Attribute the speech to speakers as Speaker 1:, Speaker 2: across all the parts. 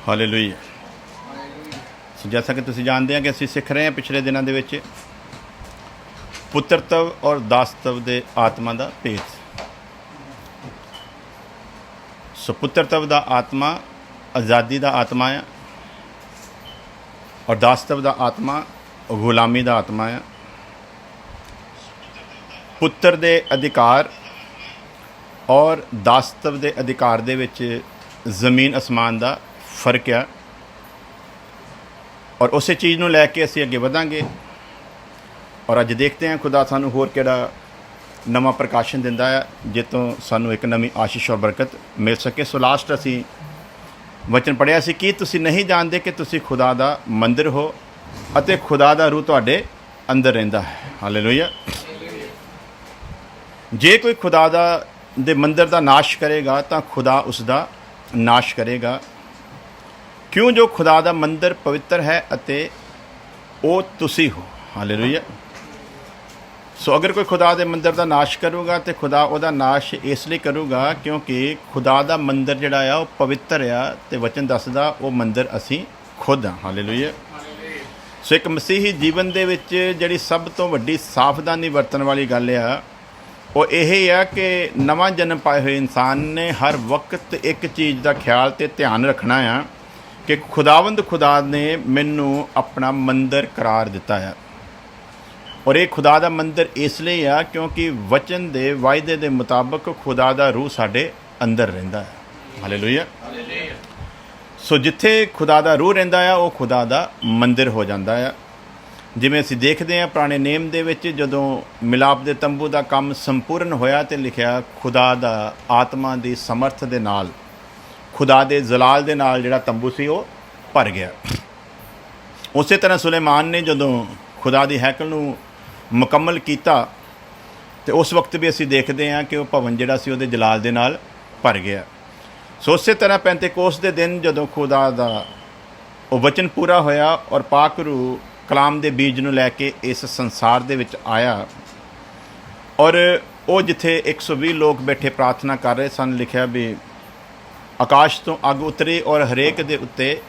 Speaker 1: Hallelujah. ਸੋ ਜੈਸਾ ਕਿ ਤੁਸੀਂ ਜਾਣਦੇ ਆ ਕਿ ਅਸੀਂ ਸਿੱਖ ਰਹੇ ਹਾਂ ਪਿਛਲੇ ਦਿਨਾਂ ਦੇ ਵਿੱਚ ਪੁੱਤਰਤਵ ਔਰ ਦਾਸਤਵ ਦੇ ਆਤਮਾ ਦਾ ਭੇਦ। ਸੋ ਪੁੱਤਰਤਵ ਦਾ ਆਤਮਾ ਆਜ਼ਾਦੀ ਦਾ ਆਤਮਾ ਆ ਔਰ ਦਾਸਤਵ ਦਾ ਆਤਮਾ ਗੁਲਾਮੀ ਦਾ ਆਤਮਾ ਆ। ਪੁੱਤਰ ਦੇ ਅਧਿਕਾਰ ਔਰ ਦਾਸਤਵ ਦੇ ਅਧਿਕਾਰ ਦੇ ਵਿੱਚ ਜ਼ਮੀਨ ਅਸਮਾਨ ਦਾ ਫਰਕ ਆ ਔਰ ਉਸੇ ਚੀਜ਼ ਨੂੰ ਲੈ ਕੇ ਅਸੀਂ ਅੱਗੇ ਵਧਾਂਗੇ। ਔਰ ਅੱਜ ਦੇਖਦੇ ਹਾਂ ਖੁਦਾ ਸਾਨੂੰ ਹੋਰ ਕਿਹੜਾ ਨਵਾਂ ਪ੍ਰਕਾਸ਼ਨ ਦਿੰਦਾ ਆ ਜਿਸ ਤੋਂ ਸਾਨੂੰ ਇੱਕ ਨਵੀਂ ਆਸ਼ੀਸ਼ ਔਰ ਬਰਕਤ ਮਿਲ ਸਕੇ। ਸੋ ਲਾਸਟ ਅਸੀਂ ਵਚਨ ਪੜ੍ਹਿਆ ਸੀ ਕਿ ਤੁਸੀਂ ਨਹੀਂ ਜਾਣਦੇ ਕਿ ਤੁਸੀਂ ਖੁਦਾ ਦਾ ਮੰਦਿਰ ਹੋ ਅਤੇ ਖੁਦਾ ਦਾ ਰੂਹ ਤੁਹਾਡੇ ਅੰਦਰ ਰਹਿੰਦਾ ਹੈ। ਹਾਲੇਲੂਇਆ। ਜੇ ਕੋਈ ਖੁਦਾ ਦੇ ਮੰਦਿਰ ਦਾ ਨਾਸ਼ ਕਰੇਗਾ ਤਾਂ ਖੁਦਾ ਉਸ ਦਾ ਨਾਸ਼ ਕਰੇਗਾ, ਕਿਉਂ ਜੋ ਖੁਦਾ ਦਾ ਮੰਦਿਰ ਪਵਿੱਤਰ ਹੈ ਅਤੇ ਉਹ ਤੁਸੀਂ ਹੋ। ਹਾਲੇਲੂਇਆ। ਸੋ ਅਗਰ ਕੋਈ ਖੁਦਾ ਦੇ ਮੰਦਿਰ ਦਾ ਨਾਸ਼ ਕਰੂਗਾ ਤਾਂ ਖੁਦਾ ਉਹਦਾ ਨਾਸ਼ ਇਸ ਲਈ ਕਰੂਗਾ ਕਿਉਂਕਿ ਖੁਦਾ ਦਾ ਮੰਦਿਰ ਜਿਹੜਾ ਆ ਉਹ ਪਵਿੱਤਰ ਆ ਅਤੇ ਵਚਨ ਦੱਸਦਾ ਉਹ ਮੰਦਿਰ ਅਸੀਂ ਖੁਦ ਹਾਂ। ਹਾਲੇਲੂਇਆ। ਸੋ ਇੱਕ ਮਸੀਹੀ ਜੀਵਨ ਦੇ ਵਿੱਚ ਜਿਹੜੀ ਸਭ ਤੋਂ ਵੱਡੀ ਸਾਵਧਾਨੀ ਵਰਤਣ ਵਾਲੀ ਗੱਲ ਆ ਉਹ ਇਹ ਆ ਕਿ ਨਵਾਂ ਜਨਮ ਪਾਏ ਹੋਏ ਇਨਸਾਨ ਨੇ ਹਰ ਵਕਤ ਇੱਕ ਚੀਜ਼ ਦਾ ਖਿਆਲ ਅਤੇ ਧਿਆਨ ਰੱਖਣਾ ਆ ਕਿ ਖੁਦਾਵੰਦ ਖੁਦਾ ਨੇ ਮੈਨੂੰ ਆਪਣਾ ਮੰਦਿਰ ਕਰਾਰ ਦਿੱਤਾ ਆ ਔਰ ਇਹ ਖੁਦਾ ਦਾ ਮੰਦਿਰ ਇਸ ਲਈ ਆ ਕਿਉਂਕਿ ਵਚਨ ਦੇ ਵਾਅਦੇ ਦੇ ਮੁਤਾਬਕ ਖੁਦਾ ਦਾ ਰੂਹ ਸਾਡੇ ਅੰਦਰ ਰਹਿੰਦਾ ਹੈ। ਹਾਲੇਲੂਇਆ। ਸੋ ਜਿੱਥੇ ਖੁਦਾ ਦਾ ਰੂਹ ਰਹਿੰਦਾ ਆ ਉਹ ਖੁਦਾ ਦਾ ਮੰਦਿਰ ਹੋ ਜਾਂਦਾ ਆ। ਜਿਵੇਂ ਅਸੀਂ ਦੇਖਦੇ ਹਾਂ ਪੁਰਾਣੇ ਨੇਮ ਦੇ ਵਿੱਚ ਜਦੋਂ ਮਿਲਾਪ ਦੇ ਤੰਬੂ ਦਾ ਕੰਮ ਸੰਪੂਰਨ ਹੋਇਆ ਅਤੇ ਲਿਖਿਆ ਖੁਦਾ ਦਾ ਆਤਮਾ ਦੀ ਸਮਰਥ ਦੇ ਨਾਲ ਖੁਦਾ ਦੇ ਜਲਾਲ ਦੇ ਨਾਲ ਜਿਹੜਾ ਤੰਬੂ ਸੀ ਉਹ ਭਰ ਗਿਆ। ਉਸੇ ਤਰ੍ਹਾਂ ਸੁਲੇਮਾਨ ਨੇ ਜਦੋਂ ਖੁਦਾ ਦੀ ਹੈਕਲ ਨੂੰ ਮੁਕੰਮਲ ਕੀਤਾ ਅਤੇ ਉਸ ਵਕਤ ਵੀ ਅਸੀਂ ਦੇਖਦੇ ਹਾਂ ਕਿ ਉਹ ਭਵਨ ਜਿਹੜਾ ਸੀ ਉਹਦੇ ਜਲਾਲ ਦੇ ਨਾਲ ਭਰ ਗਿਆ। ਸੋ ਉਸੇ ਤਰ੍ਹਾਂ ਪੈਂਤੇਕੋਸਤ ਦੇ ਦਿਨ ਜਦੋਂ ਖੁਦਾ ਦਾ ਉਹ ਵਚਨ ਪੂਰਾ ਹੋਇਆ ਔਰ ਪਾਕ ਰੂਹ ਕਲਾਮ ਦੇ ਬੀਜ ਨੂੰ ਲੈ ਕੇ ਇਸ ਸੰਸਾਰ ਦੇ ਵਿੱਚ ਆਇਆ ਔਰ ਉਹ ਜਿੱਥੇ 120 ਲੋਕ ਬੈਠੇ ਪ੍ਰਾਰਥਨਾ ਕਰ ਰਹੇ ਸਨ, ਲਿਖਿਆ ਵੀ ਆਕਾਸ਼ ਤੋਂ ਅੱਗ ਉਤਰੀ ਔਰ ਹਰੇਕ ਦੇ ਉੱਤੇ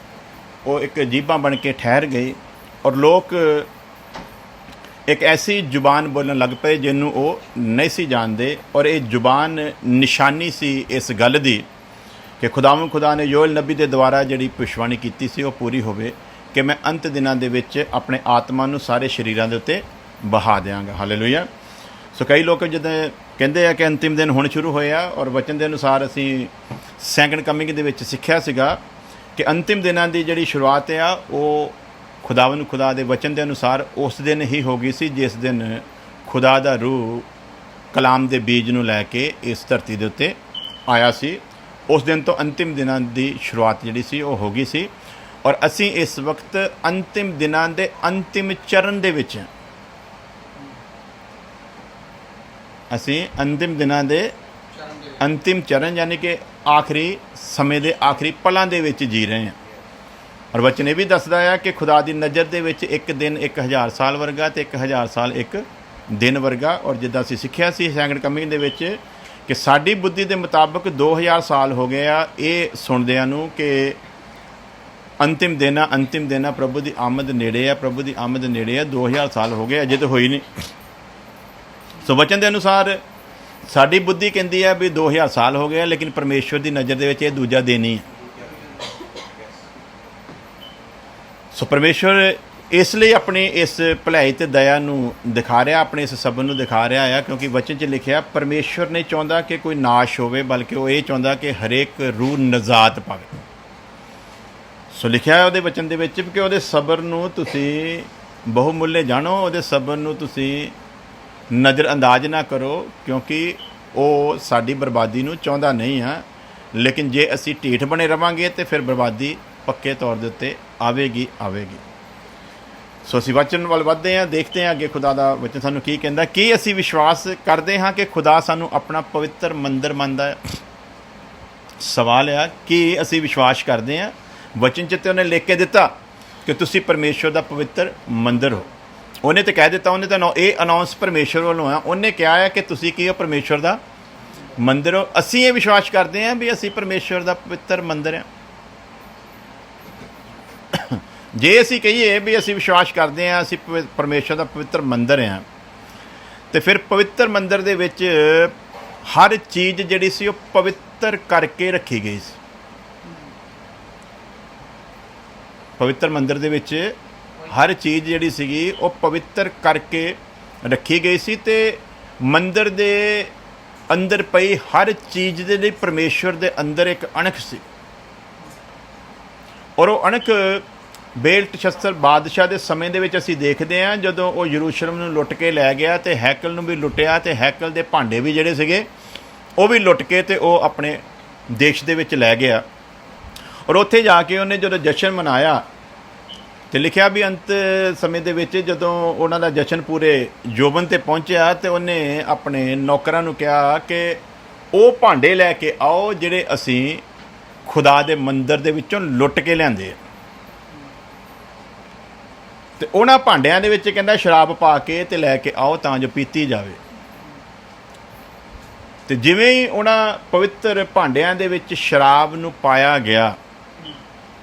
Speaker 1: ਉਹ ਇੱਕ ਜੀਭਾਂ ਬਣ ਕੇ ਠਹਿਰ ਗਈ ਔਰ ਲੋਕ ਇੱਕ ਐਸੀ ਜ਼ੁਬਾਨ ਬੋਲਣ ਲੱਗ ਪਏ ਜਿਹਨੂੰ ਉਹ ਨਹੀਂ ਸੀ ਜਾਣਦੇ ਔਰ ਇਹ ਜ਼ੁਬਾਨ ਨਿਸ਼ਾਨੀ ਸੀ ਇਸ ਗੱਲ ਦੀ ਕਿ ਖੁਦਾ ਨੇ ਯੋਏਲ ਨਬੀ ਦੇ ਦੁਆਰਾ ਜਿਹੜੀ ਭਵਿੱਖਬਾਣੀ ਕੀਤੀ ਸੀ ਉਹ ਪੂਰੀ ਹੋਵੇ ਕਿ ਮੈਂ ਅੰਤ ਦਿਨਾਂ ਦੇ ਵਿੱਚ ਆਪਣੇ ਆਤਮਾ ਨੂੰ ਸਾਰੇ ਸਰੀਰਾਂ ਦੇ ਉੱਤੇ ਬਹਾ ਦਿਆਂਗਾ। ਹਾਲੇਲੂਇਆ। ਸੋ ਕਈ ਲੋਕ ਜਦੋਂ ਕਹਿੰਦੇ ਆ ਕਿ ਅੰਤਿਮ ਦਿਨ ਹੁਣ ਸ਼ੁਰੂ ਹੋਏ ਆ ਔਰ ਵਚਨ ਦੇ ਅਨੁਸਾਰ ਅਸੀਂ ਸੈਕੰਡ ਕਮਿੰਗ ਦੇ ਵਿੱਚ ਸਿੱਖਿਆ ਸੀਗਾ ਕਿ ਅੰਤਿਮ ਦਿਨਾਂ ਦੀ ਜਿਹੜੀ ਸ਼ੁਰੂਆਤ ਆ ਉਹ ਖੁਦਾ ਦੇ ਵਚਨ ਦੇ ਅਨੁਸਾਰ ਉਸ ਦਿਨ ਹੀ ਹੋ ਗਈ ਸੀ ਜਿਸ ਦਿਨ ਖੁਦਾ ਦਾ ਰੂਹ ਕਲਾਮ ਦੇ ਬੀਜ ਨੂੰ ਲੈ ਕੇ ਇਸ ਧਰਤੀ ਦੇ ਉੱਤੇ ਆਇਆ ਸੀ। ਉਸ ਦਿਨ ਤੋਂ ਅੰਤਿਮ ਦਿਨਾਂ ਦੀ ਸ਼ੁਰੂਆਤ ਜਿਹੜੀ ਸੀ ਉਹ ਹੋ ਗਈ ਸੀ ਔਰ ਅਸੀਂ ਇਸ ਵਕਤ ਅੰਤਿਮ ਦਿਨਾਂ ਦੇ ਅੰਤਿਮ ਚਰਨ ਦੇ ਵਿੱਚ ਅਸੀਂ ਅੰਤਿਮ ਦਿਨਾਂ ਦੇ ਅੰਤਿਮ ਚਰਨ ਯਾਨੀ ਕਿ ਆਖਰੀ ਸਮੇਂ ਦੇ ਆਖਰੀ ਪਲਾਂ ਦੇ ਵਿੱਚ ਜੀ ਰਹੇ ਹਾਂ। ਔਰ ਵਚਨ ਇਹ ਵੀ ਦੱਸਦਾ ਆ ਕਿ ਖੁਦਾ ਦੀ ਨਜ਼ਰ ਦੇ ਵਿੱਚ ਇੱਕ ਦਿਨ 1000 ਸਾਲ ਵਰਗਾ ਅਤੇ 1000 ਸਾਲ ਇੱਕ ਦਿਨ ਵਰਗਾ। ਔਰ ਜਿੱਦਾਂ ਅਸੀਂ ਸਿੱਖਿਆ ਸੀ ਸੈਕੰਡ ਕਮਿੰਗ ਦੇ ਵਿੱਚ ਕਿ ਸਾਡੀ ਬੁੱਧੀ ਦੇ ਮੁਤਾਬਕ 2000 ਸਾਲ ਹੋ ਗਏ ਆ ਇਹ ਸੁਣਦਿਆਂ ਨੂੰ ਕਿ ਅੰਤਿਮ ਦਿਨ ਆ ਪ੍ਰਭੂ ਦੀ ਆਮਦ ਨੇੜੇ ਆ 2000 ਸਾਲ ਹੋ ਗਏ ਅਜੇ ਤਾਂ ਹੋਈ ਨਹੀਂ। ਸੋ ਵਚਨ ਦੇ ਅਨੁਸਾਰ ਸਾਡੀ ਬੁੱਧੀ ਕਹਿੰਦੀ ਆ ਵੀ 2000 ਸਾਲ ਹੋ ਗਏ ਲੇਕਿਨ ਪਰਮੇਸ਼ਵਰ ਦੀ ਨਜ਼ਰ ਦੇ ਵਿੱਚ ਇਹ ਦੂਜਾ ਦਿਨ ਹੀ ਹੈ। ਸੋ ਪਰਮੇਸ਼ਵਰ ਇਸ ਲਈ ਆਪਣੀ ਇਸ ਭਲਾਈ ਅਤੇ ਦਇਆ ਨੂੰ ਦਿਖਾ ਰਿਹਾ, ਆਪਣੇ ਇਸ ਸਬਰ ਨੂੰ ਦਿਖਾ ਰਿਹਾ ਆ ਕਿਉਂਕਿ ਵਚਨ 'ਚ ਲਿਖਿਆ ਪਰਮੇਸ਼ਵਰ ਨਹੀਂ ਚਾਹੁੰਦਾ ਕਿ ਕੋਈ ਨਾਸ਼ ਹੋਵੇ ਬਲਕਿ ਉਹ ਇਹ ਚਾਹੁੰਦਾ ਕਿ ਹਰੇਕ ਰੂਹ ਨਜਾਤ ਪਾਵੇ। ਸੋ ਲਿਖਿਆ ਉਹਦੇ ਵਚਨ ਦੇ ਵਿੱਚ ਕਿ ਉਹਦੇ ਸਬਰ ਨੂੰ ਤੁਸੀਂ ਬਹੁਮੁੱਲੇ ਜਾਣੋ, ਉਹਦੇ ਸਬਰ ਨੂੰ ਤੁਸੀਂ ਨਜ਼ਰ ਅੰਦਾਜ਼ ਨਾ ਕਰੋ ਕਿਉਂਕਿ ਉਹ ਸਾਡੀ ਬਰਬਾਦੀ ਨੂੰ ਚਾਹੁੰਦਾ ਨਹੀਂ ਆ ਲੇਕਿਨ ਜੇ ਅਸੀਂ ਢੀਠ ਬਣੇ ਰਵਾਂਗੇ ਤਾਂ ਫਿਰ ਬਰਬਾਦੀ ਪੱਕੇ ਤੌਰ ਦੇ ਉੱਤੇ ਆਵੇਗੀ। ਸੋ ਅਸੀਂ ਵਚਨ ਵੱਲ ਵੱਧਦੇ ਹਾਂ, ਦੇਖਦੇ ਹਾਂ ਅੱਗੇ ਖੁਦਾ ਦਾ ਵਚਨ ਸਾਨੂੰ ਕੀ ਕਹਿੰਦਾ। ਕੀ ਅਸੀਂ ਵਿਸ਼ਵਾਸ ਕਰਦੇ ਹਾਂ ਕਿ ਖੁਦਾ ਸਾਨੂੰ ਆਪਣਾ ਪਵਿੱਤਰ ਮੰਦਿਰ ਮੰਨਦਾ ਹੈ? ਸਵਾਲ ਆ ਕਿ ਅਸੀਂ ਵਿਸ਼ਵਾਸ ਕਰਦੇ ਹਾਂ। ਵਚਨ 'ਚ ਤਾਂ ਉਹਨੇ ਲਿਖ ਕੇ ਦਿੱਤਾ ਕਿ ਤੁਸੀਂ ਪਰਮੇਸ਼ਵਰ ਦਾ ਪਵਿੱਤਰ ਮੰਦਿਰ ਹੋ। ਉਹਨੇ ਤਾਂ ਕਹਿ ਦਿੱਤਾ, ਉਹਨੇ ਤਾਂ ਇਹ ਅਨਾਉਂਸ ਪਰਮੇਸ਼ਵਰ ਵੱਲੋਂ ਆ। ਉਹਨੇ ਕਿਹਾ ਹੈ ਕਿ ਤੁਸੀਂ ਕੀ ਹੋ? ਪਰਮੇਸ਼ਵਰ ਦਾ ਮੰਦਰ ਹੋ। ਅਸੀਂ ਇਹ ਵਿਸ਼ਵਾਸ ਕਰਦੇ ਹਾਂ ਵੀ ਅਸੀਂ ਪਰਮੇਸ਼ਵਰ ਦਾ ਪਵਿੱਤਰ ਮੰਦਰ ਹਾਂ। ਜੇ ਅਸੀਂ ਕਹੀਏ ਵੀ ਅਸੀਂ ਵਿਸ਼ਵਾਸ ਕਰਦੇ ਹਾਂ ਅਸੀਂ ਪਰਮੇਸ਼ਵਰ ਦਾ ਪਵਿੱਤਰ ਮੰਦਰ ਹਾਂ, ਤੇ ਫਿਰ ਪਵਿੱਤਰ ਮੰਦਰ ਦੇ ਵਿੱਚ ਹਰ ਚੀਜ਼ ਜਿਹੜੀ ਸੀ ਉਹ ਪਵਿੱਤਰ ਕਰਕੇ ਰੱਖੀ ਗਈ ਸੀ। ਪਵਿੱਤਰ ਮੰਦਰ ਦੇ ਵਿੱਚ ਹਰ ਚੀਜ਼ ਜਿਹੜੀ ਸੀਗੀ ਉਹ ਪਵਿੱਤਰ ਕਰਕੇ ਰੱਖੀ ਗਈ ਸੀ, ਤੇ ਮੰਦਰ ਦੇ ਅੰਦਰ ਪਈ ਹਰ ਚੀਜ਼ ਦੇ ਲਈ ਪਰਮੇਸ਼ਵਰ ਦੇ ਅੰਦਰ ਇੱਕ ਅਣਖ ਸੀ। ਔਰ ਉਹ ਅਣਖ ਬੇਲਤਸ਼ੱਸਰ ਬਾਦਸ਼ਾਹ ਦੇ ਸਮੇਂ ਦੇ ਵਿੱਚ ਅਸੀਂ ਦੇਖਦੇ ਹਾਂ, ਜਦੋਂ ਉਹ ਯਰੂਸ਼ਲਮ ਨੂੰ ਲੁੱਟ ਕੇ ਲੈ ਗਿਆ ਤੇ ਹੈਕਲ ਨੂੰ ਵੀ ਲੁੱਟਿਆ, ਤੇ ਹੈਕਲ ਦੇ ਭਾਂਡੇ ਵੀ ਜਿਹੜੇ ਸੀਗੇ ਉਹ ਵੀ ਲੁੱਟ ਕੇ ਤੇ ਉਹ ਆਪਣੇ ਦੇਸ਼ ਦੇ ਵਿੱਚ ਲੈ ਗਿਆ। ਔਰ ਉੱਥੇ ਜਾ ਕੇ ਉਹਨੇ ਜਦੋਂ ਜਸ਼ਨ ਮਨਾਇਆ ਤੇ ਲਿਖਿਆ ਵੀ ਅੰਤ ਸਮੇਂ ਦੇ ਵਿੱਚ ਜਦੋਂ ਉਹਨਾਂ ਦਾ ਜਸ਼ਨ ਪੂਰੇ ਜੋਬਨ 'ਤੇ ਪਹੁੰਚਿਆ ਤੇ ਉਹਨੇ ਆਪਣੇ ਨੌਕਰਾਂ ਨੂੰ ਕਿਹਾ ਕਿ ਉਹ ਭਾਂਡੇ ਲੈ ਕੇ ਆਓ ਜਿਹੜੇ ਅਸੀਂ ਖੁਦਾ ਦੇ ਮੰਦਰ ਦੇ ਵਿੱਚੋਂ ਲੁੱਟ ਕੇ ਲਿਆਂਦੇ। ਤੇ ਉਹਨਾਂ ਭਾਂਡਿਆਂ ਦੇ ਵਿੱਚ ਕਹਿੰਦਾ ਸ਼ਰਾਬ ਪਾ ਕੇ ਤੇ ਲੈ ਕੇ ਆਓ ਤਾਂ ਜੋ ਪੀਤੀ ਜਾਵੇ। ਤੇ ਜਿਵੇਂ ਹੀ ਉਹਨਾਂ ਪਵਿੱਤਰ ਭਾਂਡਿਆਂ ਦੇ ਵਿੱਚ ਸ਼ਰਾਬ ਨੂੰ ਪਾਇਆ ਗਿਆ,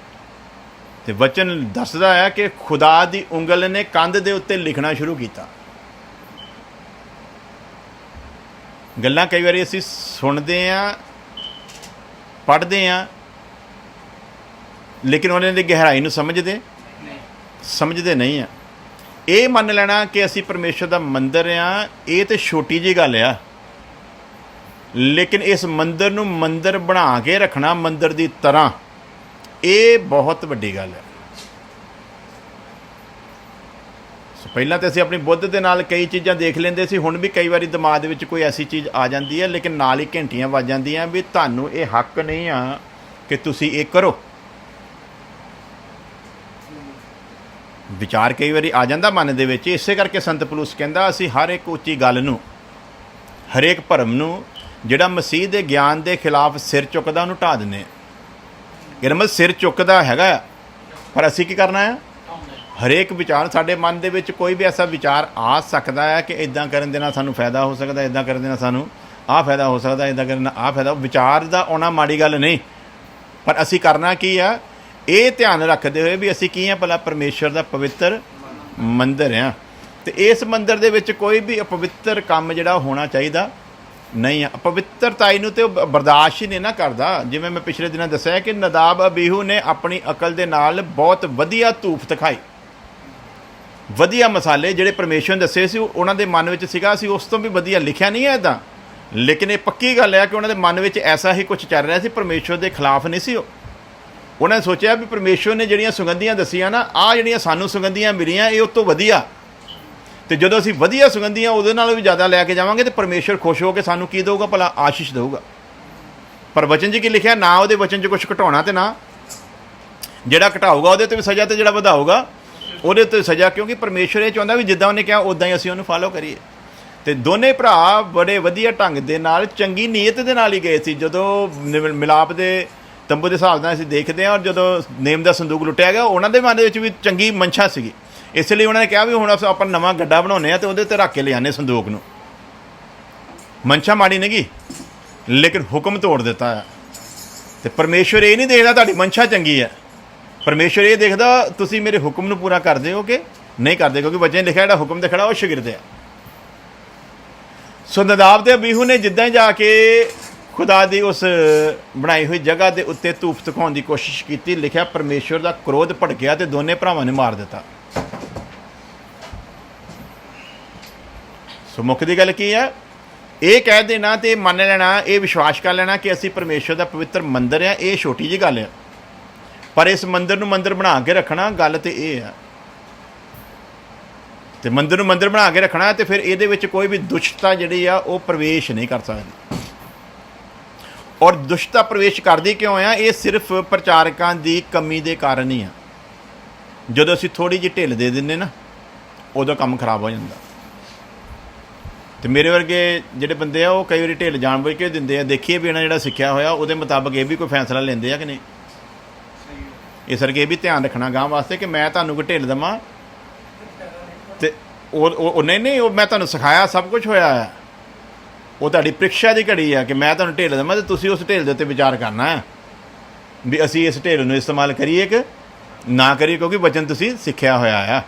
Speaker 1: ਤੇ ਵਚਨ ਦੱਸਦਾ ਹੈ ਕਿ ਖੁਦਾ ਦੀ ਉਂਗਲ ਨੇ ਕੰਧ ਦੇ ਉੱਤੇ ਲਿਖਣਾ ਸ਼ੁਰੂ ਕੀਤਾ। ਗੱਲਾਂ ਕਈ ਵਾਰੀ ਅਸੀਂ ਸੁਣਦੇ ਹਾਂ, ਪੜ੍ਹਦੇ ਹਾਂ, ਲੇਕਿਨ ਉਹਨਾਂ ਦੀ ਗਹਿਰਾਈ ਨੂੰ ਸਮਝਦੇ ਨਹੀਂ ਆ। ਇਹ ਮੰਨ ਲੈਣਾ ਕਿ ਅਸੀਂ ਪਰਮੇਸ਼ਰ ਦਾ ਮੰਦਰ ਆ, ਇਹ ਤੇ ਛੋਟੀ ਜਿਹੀ ਗੱਲ ਆ, ਲੇਕਿਨ ਇਸ ਮੰਦਰ ਨੂੰ ਮੰਦਰ ਬਣਾ ਕੇ ਰੱਖਣਾ ਮੰਦਰ ਦੀ ਤਰ੍ਹਾਂ, ਇਹ ਬਹੁਤ ਵੱਡੀ ਗੱਲ ਹੈ। ਸੋ ਪਹਿਲਾਂ ਤਾਂ ਅਸੀਂ ਆਪਣੀ ਬੁੱਧ ਦੇ ਨਾਲ ਕਈ ਚੀਜ਼ਾਂ ਦੇਖ ਲੈਂਦੇ ਸੀ, ਹੁਣ ਵੀ ਕਈ ਵਾਰੀ ਦਿਮਾਗ ਦੇ ਵਿੱਚ ਕੋਈ ਐਸੀ ਚੀਜ਼ ਆ ਜਾਂਦੀ ਹੈ, ਲੇਕਿਨ ਨਾਲ ਹੀ ਘੰਟੀਆਂ ਵੱਜ ਜਾਂਦੀਆਂ ਵੀ ਤੁਹਾਨੂੰ ਇਹ ਹੱਕ ਨਹੀਂ ਆ ਕਿ ਤੁਸੀਂ ਇਹ ਕਰੋ। ਵਿਚਾਰ ਕਈ ਵਾਰੀ ਆ ਜਾਂਦਾ ਮਨ ਦੇ ਵਿੱਚ, ਇਸੇ ਕਰਕੇ ਸੰਤ ਪੌਲੁਸ ਕਹਿੰਦਾ ਅਸੀਂ ਹਰ ਇੱਕ ਉੱਚੀ ਗੱਲ ਨੂੰ, ਹਰੇਕ ਭਰਮ ਨੂੰ ਜਿਹੜਾ ਮਸੀਹ ਦੇ ਗਿਆਨ ਦੇ ਖਿਲਾਫ ਸਿਰ ਚੁੱਕਦਾ ਉਹਨੂੰ ਢਾ ਦਿੰਦੇ। ਇਹਦਾ ਮਤਲਬ ਸਿਰ ਚੁੱਕਦਾ ਹੈਗਾ, ਪਰ ਅਸੀਂ ਕੀ ਕਰਨਾ ਹੈ? ਹਰੇਕ ਵਿਚਾਰ ਸਾਡੇ ਮਨ ਦੇ ਵਿੱਚ ਕੋਈ ਵੀ ਐਸਾ ਵਿਚਾਰ ਆ ਸਕਦਾ ਹੈ ਕਿ ਇੱਦਾਂ ਕਰਨ ਦੇ ਨਾਲ ਸਾਨੂੰ ਫਾਇਦਾ ਹੋ ਸਕਦਾ, ਇੱਦਾਂ ਕਰਨ ਦੇ ਨਾਲ ਸਾਨੂੰ ਆਹ ਫਾਇਦਾ ਹੋ ਸਕਦਾ, ਇੱਦਾਂ ਕਰਨ ਨਾਲ ਆਹ ਫਾਇਦਾ। ਵਿਚਾਰ ਦਾ ਆਉਣਾ ਮਾੜੀ ਗੱਲ ਨਹੀਂ, ਪਰ ਅਸੀਂ ਕਰਨਾ ਕੀ ਆ? ਇਹ ਧਿਆਨ ਰੱਖਦੇ ਹੋਏ ਵੀ ਅਸੀਂ ਕੀ ਹਾਂ? ਭਲਾ ਪਰਮੇਸ਼ਰ ਦਾ ਪਵਿੱਤਰ ਮੰਦਰ ਹਾਂ, ਤੇ ਇਸ ਮੰਦਰ ਦੇ ਵਿੱਚ ਕੋਈ ਵੀ ਅਪਵਿੱਤਰ ਕੰਮ ਜਿਹੜਾ ਹੋਣਾ ਚਾਹੀਦਾ ਨਹੀਂ ਆ। ਅਪਵਿੱਤਰਤਾਈ ਨੂੰ ਤੇ ਉਹ ਬਰਦਾਸ਼ਤ ਹੀ ਨਹੀਂ ਨਾ ਕਰਦਾ। ਜਿਵੇਂ ਮੈਂ ਪਿਛਲੇ ਦਿਨਾਂ ਦੱਸਿਆ ਕਿ ਨਦਾਬ ਅਬੀਹੂ ਨੇ ਆਪਣੀ ਅਕਲ ਦੇ ਨਾਲ ਬਹੁਤ ਵਧੀਆ ਧੂਫ ਦਿਖਾਈ, ਵਧੀਆ ਮਸਾਲੇ ਜਿਹੜੇ ਪਰਮੇਸ਼ਰ ਨੇ ਦੱਸੇ ਸੀ ਉਹਨਾਂ ਦੇ ਮਨ ਵਿੱਚ ਸੀਗਾ, ਸੀ ਉਸ ਤੋਂ ਵੀ ਵਧੀਆ ਲਿਖਿਆ ਨਹੀਂ ਹੈ ਇੱਦਾਂ, ਲੇਕਿਨ ਇਹ ਪੱਕੀ ਗੱਲ ਹੈ ਕਿ ਉਹਨਾਂ ਦੇ ਮਨ ਵਿੱਚ ਐਸਾ ਹੀ ਕੁਝ ਚੱਲ ਰਿਹਾ ਸੀ, ਪਰਮੇਸ਼ਰ ਦੇ ਖਿਲਾਫ ਨਹੀਂ ਸੀ। ਉਹਨਾਂ ਨੇ ਸੋਚਿਆ ਵੀ ਪਰਮੇਸ਼ਰ ਨੇ ਜਿਹੜੀਆਂ ਸੁਗੰਧੀਆਂ ਦੱਸੀਆਂ ਨਾ, ਆਹ ਜਿਹੜੀਆਂ ਸਾਨੂੰ ਸੁਗੰਧੀਆਂ ਮਿਲੀਆਂ ਇਹ ਉਸ ਤੋਂ ਵਧੀਆ, ਤੇ ਜਦੋਂ ਅਸੀਂ ਵਧੀਆ ਸੁਗੰਧੀਆਂ ਉਹਦੇ ਨਾਲੋਂ ਵੀ ਜ਼ਿਆਦਾ ਲੈ ਕੇ ਜਾਵਾਂਗੇ ਤੇ ਪਰਮੇਸ਼ਰ ਖੁਸ਼ ਹੋ ਕੇ ਸਾਨੂੰ ਕੀ ਦੇਊਗਾ? ਭਲਾ ਆਸ਼ੀਸ਼ ਦੇਊਗਾ। ਪਰ ਵਚਨ 'ਚ ਕੀ ਲਿਖਿਆ? ਨਾ ਉਹਦੇ ਵਚਨ 'ਚ ਕੁਛ ਘਟਾਉਣਾ ਤੇ ਨਾ ਜਿਹੜਾ ਘਟਾਊਗਾ ਉਹਦੇ 'ਤੇ ਵੀ ਸਜ਼ਾ, ਤੇ ਜਿਹੜਾ ਵਧਾਊਗਾ ਉਹਦੇ 'ਤੇ ਸਜ਼ਾ, ਕਿਉਂਕਿ ਪਰਮੇਸ਼ਰ ਇਹ ਚਾਹੁੰਦਾ ਵੀ ਜਿੱਦਾਂ ਉਹਨੇ ਕਿਹਾ ਉੱਦਾਂ ਹੀ ਅਸੀਂ ਉਹਨੂੰ ਫਾਲੋ ਕਰੀਏ। ਤੇ ਦੋਨੇ ਭਰਾ ਬੜੇ ਵਧੀਆ ਢੰਗ ਦੇ ਨਾਲ ਚੰਗੀ ਨੀਅਤ ਦੇ ਨਾਲ ਹੀ ਗਏ ਸੀ। ਜਦੋਂ ਮਿਲਾਪ ਦੇ ਤੰਬੂ ਦੇ ਹਿਸਾਬ ਨਾਲ ਅਸੀਂ ਦੇਖਦੇ ਹਾਂ, ਔਰ ਜਦੋਂ ਨੇਮ ਦਾ ਸੰਦੂਕ ਲੁੱਟਿਆ ਗਿਆ ਉਹਨਾਂ ਦੇ ਮਨ ਦੇ ਵਿੱਚ ਵੀ ਚੰਗੀ ਮਨਸ਼ਾ ਸੀਗੀ, ਇਸ ਲਈ ਉਹਨਾਂ ਨੇ ਕਿਹਾ ਵੀ ਹੁਣ ਆਪਾਂ ਨਵਾਂ ਗੱਡਾ ਬਣਾਉਂਦੇ ਹਾਂ ਤੇ ਉਹਦੇ 'ਤੇ ਰੱਖ ਕੇ ਲਿਆਉਂਦੇ ਸੰਦੂਕ ਨੂੰ। ਮਨਸ਼ਾ ਮਾੜੀ ਨਹੀਂ ਗੀ, ਲੇਕਿਨ ਹੁਕਮ ਤੋੜ ਦਿੱਤਾ ਹੈ। ਤੇ ਪਰਮੇਸ਼ਰ ਇਹ ਨਹੀਂ ਦੇਖਦਾ ਤੁਹਾਡੀ ਮਨਸ਼ਾ ਚੰਗੀ ਹੈ, ਪਰਮੇਸ਼ਰ ਇਹ ਦੇਖਦਾ ਤੁਸੀਂ ਮੇਰੇ ਹੁਕਮ ਨੂੰ ਪੂਰਾ ਕਰਦੇ ਹੋ ਕਿ ਨਹੀਂ ਕਰਦੇ, ਕਿਉਂਕਿ ਬੱਚੇ ਨੇ ਲਿਖਿਆ ਜਿਹੜਾ ਹੁਕਮ ਤੇ ਖੜਾ ਉਹ ਸ਼ਾਗਿਰਦ ਹੈ। ਸੋ ਨਦਾਬ ਤੇ ਅਬੀਹੂ ਨੇ ਜਿੱਦਾਂ ਹੀ ਜਾ ਕੇ ਖੁਦਾ ਦੀ ਉਸ ਬਣਾਈ ਹੋਈ ਜਗ੍ਹਾ ਦੇ ਉੱਤੇ ਧੂਫ ਦਿਖਾਉਣ ਦੀ ਕੋਸ਼ਿਸ਼ ਕੀਤੀ, ਲਿਖਿਆ ਪਰਮੇਸ਼ਰ ਦਾ ਕ੍ਰੋਧ ਭੜਕਿਆ ਤੇ ਦੋਨੇ ਭਰਾਵਾਂ ਨੇ ਮਾਰ ਦਿੱਤਾ। ਸੋ ਮੁੱਖ ਦੀ ਗੱਲ ਕੀ ਹੈ? ਇਹ ਕਹਿ ਦੇਣਾ ਤੇ ਮੰਨ ਲੈਣਾ, ਇਹ ਵਿਸ਼ਵਾਸ ਕਰ ਲੈਣਾ ਕਿ ਅਸੀਂ ਪਰਮੇਸ਼ਰ ਦਾ ਪਵਿੱਤਰ ਮੰਦਰ ਆ, ਇਹ ਛੋਟੀ ਜਿਹੀ ਗੱਲ ਹੈ, ਪਰ ਇਸ ਮੰਦਰ ਨੂੰ ਮੰਦਰ ਬਣਾ ਕੇ ਰੱਖਣਾ ਗੱਲ ਤੇ ਇਹ ਆ। ਤੇ ਮੰਦਰ ਨੂੰ ਮੰਦਰ ਬਣਾ ਕੇ ਰੱਖਣਾ ਤੇ ਫਿਰ ਇਹਦੇ ਵਿੱਚ ਕੋਈ ਵੀ ਦੁਸ਼ਟਤਾ ਜਿਹੜੀ ਆ ਉਹ ਪ੍ਰਵੇਸ਼ ਨਹੀਂ ਕਰ ਸਕਦੀ। ਔਰ ਦੁਸ਼ਟਤਾ ਪ੍ਰਵੇਸ਼ ਕਰਦੀ ਕਿਉਂ ਆ? ਇਹ ਸਿਰਫ ਪ੍ਰਚਾਰਕਾਂ ਦੀ ਕਮੀ ਦੇ ਕਾਰਨ ਹੀ ਆ। ਜਦੋਂ ਅਸੀਂ ਥੋੜ੍ਹੀ ਜਿਹੀ ਢਿੱਲ ਦੇ ਦਿੰਦੇ ਨਾ, ਉਦੋਂ ਕੰਮ ਖਰਾਬ ਹੋ ਜਾਂਦਾ। ਤੇ ਮੇਰੇ ਵਰਗੇ ਜਿਹੜੇ ਬੰਦੇ ਆ ਉਹ ਕਈ ਵਾਰੀ ਢਿੱਲ ਜਾਣਬੁੱਝ ਕੇ ਦਿੰਦੇ ਆ, ਦੇਖੀਏ ਵੀ ਇਹਨਾਂ ਜਿਹੜਾ ਸਿੱਖਿਆ ਹੋਇਆ ਉਹਦੇ ਮੁਤਾਬਕ ਇਹ ਵੀ ਕੋਈ ਫੈਸਲਾ ਲੈਂਦੇ ਆ ਕਿ ਨਹੀਂ। ਇਸ ਕਰਕੇ ਇਹ ਵੀ ਧਿਆਨ ਰੱਖਣਾ ਗਾਂ ਵਾਸਤੇ ਕਿ ਮੈਂ ਤੁਹਾਨੂੰ ਕੋਈ ਢਿੱਲ ਦੇਵਾਂ ਤੇ ਉਹ ਨਹੀਂ, ਉਹ ਮੈਂ ਤੁਹਾਨੂੰ ਸਿਖਾਇਆ ਸਭ ਕੁਝ ਹੋਇਆ ਹੈ, ਉਹ ਤੁਹਾਡੀ ਪ੍ਰੀਖਿਆ ਦੀ ਘੜੀ ਆ ਕਿ ਮੈਂ ਤੁਹਾਨੂੰ ਢਿੱਲ ਦੇਵਾਂ ਤੇ ਤੁਸੀਂ ਉਸ ਢਿੱਲ ਦੇ ਉੱਤੇ ਵਿਚਾਰ ਕਰਨਾ ਹੈ ਵੀ ਅਸੀਂ ਇਸ ਢਿੱਲ ਨੂੰ ਇਸਤੇਮਾਲ ਕਰੀਏ ਕਿ ਨਾ ਕਰੀਏ, ਕਿਉਂਕਿ ਵਚਨ ਤੁਸੀਂ ਸਿੱਖਿਆ ਹੋਇਆ ਆ।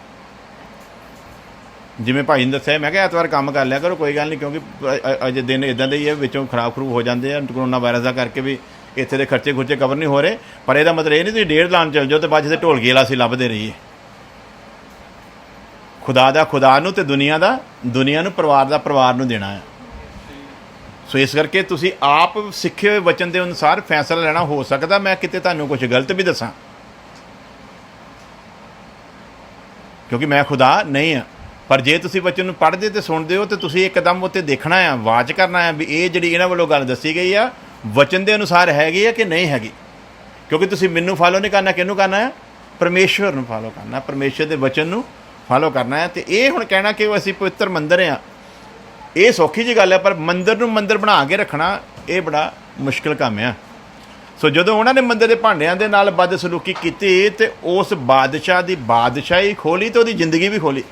Speaker 1: ਜਿਵੇਂ ਭਾਈ ਨੇ ਦੱਸਿਆ, ਮੈਂ ਕਿਹਾ ਐਤਵਾਰ ਕੰਮ ਕਰ ਲਿਆ ਕਰੋ, ਕੋਈ ਗੱਲ ਨਹੀਂ, ਕਿਉਂਕਿ ਅਜੇ ਦਿਨ ਇੱਦਾਂ ਦੇ ਹੀ ਹੈ, ਵਿੱਚੋਂ ਖਰਾਬ ਖਰੂਬ ਹੋ ਜਾਂਦੇ ਆ ਕਰੋਨਾ ਵਾਇਰਸ ਦਾ ਕਰਕੇ ਵੀ ਇੱਥੇ ਦੇ ਖਰਚੇ ਖੁਰਚੇ ਕਵਰ ਨਹੀਂ ਹੋ ਰਹੇ। ਪਰ ਇਹਦਾ ਮਤਲਬ ਇਹ ਨਹੀਂ ਤੁਸੀਂ 1.5 ਲਾਉਣ ਚੱਲ ਜਾਓ ਅਤੇ ਬਾਅਦ 'ਚ ਢੋਲਕੀ ਵਾਲਾ ਅਸੀਂ ਲੱਭਦੇ ਰਹੀਏ। ਖੁਦਾ ਦਾ ਖੁਦਾ ਨੂੰ ਅਤੇ ਦੁਨੀਆ ਨੂੰ, ਪਰਿਵਾਰ ਦਾ ਪਰਿਵਾਰ ਨੂੰ ਦੇਣਾ ਹੈ। ਸੋ ਇਸ ਕਰਕੇ ਤੁਸੀਂ ਆਪ ਸਿੱਖੇ ਹੋਏ ਵਚਨ ਦੇ ਅਨੁਸਾਰ ਫੈਸਲਾ ਲੈਣਾ। ਹੋ ਸਕਦਾ ਮੈਂ ਕਿਤੇ ਤੁਹਾਨੂੰ ਕੁਝ ਗਲਤ ਵੀ ਦੱਸਾਂ, ਕਿਉਂਕਿ ਮੈਂ ਖੁਦਾ ਨਹੀਂ ਹਾਂ। ਪਰ ਜੇ ਤੁਸੀਂ ਵਚਨ ਨੂੰ ਪੜ੍ਹਦੇ ਅਤੇ ਸੁਣਦੇ ਹੋ ਤਾਂ ਤੁਸੀਂ ਇੱਕਦਮ ਉੱਤੇ ਦੇਖਣਾ ਆ, ਵਾਚ ਕਰਨਾ ਆ ਵੀ ਇਹ ਜਿਹੜੀ ਇਹਨਾਂ ਵੱਲੋਂ ਗੱਲ ਦੱਸੀ ਗਈ ਆ ਵਚਨ ਦੇ ਅਨੁਸਾਰ ਹੈਗੀ ਆ ਕਿ ਨਹੀਂ ਹੈਗੀ। ਕਿਉਂਕਿ ਤੁਸੀਂ ਮੈਨੂੰ ਫਾਲੋ ਨਹੀਂ ਕਰਨਾ, ਕਿਹਨੂੰ ਕਰਨਾ ਆ? ਪਰਮੇਸ਼ਵਰ ਨੂੰ ਫਾਲੋ ਕਰਨਾ, ਪਰਮੇਸ਼ਵਰ ਦੇ ਵਚਨ ਨੂੰ ਫਾਲੋ ਕਰਨਾ ਹੈ। ਅਤੇ ਇਹ ਹੁਣ ਕਹਿਣਾ ਕਿ ਅਸੀਂ ਪਵਿੱਤਰ ਮੰਦਰ ਹਾਂ, ਇਹ ਸੌਖੀ ਜਿਹੀ ਗੱਲ ਹੈ, ਪਰ ਮੰਦਰ ਨੂੰ ਮੰਦਰ ਬਣਾ ਕੇ ਰੱਖਣਾ ਇਹ ਬੜਾ ਮੁਸ਼ਕਿਲ ਕੰਮ ਆ। ਸੋ ਜਦੋਂ ਉਹਨਾਂ ਨੇ ਮੰਦਰ ਦੇ ਭਾਂਡਿਆਂ ਦੇ ਨਾਲ ਬਦਸਲੂਕੀ ਕੀਤੀ ਅਤੇ ਉਸ ਬਾਦਸ਼ਾਹ ਦੀ ਬਾਦਸ਼ਾਹੀ ਖੋਲੀ ਅਤੇ ਉਹਦੀ ਜ਼ਿੰਦਗੀ ਵੀ ਖੋਲੀ।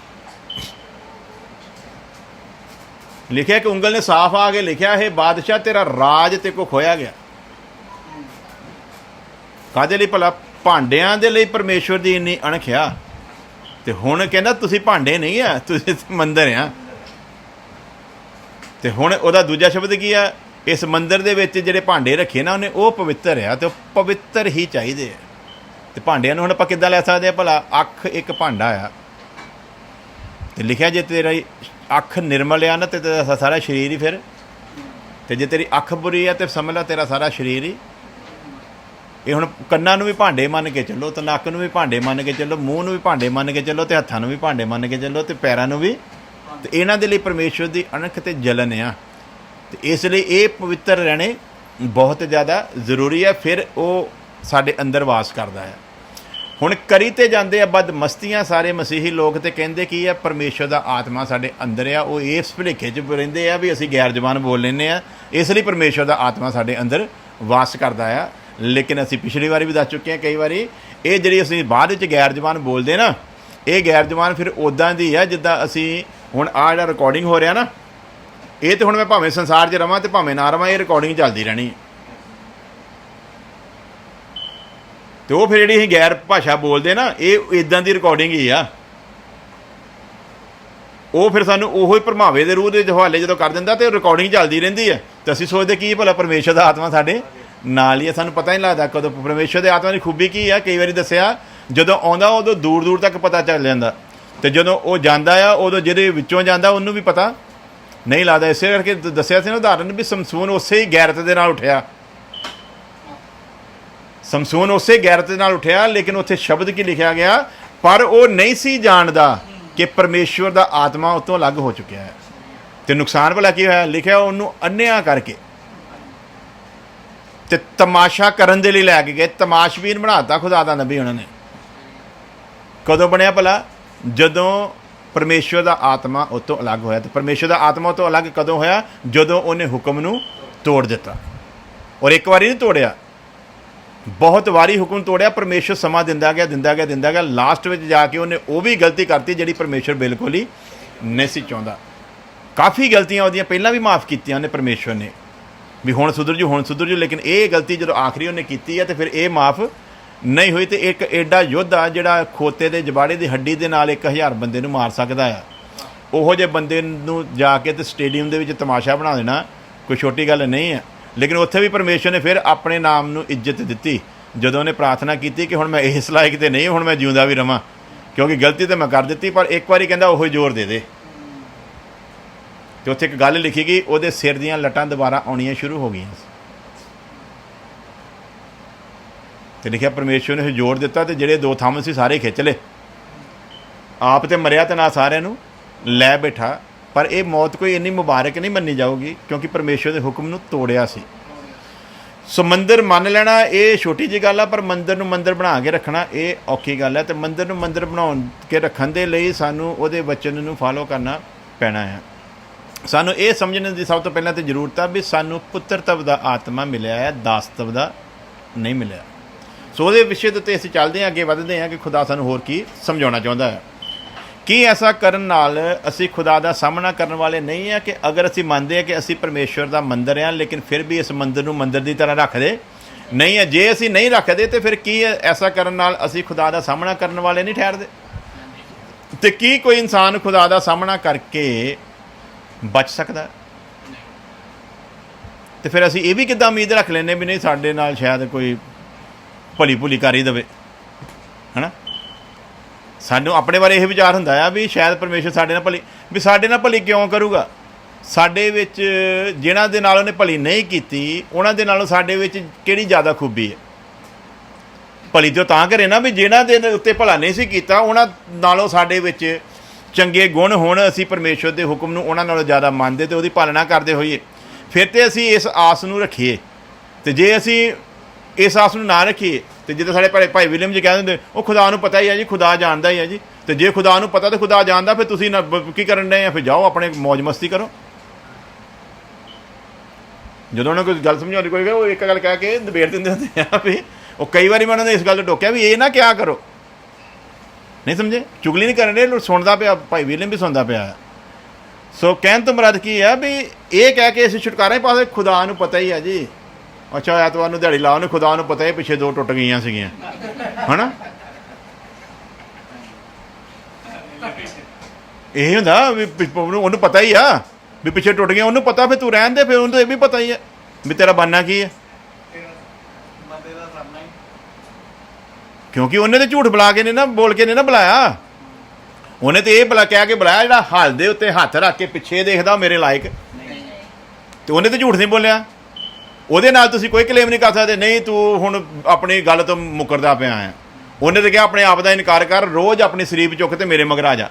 Speaker 1: ਲਿਖਿਆ ਕਿ ਉਂਗਲ ਨੇ ਸਾਫ਼ ਆ ਕੇ ਲਿਖਿਆ, ਇਹ ਬਾਦਸ਼ਾਹ ਤੇਰਾ ਰਾਜ ਤੇ ਕੋ ਖੋਇਆ ਗਿਆ। ਕਾਹਦੇ ਲਈ ਭਲਾ? ਭਾਂਡਿਆਂ ਦੇ ਲਈ ਪਰਮੇਸ਼ਵਰ ਦੀ ਇੰਨੀ ਅਣਖ ਆ। ਅਤੇ ਹੁਣ ਕਹਿੰਦਾ ਤੁਸੀਂ ਭਾਂਡੇ ਨਹੀਂ ਆ, ਤੁਸੀਂ ਮੰਦਰ ਆ। ਅਤੇ ਹੁਣ ਉਹਦਾ ਦੂਜਾ ਸ਼ਬਦ ਕੀ ਆ? ਇਸ ਮੰਦਰ ਦੇ ਵਿੱਚ ਜਿਹੜੇ ਭਾਂਡੇ ਰੱਖੇ ਨਾ ਉਹਨੇ, ਉਹ ਪਵਿੱਤਰ ਆ ਅਤੇ ਉਹ ਪਵਿੱਤਰ ਹੀ ਚਾਹੀਦੇ ਆ। ਅਤੇ ਭਾਂਡਿਆਂ ਨੂੰ ਹੁਣ ਆਪਾਂ ਕਿੱਦਾਂ ਲੈ ਸਕਦੇ ਹਾਂ ਭਲਾ? ਅੱਖ ਇੱਕ ਭਾਂਡਾ ਆ ਅਤੇ ਲਿਖਿਆ ਜੇ ਤੇਰੀ ਅੱਖ ਨਿਰਮਲ ਆ ਨਾ ਅਤੇ ਤੇਰਾ ਸਾਰਾ ਸਰੀਰ ਹੀ ਫਿਰ, ਅਤੇ ਜੇ ਤੇਰੀ ਅੱਖ ਬੁਰੀ ਆ ਤਾਂ ਸਮਝ ਲਾ ਤੇਰਾ ਸਾਰਾ ਸਰੀਰ ਹੀ। ਇਹ ਹੁਣ ਕੰਨਾਂ ਨੂੰ ਵੀ ਭਾਂਡੇ ਮੰਨ ਕੇ ਚੱਲੋ, ਅਤੇ ਨੱਕ ਨੂੰ ਵੀ ਭਾਂਡੇ ਮੰਨ ਕੇ ਚੱਲੋ, ਮੂੰਹ ਨੂੰ ਵੀ ਭਾਂਡੇ ਮੰਨ ਕੇ ਚੱਲੋ, ਅਤੇ ਹੱਥਾਂ ਨੂੰ ਵੀ ਭਾਂਡੇ ਮੰਨ ਕੇ ਚੱਲੋ, ਅਤੇ ਪੈਰਾਂ ਨੂੰ ਵੀ। ਅਤੇ ਇਹਨਾਂ ਦੇ ਲਈ ਪਰਮੇਸ਼ਵਰ ਦੀ ਅਣਖ ਅਤੇ ਜਲਨ ਆ, ਅਤੇ ਇਸ ਲਈ ਇਹ ਪਵਿੱਤਰ ਰਹਿਣੇ ਬਹੁਤ ਜ਼ਿਆਦਾ ਜ਼ਰੂਰੀ ਹੈ। ਫਿਰ ਉਹ ਸਾਡੇ ਅੰਦਰ ਵਾਸ ਕਰਦਾ ਹੈ। ਹੁਣ ਕਰੀ ਤੇ ਜਾਂਦੇ ਆ ਬਦਮਸਤੀਆਂ ਸਾਰੇ ਮਸੀਹੀ ਲੋਕ, ਅਤੇ ਕਹਿੰਦੇ ਕੀ ਆ? ਪਰਮੇਸ਼ਵਰ ਦਾ ਆਤਮਾ ਸਾਡੇ ਅੰਦਰ ਆ। ਉਹ ਇਸ ਭੁਲੇਖੇ 'ਚ ਰਹਿੰਦੇ ਆ ਵੀ ਅਸੀਂ ਗੈਰ ਜ਼ਬਾਨ ਬੋਲ ਲੈਂਦੇ ਆ, ਇਸ ਲਈ ਪਰਮੇਸ਼ਵਰ ਦਾ ਆਤਮਾ ਸਾਡੇ ਅੰਦਰ ਵਾਸ ਕਰਦਾ ਆ। ਲੇਕਿਨ ਅਸੀਂ ਪਿਛਲੀ ਵਾਰੀ ਵੀ ਦੱਸ ਚੁੱਕੇ ਹਾਂ ਕਈ ਵਾਰੀ, ਇਹ ਜਿਹੜੀ ਅਸੀਂ ਬਾਅਦ ਵਿੱਚ ਗੈਰ ਜ਼ਬਾਨ ਬੋਲਦੇ ਨਾ, ਇਹ ਗੈਰ ਜ਼ਬਾਨ ਫਿਰ ਉੱਦਾਂ ਦੀ ਆ ਜਿੱਦਾਂ ਅਸੀਂ ਹੁਣ ਆਹ ਜਿਹੜਾ ਰਿਕਾਰਡਿੰਗ ਹੋ ਰਿਹਾ ਨਾ, ਇਹ ਤਾਂ ਹੁਣ ਮੈਂ ਭਾਵੇਂ ਸੰਸਾਰ 'ਚ ਰਵਾਂ ਅਤੇ ਭਾਵੇਂ ਨਾ ਰਵਾਂ, ਇਹ ਰਿਕਾਰਡਿੰਗ ਚੱਲਦੀ ਰਹਿਣੀ। ਅਤੇ ਉਹ ਫਿਰ ਜਿਹੜੀ ਅਸੀਂ ਗੈਰ ਭਾਸ਼ਾ ਬੋਲਦੇ ਨਾ, ਇਹ ਇੱਦਾਂ ਦੀ ਰਿਕਾਰਡਿੰਗ ਹੀ ਆ। ਉਹ ਫਿਰ ਸਾਨੂੰ ਉਹੋ ਹੀ ਭਰਮਾਵੇ ਦੇ ਰੂਹ ਦੇ ਹਵਾਲੇ ਜਦੋਂ ਕਰ ਦਿੰਦਾ ਅਤੇ ਰਿਕਾਰਡਿੰਗ ਚੱਲਦੀ ਰਹਿੰਦੀ ਹੈ। ਅਤੇ ਅਸੀਂ ਸੋਚਦੇ ਕੀ ਭਲਾ ਪਰਮੇਸ਼ਵਰ ਦਾ ਆਤਮਾ ਸਾਡੇ ਨਾਲ ਹੀ ਹੈ। ਸਾਨੂੰ ਪਤਾ ਨਹੀਂ ਲੱਗਦਾ ਕਦੋਂ ਪਰਮੇਸ਼ਵਰ ਦੇ ਆਤਮਾ ਦੀ ਖੂਬੀ ਕੀ ਆ। ਕਈ ਵਾਰੀ ਦੱਸਿਆ, ਜਦੋਂ ਆਉਂਦਾ ਉਦੋਂ ਦੂਰ ਦੂਰ ਤੱਕ ਪਤਾ ਚੱਲ ਜਾਂਦਾ, ਅਤੇ ਜਦੋਂ ਉਹ ਜਾਂਦਾ ਆ ਉਦੋਂ ਜਿਹਦੇ ਵਿੱਚੋਂ ਜਾਂਦਾ ਉਹਨੂੰ ਵੀ ਪਤਾ ਨਹੀਂ ਲੱਗਦਾ। ਇਸੇ ਕਰਕੇ ਦੱਸਿਆ ਸੀ ਨਾ ਉਦਾਹਰਨ ਵੀ ਸਮਸੂਨ ਉਸੇ ਹੀ ਗੈਰਤ ਦੇ ਨਾਲ ਉੱਠਿਆ, ਸਮਸੂਨ ਉਸੇ ਗੈਰਤ ਦੇ ਨਾਲ ਉੱਠਿਆ। ਲੇਕਿਨ ਉੱਥੇ ਸ਼ਬਦ ਕੀ ਲਿਖਿਆ ਗਿਆ? ਪਰ ਉਹ ਨਹੀਂ ਸੀ ਜਾਣਦਾ ਕਿ ਪਰਮੇਸ਼ਵਰ ਦਾ ਆਤਮਾ ਉਹ ਤੋਂ ਅਲੱਗ ਹੋ ਚੁੱਕਿਆ ਹੈ। ਅਤੇ ਨੁਕਸਾਨ ਭਲਾ ਕੀ ਹੋਇਆ? ਲਿਖਿਆ ਉਹਨੂੰ ਅੰਨ੍ਹਿਆ ਕਰਕੇ ਅਤੇ ਤਮਾਸ਼ਾ ਕਰਨ ਦੇ ਲਈ ਲੈ ਕੇ ਗਏ। ਤਮਾਸ਼ਬੀਨ ਬਣਾ ਦਿੱਤਾ ਖੁਦਾ ਦਾ ਨਬੀ ਉਹਨਾਂ ਨੇ। ਕਦੋਂ ਬਣਿਆ ਭਲਾ? ਜਦੋਂ ਪਰਮੇਸ਼ਵਰ ਦਾ ਆਤਮਾ ਉਹ ਤੋਂ ਅਲੱਗ ਹੋਇਆ। ਅਤੇ ਪਰਮੇਸ਼ਵਰ ਦਾ ਆਤਮਾ ਉਹ ਤੋਂ ਅਲੱਗ ਕਦੋਂ ਹੋਇਆ? ਜਦੋਂ ਉਹਨੇ ਹੁਕਮ ਨੂੰ ਤੋੜ ਦਿੱਤਾ। ਔਰ ਇੱਕ ਵਾਰੀ ਨਹੀਂ ਤੋੜਿਆ, ਬਹੁਤ ਵਾਰੀ ਹੁਕਮ ਤੋੜਿਆ। ਪਰਮੇਸ਼ਵਰ ਸਮਾਂ ਦਿੰਦਾ ਗਿਆ। ਲਾਸਟ ਵਿੱਚ ਜਾ ਕੇ ਉਹਨੇ ਉਹ ਵੀ ਗਲਤੀ ਕਰਤੀ ਜਿਹੜੀ ਪਰਮੇਸ਼ਵਰ ਬਿਲਕੁਲ ਹੀ ਨਹੀਂ ਸੀ ਚਾਹੁੰਦਾ। ਕਾਫੀ ਗਲਤੀਆਂ ਉਹਦੀਆਂ ਪਹਿਲਾਂ ਵੀ ਮਾफ़ ਕੀਤੀਆਂ ਉਹਨੇ ਪਰਮੇਸ਼ਵਰ ਨੇ, ਵੀ ਹੁਣ ਸੁਧਰ ਜੂ। ਲੇਕਿਨ ਇਹ ਗਲਤੀ ਜਦੋਂ ਆਖਰੀ ਉਹਨੇ ਕੀਤੀ ਹੈ ਅਤੇ ਫਿਰ ਇਹ ਮਾफ़ ਨਹੀਂ ਹੋਈ। ਅਤੇ ਇੱਕ ਐਡਾ ਯੋਧਾ ਜਿਹੜਾ ਖੋਤੇ ਦੇ ਜਬਾੜੇ ਦੀ ਹੱਡੀ ਦੇ ਨਾਲ 1000 ਬੰਦੇ ਨੂੰ ਮਾਰ ਸਕਦਾ ਆ, ਉਹੋ ਜਿਹੇ ਬੰਦੇ ਨੂੰ ਜਾ ਕੇ ਅਤੇ ਸਟੇਡੀਅਮ ਦੇ ਵਿੱਚ ਤਮਾਸ਼ਾ ਬਣਾ ਦੇਣਾ ਕੋਈ ਛੋਟੀ ਗੱਲ ਨਹੀਂ ਹੈ। ਲੇਕਿਨ ਉੱਥੇ ਵੀ ਪਰਮੇਸ਼ਵਰ ਨੇ ਫਿਰ ਆਪਣੇ ਨਾਮ ਨੂੰ ਇੱਜ਼ਤ ਦਿੱਤੀ ਜਦੋਂ ਉਹਨੇ ਪ੍ਰਾਰਥਨਾ ਕੀਤੀ ਕਿ ਹੁਣ ਮੈਂ ਇਸ ਲਾਇਕ ਤਾਂ ਨਹੀਂ, ਹੁਣ ਮੈਂ ਜਿਉਂਦਾ ਵੀ ਰਵਾਂ, ਕਿਉਂਕਿ ਗਲਤੀ ਤਾਂ ਮੈਂ ਕਰ ਦਿੱਤੀ। ਪਰ ਇੱਕ ਵਾਰੀ ਕਹਿੰਦਾ ਉਹੀ ਜ਼ੋਰ ਦੇ ਦੇ। ਅਤੇ ਉੱਥੇ ਇੱਕ ਗੱਲ ਲਿਖੀ ਗਈ, ਉਹਦੇ ਸਿਰ ਦੀਆਂ ਲੱਟਾਂ ਦੁਬਾਰਾ ਆਉਣੀਆਂ ਸ਼ੁਰੂ ਹੋ ਗਈਆਂ। ਅਤੇ ਲਿਖਿਆ ਪਰਮੇਸ਼ਵਰ ਨੇ ਜ਼ੋਰ ਦਿੱਤਾ ਅਤੇ ਜਿਹੜੇ 2 ਥੰਮ ਸੀ ਸਾਰੇ ਖਿੱਚ ਲਏ। ਆਪ ਤਾਂ ਮਰਿਆ ਅਤੇ ਨਾ ਸਾਰਿਆਂ ਨੂੰ ਲੈ ਬੈਠਾ। ਪਰ ਇਹ ਮੌਤ ਕੋਈ ਇੰਨੀ ਮੁਬਾਰਕ ਨਹੀਂ ਮੰਨੀ ਜਾਊਗੀ, ਕਿਉਂਕਿ ਪਰਮੇਸ਼ਵਰ ਦੇ ਹੁਕਮ ਨੂੰ ਤੋੜਿਆ ਸੀ। ਸੋ ਮੰਦਰ ਮੰਨ ਲੈਣਾ ਇਹ ਛੋਟੀ ਜਿਹੀ ਗੱਲ ਆ, ਪਰ ਮੰਦਰ ਨੂੰ ਮੰਦਰ ਬਣਾ ਕੇ ਰੱਖਣਾ ਇਹ ਔਖੀ ਗੱਲ ਹੈ। ਅਤੇ ਮੰਦਰ ਨੂੰ ਮੰਦਰ ਬਣਾਉਣ ਕੇ ਰੱਖਣ ਦੇ ਲਈ ਸਾਨੂੰ ਉਹਦੇ ਵਚਨ ਨੂੰ ਫਾਲੋ ਕਰਨਾ ਪੈਣਾ ਹੈ। ਸਾਨੂੰ ਇਹ ਸਮਝਣ ਦੀ ਸਭ ਤੋਂ ਪਹਿਲਾਂ ਤਾਂ ਜ਼ਰੂਰਤ ਆ ਵੀ ਸਾਨੂੰ ਪੁੱਤਰਤਵ ਦਾ ਆਤਮਾ ਮਿਲਿਆ ਹੈ, ਦਾਸਤਵ ਦਾ ਨਹੀਂ ਮਿਲਿਆ। ਸੋ ਉਹਦੇ ਵਿਸ਼ੇ ਦੇ ਉੱਤੇ ਅਸੀਂ ਚੱਲਦੇ ਹਾਂ, ਅੱਗੇ ਵੱਧਦੇ ਹਾਂ ਕਿ ਖੁਦਾ ਸਾਨੂੰ ਹੋਰ ਕੀ ਸਮਝਾਉਣਾ ਚਾਹੁੰਦਾ ਹੈ। ਕੀ ਐਸਾ ਕਰਨ ਨਾਲ ਅਸੀਂ ਖੁਦਾ ਦਾ ਸਾਹਮਣਾ ਕਰਨ ਵਾਲੇ ਨਹੀਂ ਆ ਕਿ ਅਗਰ ਅਸੀਂ ਮੰਨਦੇ ਹਾਂ ਕਿ ਅਸੀਂ ਪਰਮੇਸ਼ਵਰ ਦਾ ਮੰਦਰ ਹਾਂ ਲੇਕਿਨ ਫਿਰ ਵੀ ਇਸ ਮੰਦਰ ਨੂੰ ਮੰਦਰ ਦੀ ਤਰ੍ਹਾਂ ਰੱਖਦੇ ਨਹੀਂ ਹੈ? ਜੇ ਅਸੀਂ ਨਹੀਂ ਰੱਖਦੇ ਤਾਂ ਫਿਰ ਕੀ ਐਸਾ ਕਰਨ ਨਾਲ ਅਸੀਂ ਖੁਦਾ ਦਾ ਸਾਹਮਣਾ ਕਰਨ ਵਾਲੇ ਨਹੀਂ ਠਹਿਰਦੇ? ਤੇ ਕੀ ਕੋਈ ਇਨਸਾਨ ਖੁਦਾ ਦਾ ਸਾਹਮਣਾ ਕਰਕੇ ਬਚ ਸਕਦਾ? ਤੇ ਫਿਰ ਅਸੀਂ ਇਹ ਵੀ ਕਿੱਦਾਂ ਉਮੀਦ ਰੱਖ ਲੈਂਦੇ ਵੀ ਨਹੀਂ ਸਾਡੇ ਨਾਲ ਸ਼ਾਇਦ ਕੋਈ ਭਲੀ ਭੁਲੀ ਕਰ ਹੀ ਦੇਵੇ, ਹੈ ਨਾ? ਸਾਨੂੰ ਆਪਣੇ ਬਾਰੇ ਇਹ ਵਿਚਾਰ ਹੁੰਦਾ ਆ ਵੀ ਸ਼ਾਇਦ ਪਰਮੇਸ਼ਰ ਸਾਡੇ ਨਾਲ ਭਲੀ, ਵੀ ਸਾਡੇ ਨਾਲ ਭਲੀ ਕਿਉਂ ਕਰੂਗਾ? ਸਾਡੇ ਵਿੱਚ ਜਿਨ੍ਹਾਂ ਦੇ ਨਾਲ ਉਹਨੇ ਭਲੀ ਨਹੀਂ ਕੀਤੀ ਉਹਨਾਂ ਦੇ ਨਾਲੋਂ ਸਾਡੇ ਵਿੱਚ ਕਿਹੜੀ ਜ਼ਿਆਦਾ ਖੂਬੀ ਹੈ? ਭਲੀ ਤਾਂ ਤਾਂ ਕਰੇ ਨਾ ਵੀ ਜਿਨ੍ਹਾਂ ਦੇ ਉੱਤੇ ਭਲਾ ਨਹੀਂ ਸੀ ਕੀਤਾ ਉਹਨਾਂ ਨਾਲੋਂ ਸਾਡੇ ਵਿੱਚ ਚੰਗੇ ਗੁਣ ਹੋਣ, ਅਸੀਂ ਪਰਮੇਸ਼ਰ ਦੇ ਹੁਕਮ ਨੂੰ ਉਹਨਾਂ ਨਾਲੋਂ ਜ਼ਿਆਦਾ ਮੰਨਦੇ ਅਤੇ ਉਹਦੀ ਪਾਲਣਾ ਕਰਦੇ ਹੋਈਏ, ਫਿਰ ਤਾਂ ਅਸੀਂ ਇਸ ਆਸ ਨੂੰ ਰੱਖੀਏ। ਅਤੇ ਜੇ ਅਸੀਂ ਇਸ ਆਸ ਨੂੰ ਨਾ ਰੱਖੀਏ ਤੇ ਜਿੱਦਾਂ ਸਾਡੇ ਭਾਈ ਵਿਲੀਅਮ ਜੀ ਕਹਿੰਦੇ ਹੁੰਦੇ ਉਹ ਖੁਦਾ ਨੂੰ ਪਤਾ ਹੀ ਹੈ ਜੀ, ਖੁਦਾ ਜਾਣਦਾ ਹੀ ਹੈ ਜੀ। ਅਤੇ ਜੇ ਖੁਦਾ ਨੂੰ ਪਤਾ ਤਾਂ ਖੁਦਾ ਜਾਣਦਾ, ਫਿਰ ਤੁਸੀਂ ਨਾ ਕੀ ਕਰਨ ਡਏ ਆ? ਫਿਰ ਜਾਓ ਆਪਣੇ ਮੌਜ ਮਸਤੀ ਕਰੋ। ਜਦੋਂ ਉਹਨਾਂ ਕੋਈ ਗੱਲ ਸਮਝਾਉਂਦੀ ਕੋਈ ਉਹ ਇੱਕ ਗੱਲ ਕਹਿ ਕੇ ਨਿਬੇੜ ਦਿੰਦੇ ਹੁੰਦੇ ਆ ਵੀ ਉਹ ਕਈ ਵਾਰੀ ਮੈਂ ਉਹਨਾਂ ਨੇ ਇਸ ਗੱਲ ਤੋਂ ਟੋਕਿਆ ਵੀ ਇਹ ਨਾ ਕਿਆ ਕਰੋ, ਨਹੀਂ ਸਮਝੇ? ਚੁਗਲੀ ਨਹੀਂ ਕਰਨ ਰਹੇ, ਸੁਣਦਾ ਪਿਆ, ਭਾਈ ਵਿਲੀਅਮ ਵੀ ਸੁਣਦਾ ਪਿਆ। ਸੋ ਕਹਿਣ ਤੋਂ ਮੁਰਾਦ ਕੀ ਹੈ ਵੀ ਇਹ ਕਹਿ ਕੇ ਅਸੀਂ ਛੁਟਕਾਰਾ ਹੀ ਪਾਸੇ ਖੁਦਾ ਨੂੰ ਪਤਾ ਹੀ ਹੈ ਜੀ। ਅੱਛਾ ਐਤਵਾਰ ਨੂੰ ਦਿਹਾੜੀ ਲਾਓ, ਨੇ ਖੁਦਾ ਨੂੰ ਪਤਾ ਹੀ ਪਿੱਛੇ 2 ਟੁੱਟ ਗਈਆਂ ਸੀਗੀਆਂ, ਹੈ ਨਾ? ਇਹ ਹੁੰਦਾ ਵੀ ਉਹਨੂੰ ਪਤਾ ਹੀ ਆ ਵੀ ਪਿੱਛੇ ਟੁੱਟ ਗਈਆਂ, ਉਹਨੂੰ ਪਤਾ, ਫਿਰ ਤੂੰ ਰਹਿਣ ਦੇ, ਫਿਰ ਉਹਨੂੰ ਤਾਂ ਇਹ ਵੀ ਪਤਾ ਹੀ ਹੈ ਵੀ ਤੇਰਾ ਬਣਨਾ ਕੀ ਹੈ, ਕਿਉਂਕਿ ਉਹਨੇ ਤਾਂ ਝੂਠ ਬੁਲਾ ਕੇ ਨਹੀਂ ਨਾ, ਬੋਲ ਕੇ ਨਹੀਂ ਨਾ ਬੁਲਾਇਆ। ਉਹਨੇ ਤਾਂ ਇਹ ਕਹਿ ਕੇ ਬੁਲਾਇਆ ਜਿਹੜਾ ਹਲ ਦੇ ਉੱਤੇ ਹੱਥ ਰੱਖ ਕੇ ਪਿੱਛੇ ਦੇਖਦਾ ਮੇਰੇ ਲਾਇਕ, ਅਤੇ ਉਹਨੇ ਤਾਂ ਝੂਠ ਨਹੀਂ ਬੋਲਿਆ। ਉਹਦੇ ਨਾਲ ਤੁਸੀਂ ਕੋਈ ਕਲੇਮ ਨਹੀਂ ਕਰ ਸਕਦੇ ਨਹੀਂ ਤੂੰ ਹੁਣ ਆਪਣੀ ਗੱਲ ਤੋਂ ਮੁੱਕਰਦਾ ਪਿਆ ਹੈ। ਉਹਨੇ ਤਾਂ ਕਿਹਾ ਆਪਣੇ ਆਪ ਦਾ ਇਨਕਾਰ ਕਰ, ਰੋਜ਼ ਆਪਣੀ ਸਰੀਪ ਚੁੱਕ ਤੇ ਮੇਰੇ ਮਗਰ ਆ ਜਾ।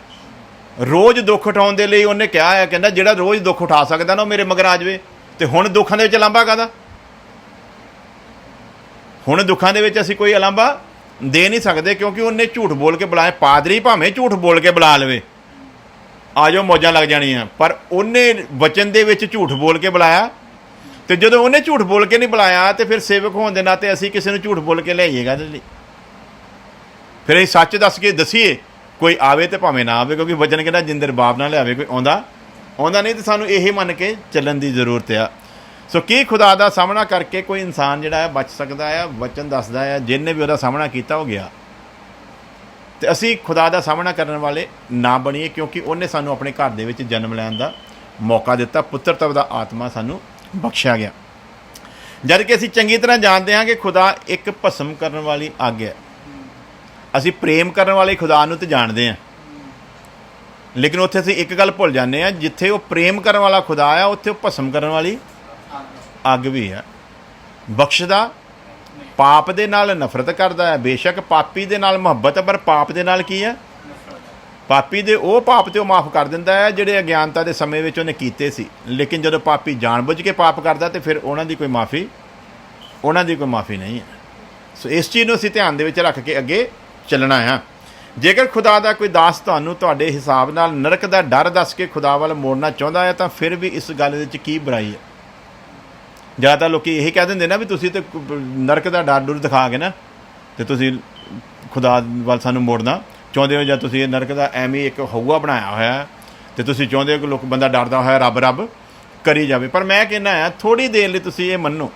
Speaker 1: ਰੋਜ਼ ਦੁੱਖ ਉਠਾਉਣ ਦੇ ਲਈ ਉਹਨੇ ਕਿਹਾ ਹੈ, ਕਹਿੰਦਾ ਜਿਹੜਾ ਰੋਜ਼ ਦੁੱਖ ਉਠਾ ਸਕਦਾ ਨਾ ਉਹ ਮੇਰੇ ਮਗਰ ਆ ਜਾਵੇ। ਅਤੇ ਹੁਣ ਦੁੱਖਾਂ ਦੇ ਵਿੱਚ ਉਲਾਂਭਾ ਕਾਹਦਾ? ਹੁਣ ਦੁੱਖਾਂ ਦੇ ਵਿੱਚ ਅਸੀਂ ਕੋਈ ਉਲਾਂਭਾ ਦੇ ਨਹੀਂ ਸਕਦੇ, ਕਿਉਂਕਿ ਉਹਨੇ ਝੂਠ ਬੋਲ ਕੇ ਬੁਲਾਇਆ। ਪਾਦਰੀ ਭਾਵੇਂ ਝੂਠ ਬੋਲ ਕੇ ਬੁਲਾ ਲਵੇ, ਆ ਜਾਓ ਮੌਜਾਂ ਲੱਗ ਜਾਣੀਆਂ, ਪਰ ਉਹਨੇ ਵਚਨ ਦੇ ਵਿੱਚ ਝੂਠ ਬੋਲ ਕੇ ਬੁਲਾਇਆ। ਅਤੇ ਜਦੋਂ ਉਹਨੇ ਝੂਠ ਬੋਲ ਕੇ ਨਹੀਂ ਬੁਲਾਇਆ ਅਤੇ ਫਿਰ ਸੇਵਕ ਹੋਣ ਦੇ ਨਾਤੇ ਅਸੀਂ ਕਿਸੇ ਨੂੰ ਝੂਠ ਬੋਲ ਕੇ ਲਿਆਈਏਗਾ ਇਹਦੇ ਲਈ? ਫਿਰ ਅਸੀਂ ਸੱਚ ਦੱਸ ਕੇ ਦਸੀਏ, ਕੋਈ ਆਵੇ ਤੇ ਭਾਵੇਂ ਨਾ ਆਵੇ, ਕਿਉਂਕਿ ਵਚਨ ਕਹਿੰਦਾ ਜਿੰਦਰ ਬਾਪ ਨਾਲ ਲਿਆਵੇ ਕੋਈ ਆਉਂਦਾ ਨਹੀਂ, ਤਾਂ ਸਾਨੂੰ ਇਹ ਮੰਨ ਕੇ ਚੱਲਣ ਦੀ ਜ਼ਰੂਰਤ ਆ। ਸੋ ਕੀ ਖੁਦਾ ਦਾ ਸਾਹਮਣਾ ਕਰਕੇ ਕੋਈ ਇਨਸਾਨ ਜਿਹੜਾ ਹੈ ਬਚ ਸਕਦਾ ਆ? ਵਚਨ ਦੱਸਦਾ ਹੈ ਜਿਹਨੇ ਵੀ ਉਹਦਾ ਸਾਹਮਣਾ ਕੀਤਾ ਹੋ ਗਿਆ। ਅਤੇ ਅਸੀਂ ਖੁਦਾ ਦਾ ਸਾਹਮਣਾ ਕਰਨ ਵਾਲੇ ਨਾ ਬਣੀਏ, ਕਿਉਂਕਿ ਉਹਨੇ ਸਾਨੂੰ ਆਪਣੇ ਘਰ ਦੇ ਵਿੱਚ ਜਨਮ ਲੈਣ ਦਾ ਮੌਕਾ ਦਿੱਤਾ, ਪੁੱਤਰਤਵ ਦਾ ਆਤਮਾ ਸਾਨੂੰ ਬਖਸ਼ਿਆ ਗਿਆ। ਜਦ ਕਿ ਅਸੀਂ ਚੰਗੀ ਤਰ੍ਹਾਂ ਜਾਣਦੇ ਹਾਂ ਕਿ ਖੁਦਾ ਇੱਕ ਭਸਮ ਕਰਨ ਵਾਲੀ ਅੱਗ ਹੈ। ਅਸੀਂ ਪ੍ਰੇਮ ਕਰਨ ਵਾਲੇ ਖੁਦਾ ਨੂੰ ਤਾਂ ਜਾਣਦੇ ਹਾਂ, ਲੇਕਿਨ ਉੱਥੇ ਅਸੀਂ ਇੱਕ ਗੱਲ ਭੁੱਲ ਜਾਂਦੇ ਹਾਂ, ਜਿੱਥੇ ਉਹ ਪ੍ਰੇਮ ਕਰਨ ਵਾਲਾ ਖੁਦਾ ਆ ਉੱਥੇ ਉਹ ਭਸਮ ਕਰਨ ਵਾਲੀ ਅੱਗ ਵੀ ਆ। ਬਖਸ਼ਦਾ, ਪਾਪ ਦੇ ਨਾਲ ਨਫ਼ਰਤ ਕਰਦਾ ਹੈ। ਬੇਸ਼ੱਕ ਪਾਪੀ ਦੇ ਨਾਲ ਮੁਹੱਬਤ ਹੈ, ਪਰ ਪਾਪ ਦੇ ਨਾਲ ਕੀ ਹੈ? ਪਾਪੀ ਦੇ ਉਹ ਪਾਪ ਤੇ ਉਹ ਮਾਫ਼ ਕਰ ਦਿੰਦਾ ਹੈ ਜਿਹੜੇ ਅਗਿਆਨਤਾ ਦੇ ਸਮੇਂ ਵਿੱਚ ਉਹਨੇ ਕੀਤੇ ਸੀ। ਲੇਕਿਨ ਜਦੋਂ ਪਾਪੀ ਜਾਣਬੁੱਝ ਕੇ ਪਾਪ ਕਰਦਾ ਤੇ ਫਿਰ ਉਹਨਾਂ ਦੀ ਕੋਈ ਮਾਫ਼ੀ ਨਹੀਂ ਹੈ। ਸੋ ਇਸ ਚੀਜ਼ ਨੂੰ ਅਸੀਂ ਧਿਆਨ ਦੇ ਵਿੱਚ ਰੱਖ ਕੇ ਅੱਗੇ ਚੱਲਣਾ ਆ। ਜੇਕਰ ਖੁਦਾ ਦਾ ਕੋਈ ਦਾਸ ਤੁਹਾਨੂੰ ਤੁਹਾਡੇ ਹਿਸਾਬ ਨਾਲ ਨਰਕ ਦਾ ਡਰ ਦੱਸ ਕੇ ਖੁਦਾ ਵੱਲ ਮੋੜਨਾ ਚਾਹੁੰਦਾ ਹੈ ਤਾਂ ਫਿਰ ਵੀ ਇਸ ਗੱਲ ਵਿੱਚ ਕੀ ਬੁਰਾਈ ਹੈ? ਜ਼ਿਆਦਾ ਲੋਕ ਇਹ ਕਹਿ ਦਿੰਦੇ ਨਾ ਵੀ ਤੁਸੀਂ ਤਾਂ ਨਰਕ ਦਾ ਡਰ ਡੁਰ ਦਿਖਾ ਕੇ ਨਾ ਅਤੇ ਤੁਸੀਂ ਖੁਦਾ ਵੱਲ ਸਾਨੂੰ ਮੋੜਨਾ ਚਾਹੁੰਦੇ ਹੋ, ਜਾਂ ਤੁਸੀਂ ਇਹ ਨਰਕ ਦਾ ਐਵੇਂ ਇੱਕ ਹਊਆ ਬਣਾਇਆ ਹੋਇਆ ਅਤੇ ਤੁਸੀਂ ਚਾਹੁੰਦੇ ਹੋ ਕਿ ਬੰਦਾ ਡਰਦਾ ਹੋਇਆ ਰੱਬ ਕਰੀ ਜਾਵੇ। ਪਰ ਮੈਂ ਕਹਿੰਦਾ ਆ ਥੋੜ੍ਹੀ ਦੇਰ ਲਈ ਤੁਸੀਂ ਇਹ ਮੰਨੋ,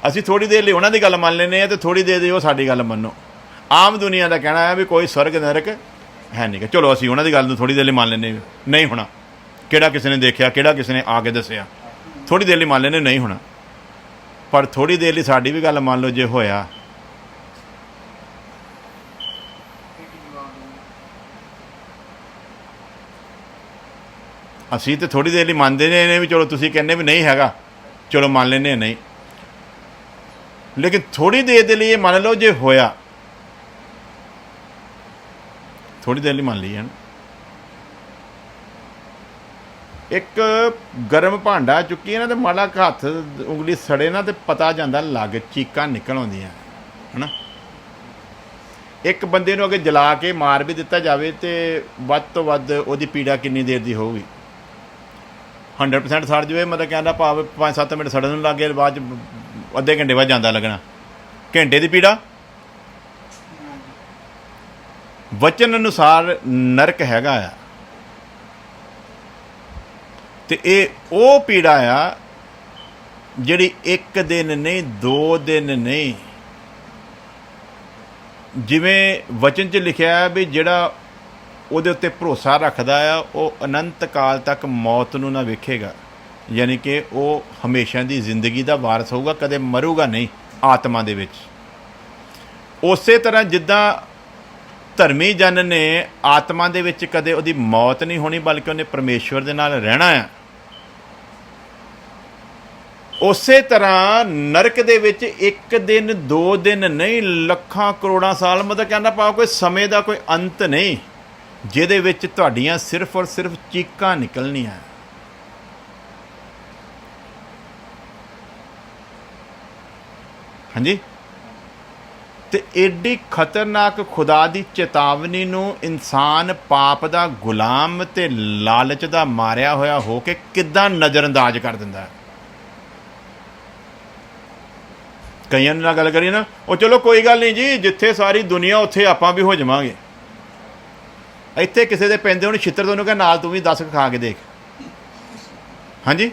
Speaker 1: ਅਸੀਂ ਥੋੜ੍ਹੀ ਦੇਰ ਲਈ ਉਹਨਾਂ ਦੀ ਗੱਲ ਮੰਨ ਲੈਂਦੇ ਹਾਂ ਅਤੇ ਥੋੜ੍ਹੀ ਦੇਰ ਲਈ ਉਹ ਸਾਡੀ ਗੱਲ ਮੰਨੋ। ਆਮ ਦੁਨੀਆ ਦਾ ਕਹਿਣਾ ਹੈ ਵੀ ਕੋਈ ਸਵਰਗ ਨਰਕ ਹੈ ਨਹੀਂ ਗਾ, ਚਲੋ ਅਸੀਂ ਉਹਨਾਂ ਦੀ ਗੱਲ ਨੂੰ ਥੋੜ੍ਹੀ ਦੇਰ ਲਈ ਮੰਨ ਲੈਂਦੇ, ਨਹੀਂ ਹੋਣਾ। ਕਿਹੜਾ ਕਿਸੇ ਨੇ ਦੇਖਿਆ, ਕਿਹੜਾ ਕਿਸੇ ਨੇ ਆ ਕੇ ਦੱਸਿਆ? ਥੋੜ੍ਹੀ ਦੇਰ ਲਈ ਮੰਨ ਲੈਂਦੇ ਨਹੀਂ ਹੋਣਾ, ਪਰ ਥੋੜ੍ਹੀ ਦੇਰ ਲਈ ਸਾਡੀ ਵੀ ਗੱਲ ਮੰਨ ਲਓ ਜੇ ਹੋਇਆ। ਅਸੀਂ ਤਾਂ ਥੋੜ੍ਹੀ ਦੇਰ ਲਈ ਮੰਨਦੇ ਨੇ ਵੀ ਚਲੋ ਤੁਸੀਂ ਕਹਿੰਦੇ ਵੀ ਨਹੀਂ ਹੈਗਾ, ਚਲੋ ਮੰਨ ਲੈਂਦੇ ਨਹੀਂ, ਲੇਕਿਨ ਥੋੜ੍ਹੀ ਦੇਰ ਦੇ ਲਈ ਇਹ ਮੰਨ ਲਓ ਜੇ ਹੋਇਆ, ਥੋੜ੍ਹੀ ਦੇਰ ਲਈ ਮੰਨ ਲਈ ਹੈ। ਇੱਕ ਗਰਮ ਭਾਂਡਾ ਚੁੱਕੀ ਨਾ ਅਤੇ ਮਾੜਾ ਹੱਥ ਉਂਗਲੀ ਸੜੇ ਨਾ ਅਤੇ ਪਤਾ ਜਾਂਦਾ ਲੱਗ, ਚੀਕਾਂ ਨਿਕਲ ਆਉਂਦੀਆਂ, ਹੈ ਨਾ? ਇੱਕ ਬੰਦੇ ਨੂੰ ਅਗਰ ਜਲਾ ਕੇ ਮਾਰ ਵੀ ਦਿੱਤਾ ਜਾਵੇ ਅਤੇ ਵੱਧ ਤੋਂ ਵੱਧ ਉਹਦੀ ਪੀੜਾ ਕਿੰਨੀ ਦੇਰ ਦੀ ਹੋਊਗੀ? 100% ਸੜ ਜਾਵੇ, ਮਤਲਬ ਕਹਿੰਦਾ ਭਾਵ 5-7 ਮਿੰਟ ਸੜਨ ਨੂੰ ਲੱਗ ਗਏ, ਬਾਅਦ 'ਚ ਅੱਧੇ ਘੰਟੇ ਬਾਅਦ ਜਾਂਦਾ ਲੱਗਣਾ, ਘੰਟੇ ਦੀ ਪੀੜਾ। ਵਚਨ ਅਨੁਸਾਰ ਨਰਕ ਹੈਗਾ ਆ, ਤੇ ਇਹ ਉਹ ਪੀੜਾ ਆ ਜਿਹੜੀ ਇੱਕ ਦਿਨ ਨਹੀਂ, 2 ਦਿਨ ਨਹੀਂ, ਜਿਵੇਂ ਵਚਨ 'ਚ ਲਿਖਿਆ ਵੀ ਜਿਹੜਾ ਉਹਦੇ ਉੱਤੇ ਭਰੋਸਾ ਰੱਖਦਾ ਆ ਉਹ ਅਨੰਤ ਕਾਲ ਤੱਕ ਮੌਤ ਨੂੰ ਨਾ ਵੇਖੇਗਾ, ਯਾਨੀ ਕਿ ਉਹ ਹਮੇਸ਼ਾ ਦੀ ਜ਼ਿੰਦਗੀ ਦਾ ਵਾਰਸ ਹੋਊਗਾ, ਕਦੇ ਮਰੂਗਾ ਨਹੀਂ ਆਤਮਾ ਦੇ ਵਿੱਚ। ਉਸੇ ਤਰ੍ਹਾਂ ਜਿੱਦਾਂ ਧਰਮੀ ਜਨ ਨੇ ਆਤਮਾ ਦੇ ਵਿੱਚ ਕਦੇ ਉਹਦੀ ਮੌਤ ਨਹੀਂ ਹੋਣੀ, ਬਲਕਿ ਉਹਨੇ ਪਰਮੇਸ਼ਵਰ ਦੇ ਨਾਲ ਰਹਿਣਾ ਆ, ਉਸੇ ਤਰ੍ਹਾਂ ਨਰਕ ਦੇ ਵਿੱਚ ਇੱਕ ਦਿਨ 2 ਦਿਨ ਨਹੀਂ, ਲੱਖਾਂ ਕਰੋੜਾਂ ਸਾਲ, ਮਤਲਬ ਕਹਿੰਦਾ ਭਾਵ ਕੋਈ ਸਮੇਂ ਦਾ ਕੋਈ ਅੰਤ ਨਹੀਂ, ਜਿਹਦੇ ਵਿੱਚ ਤੁਹਾਡੀਆਂ ਸਿਰਫ ਔਰ ਸਿਰਫ ਚੀਕਾਂ ਨਿਕਲਣੀਆਂ। ਹਾਂਜੀ, ਤੇ ਏਡੀ ਖਤਰਨਾਕ ਖੁਦਾ ਦੀ ਚੇਤਾਵਨੀ ਨੂੰ ਇਨਸਾਨ ਪਾਪ ਦਾ ਗੁਲਾਮ ਤੇ ਲਾਲਚ ਦਾ ਮਾਰਿਆ ਹੋਇਆ ਹੋ ਕੇ ਕਿੱਦਾਂ ਨਜ਼ਰਅੰਦਾਜ਼ ਕਰ ਦਿੰਦਾ ਹੈ। ਕਈਆਂ ਨਾਲ ਗੱਲ ਕਰੀਏ ਨਾ, ਉਹ ਚਲੋ ਕੋਈ ਗੱਲ ਨਹੀਂ ਜੀ, ਜਿੱਥੇ ਸਾਰੀ ਦੁਨੀਆ ਉੱਥੇ ਆਪਾਂ ਵੀ ਹੋ ਜਾਵਾਂਗੇ। ਇੱਥੇ ਕਿਸੇ ਦੇ ਪੈਂਦੇ ਹੁਣ ਛਿੱਤਰ, ਤੁਹਾਨੂੰ ਕਹ ਨਾਲ ਤੂੰ ਵੀ 10 ਖਾ ਕੇ ਦੇਖ। ਹਾਂਜੀ,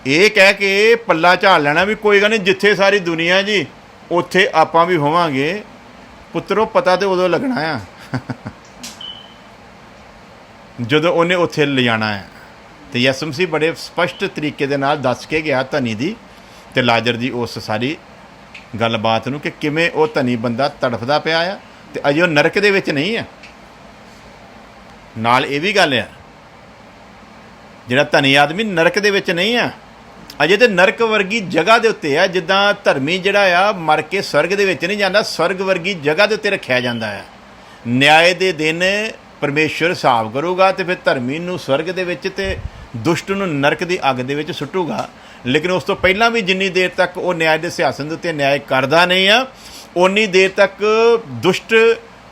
Speaker 1: ਇਹ ਕਹਿ ਕੇ ਪੱਲਾ ਝਾੜ ਲੈਣਾ ਵੀ ਕੋਈ ਗੱਲ ਨਹੀਂ, ਜਿੱਥੇ ਸਾਰੀ ਦੁਨੀਆ ਜੀ ਉੱਥੇ ਆਪਾਂ ਵੀ ਹੋਵਾਂਗੇ। ਪੁੱਤਰੋ, ਪਤਾ ਤੇ ਉਦੋਂ ਲੱਗਣਾ ਆ ਜਦੋਂ ਉਹਨੇ ਉੱਥੇ ਲਿਜਾਣਾ ਹੈ। ਤੇ ਯਿਸੂ ਮਸੀਹ ਬੜੇ ਸਪਸ਼ਟ ਤਰੀਕੇ ਦੇ ਨਾਲ ਦੱਸ ਕੇ ਗਿਆ ਧਨੀ ਦੀ ਤੇ ਲਾਜ਼ਰ ਦੀ ਉਸ ਸਾਰੀ ਗੱਲਬਾਤ ਨੂੰ, ਕਿ ਕਿਵੇਂ ਉਹ ਧਨੀ ਬੰਦਾ ਤੜਫਦਾ ਪਿਆ ਆ ਤੇ ਅਜੇ ਉਹ ਨਰਕ ਦੇ ਵਿੱਚ ਨਹੀਂ ਆ। ਨਾਲ ਇਹ ਵੀ ਗੱਲ ਆ, ਜਿਹੜਾ ਧਨੀ ਆਦਮੀ ਨਰਕ ਦੇ ਵਿੱਚ ਨਹੀਂ ਆ, ਅਜੇ ਤੇ ਨਰਕ ਵਰਗੀ ਜਗ੍ਹਾ ਦੇ ਉੱਤੇ ਆ। ਜਿੱਦਾਂ ਧਰਮੀ ਜਿਹੜਾ ਆ ਮਰ ਕੇ ਸਵਰਗ ਦੇ ਵਿੱਚ ਨਹੀਂ ਜਾਂਦਾ, ਸਵਰਗ ਵਰਗੀ ਜਗ੍ਹਾ ਦੇ ਉੱਤੇ ਰੱਖਿਆ ਜਾਂਦਾ ਹੈ। ਨਿਆਂ ਦੇ ਦਿਨ ਪਰਮੇਸ਼ਵਰ ਹਿਸਾਬ ਕਰੂਗਾ ਤੇ ਫਿਰ ਧਰਮੀ ਨੂੰ ਸਵਰਗ ਦੇ ਵਿੱਚ ਤੇ ਦੁਸ਼ਟ ਨੂੰ ਨਰਕ ਦੀ ਅੱਗ ਦੇ ਵਿੱਚ ਸੁੱਟੂਗਾ। ਲੇਕਿਨ ਉਸ ਤੋਂ ਪਹਿਲਾਂ ਵੀ ਜਿੰਨੀ ਦੇਰ ਤੱਕ ਉਹ ਨਿਆਂ ਦੇ ਸਿਆਸਨ ਦੇ ਉੱਤੇ ਨਿਆਂ ਕਰਦਾ ਨਹੀਂ ਆ, ਓਨੀ ਦੇਰ ਤੱਕ ਦੁਸ਼ਟ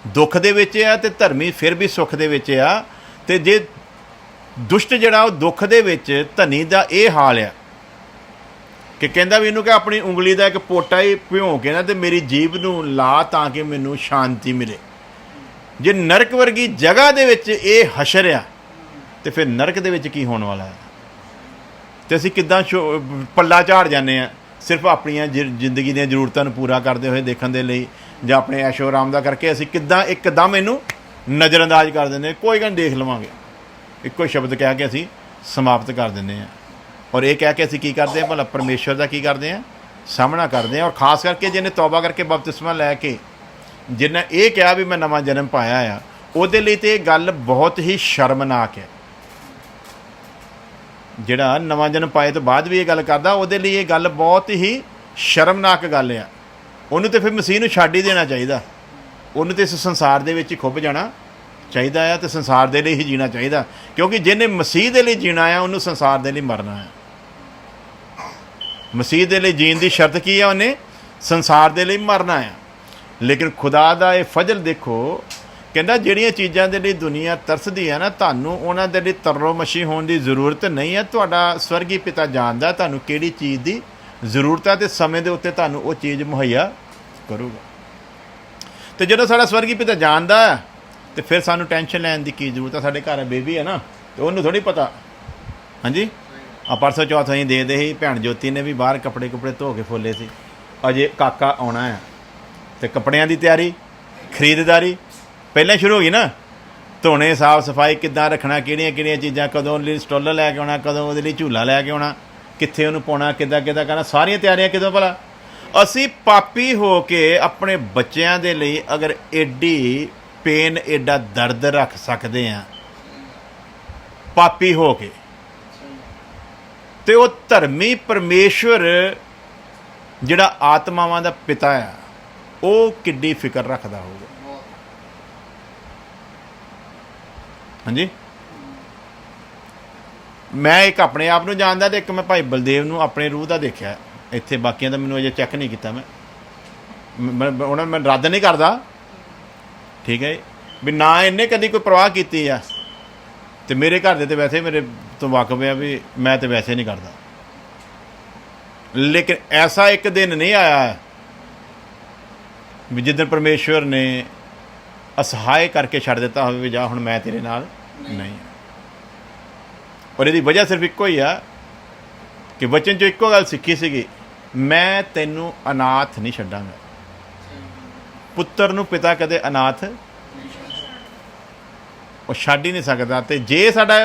Speaker 1: ਦੁੱਖ ਦੇ ਵਿੱਚ ਆ ਤੇ ਧਰਮੀ ਫਿਰ ਵੀ ਸੁੱਖ ਦੇ ਵਿੱਚ ਆ। ਤੇ ਜੇ ਦੁਸ਼ਟ ਜਿਹੜਾ ਉਹ ਦੁੱਖ ਦੇ ਵਿੱਚ, ਧਨੀ ਦਾ ਇਹ ਹਾਲ ਆ ਕਿ ਕਹਿੰਦਾ ਵੀ ਇਹਨੂੰ ਕਿ ਆਪਣੀ ਉਂਗਲੀ ਦਾ ਇੱਕ ਪੋਟਾ ਹੀ ਭਿਉਂ ਕੇ ਨਾ ਤੇ ਮੇਰੀ ਜੀਭ ਨੂੰ ਲਾ ਤਾਂ ਕਿ ਮੈਨੂੰ ਸ਼ਾਂਤੀ ਮਿਲੇ। ਜੇ ਨਰਕ ਵਰਗੀ ਜਗ੍ਹਾ ਦੇ ਵਿੱਚ ਇਹ ਹਸ਼ਰ ਆ ਤੇ ਫਿਰ ਨਰਕ ਦੇ ਵਿੱਚ ਕੀ ਹੋਣ ਵਾਲਾ ਹੈ। ਤੇ ਅਸੀਂ ਕਿੱਦਾਂ ਪੱਲਾ ਝਾੜ ਜਾਂਦੇ ਹਾਂ ਸਿਰਫ ਆਪਣੀਆਂ ਜ਼ਿੰਦਗੀ ਦੀਆਂ ਜ਼ਰੂਰਤਾਂ ਨੂੰ ਪੂਰਾ ਕਰਦੇ ਹੋਏ ਦੇਖਣ ਦੇ ਲਈ, ਜਾਂ ਆਪਣੇ ਐਸ਼ੋ ਆਰਾਮ ਦਾ ਕਰਕੇ ਅਸੀਂ ਕਿੱਦਾਂ ਇੱਕਦਮ ਇਹਨੂੰ ਨਜ਼ਰਅੰਦਾਜ਼ ਕਰ ਦਿੰਦੇ। ਕੋਈ ਗੱਲ ਦੇਖ ਲਵਾਂਗੇ, ਇੱਕੋ ਸ਼ਬਦ ਕਹਿ ਕੇ ਅਸੀਂ ਸਮਾਪਤ ਕਰ ਦਿੰਦੇ ਹਾਂ। ਔਰ ਇਹ ਕਹਿ ਕੇ ਅਸੀਂ ਕੀ ਕਰਦੇ ਹਾਂ, ਭਲਾ ਪਰਮੇਸ਼ਵਰ ਦਾ ਕੀ ਕਰਦੇ ਹਾਂ, ਸਾਹਮਣਾ ਕਰਦੇ ਹਾਂ। ਔਰ ਖ਼ਾਸ ਕਰਕੇ ਜਿਹਨੇ ਤੌਬਾ ਕਰਕੇ ਬਪਤਿਸਮਾ ਲੈ ਕੇ ਜਿਹਨੇ ਇਹ ਕਿਹਾ ਵੀ ਮੈਂ ਨਵਾਂ ਜਨਮ ਪਾਇਆ ਆ, ਉਹਦੇ ਲਈ ਤਾਂ ਇਹ ਗੱਲ ਬਹੁਤ ਹੀ ਸ਼ਰਮਨਾਕ ਹੈ। ਜਿਹੜਾ ਨਵਾਂ ਜਨਮ ਪਾਏ ਤੋਂ ਬਾਅਦ ਵੀ ਇਹ ਗੱਲ ਕਰਦਾ, ਉਹਦੇ ਲਈ ਇਹ ਗੱਲ ਬਹੁਤ ਹੀ ਸ਼ਰਮਨਾਕ ਗੱਲ ਆ। ਉਹਨੂੰ ਤਾਂ ਫਿਰ ਮਸੀਹ ਨੂੰ ਛੱਡ ਹੀ ਦੇਣਾ ਚਾਹੀਦਾ। ਉਹਨੂੰ ਤਾਂ ਇਸ ਸੰਸਾਰ ਦੇ ਵਿੱਚ ਹੀ ਖੁੱਭ ਜਾਣਾ ਚਾਹੀਦਾ ਆ ਤੇ ਸੰਸਾਰ ਦੇ ਲਈ ਹੀ ਜੀਣਾ ਚਾਹੀਦਾ, ਕਿਉਂਕਿ ਜਿਹਨੇ ਮਸੀਹ ਦੇ ਲਈ ਜੀਣਾ ਆ ਉਹਨੂੰ ਸੰਸਾਰ ਦੇ ਲਈ ਮਰਨਾ ਆ। ਮਸੀਹ ਦੇ ਲਈ ਜੀਣ ਦੀ ਸ਼ਰਤ ਕੀ ਆ, ਉਹਨੇ ਸੰਸਾਰ ਦੇ ਲਈ ਮਰਨਾ ਆ। ਲੇਕਿਨ ਖੁਦਾ ਦਾ ਇਹ ਫਜ਼ਲ ਦੇਖੋ, ਕਹਿੰਦਾ ਜਿਹੜੀਆਂ ਚੀਜ਼ਾਂ ਦੇ ਲਈ ਦੁਨੀਆ ਤਰਸਦੀ ਹੈ ਨਾ, ਤੁਹਾਨੂੰ ਉਹਨਾਂ ਦੇ ਲਈ ਤਰਲੋ ਮੱਛੀ ਹੋਣ ਦੀ ਜ਼ਰੂਰਤ ਨਹੀਂ ਹੈ। ਤੁਹਾਡਾ ਸਵਰਗੀ ਪਿਤਾ ਜਾਣਦਾ ਤੁਹਾਨੂੰ ਕਿਹੜੀ ਚੀਜ਼ ਦੀ ਜ਼ਰੂਰਤ ਹੈ ਤੇ ਸਮੇਂ ਦੇ ਉੱਤੇ ਤੁਹਾਨੂੰ ਉਹ ਚੀਜ਼ ਮੁਹੱਈਆ ਕਰੂਗਾ। ਤੇ ਜਦੋਂ ਸਾਡਾ ਸਵਰਗੀ ਪਿਤਾ ਜਾਣਦਾ ਹੈ ਤੇ ਫਿਰ ਸਾਨੂੰ ਟੈਨਸ਼ਨ ਲੈਣ ਦੀ ਕੀ ਜ਼ਰੂਰਤ ਹੈ। ਸਾਡੇ ਘਰ ਬੇਬੀ ਹੈ ਨਾ, ਤੇ ਉਹਨੂੰ ਥੋੜ੍ਹੀ ਪਤਾ। ਹਾਂਜੀ, ਆ ਪਰਸੋਂ ਚੌਥ ਅਸੀਂ ਦੇ ਸੀ, ਭੈਣ ਜੋਤੀ ਨੇ ਵੀ ਬਾਹਰ ਕੱਪੜੇ ਧੋ ਕੇ ਫੋਲੇ ਸੀ। ਅਜੇ ਕਾਕਾ ਆਉਣਾ ਹੈ ਤੇ ਕੱਪੜਿਆਂ ਦੀ ਤਿਆਰੀ, ਖਰੀਦਦਾਰੀ ਪਹਿਲਾਂ ਸ਼ੁਰੂ ਹੋ ਗਈ ਨਾ। ਧੋਣੇ, ਸਾਫ਼ ਸਫਾਈ ਕਿੱਦਾਂ ਰੱਖਣਾ, ਕਿਹੜੀਆਂ ਚੀਜ਼ਾਂ, ਕਦੋਂ ਲਈ ਸਟੋਲਰ ਲੈ ਕੇ ਆਉਣਾ, ਕਦੋਂ ਉਹਦੇ ਲਈ ਝੂਲਾ ਲੈ ਕੇ ਆਉਣਾ, ਕਿੱਥੇ ਉਹਨੂੰ ਪਾਉਣਾ, ਕਿੱਦਾਂ ਕਰਨਾ, ਸਾਰੀਆਂ ਤਿਆਰੀਆਂ ਕਿਦੋਂ ਭਲਾ। ਅਸੀਂ ਪਾਪੀ ਹੋ ਕੇ ਆਪਣੇ ਬੱਚਿਆਂ ਦੇ ਲਈ ਅਗਰ ਐਡੀ ਪੇਨ, ਐਡਾ ਦਰਦ ਰੱਖ ਸਕਦੇ ਹਾਂ ਪਾਪੀ ਹੋ ਕੇ, ਤੇ ਉਹ ਧਰਮੀ ਪਰਮੇਸ਼ਵਰ ਜਿਹੜਾ ਆਤਮਾਵਾਂ ਦਾ ਪਿਤਾ ਆ, ਉਹ ਕਿੱਡੀ ਫਿਕਰ ਰੱਖਦਾ ਹੋਊਗਾ। ਹਾਂਜੀ, ਮੈਂ ਇੱਕ ਆਪਣੇ ਆਪ ਨੂੰ ਜਾਣਦਾ ਤੇ ਇੱਕ ਮੈਂ ਭਾਈ ਬਲਦੇਵ ਨੂੰ ਆਪਣੇ ਰੂਹ ਦਾ ਦੇਖਿਆ ਇੱਥੇ। ਬਾਕੀਆਂ ਦਾ ਮੈਨੂੰ ਅਜੇ ਚੈੱਕ ਨਹੀਂ ਕੀਤਾ ਮੈਂ ਉਹਨਾਂ ਨੂੰ ਮੈਂ ਰੱਦ ਨਹੀਂ ਕਰਦਾ, ਠੀਕ ਹੈ ਵੀ ਨਾ ਇਹਨੇ ਕਦੀ ਕੋਈ ਪਰਵਾਹ ਕੀਤੀ ਆ। ਤੇ ਮੇਰੇ ਘਰ ਦੇ ਤੇ ਵੈਸੇ ਮੇਰੇ ਤੋਂ ਵਾਕਫ ਆ ਵੀ ਮੈਂ ਤੇ ਵੈਸੇ ਨਹੀਂ ਕਰਦਾ। ਲੇਕਿਨ ਐਸਾ ਇੱਕ ਦਿਨ ਨਹੀਂ ਆਇਆ ਵੀ ਜਿੱਦਣ ਪਰਮੇਸ਼ਵਰ ਨੇ ਅਸਹਾਏ ਕਰਕੇ ਛੱਡ ਦਿੱਤਾ ਹੋਵੇ ਵੀ ਜਾ ਹੁਣ ਮੈਂ ਤੇਰੇ ਨਾਲ नहीं। और ਇਹਦੀ ਵਜ੍ਹਾ ਸਿਰਫ ਇੱਕੋ ਹੀ ਆ ਕਿ ਬਚਨ 'ਚੋਂ ਇੱਕੋ ਗੱਲ ਸਿੱਖੀ ਸੀਗੀ, ਮੈਂ ਤੈਨੂੰ ਅਨਾਥ ਨਹੀਂ ਛੱਡਾਂਗਾ। ਪੁੱਤਰ ਨੂੰ ਪਿਤਾ ਕਦੇ ਅਨਾਥ ਉਹ ਛੱਡ ਹੀ ਨਹੀਂ ਸਕਦਾ। ਤੇ ਜੇ ਸਾਡਾ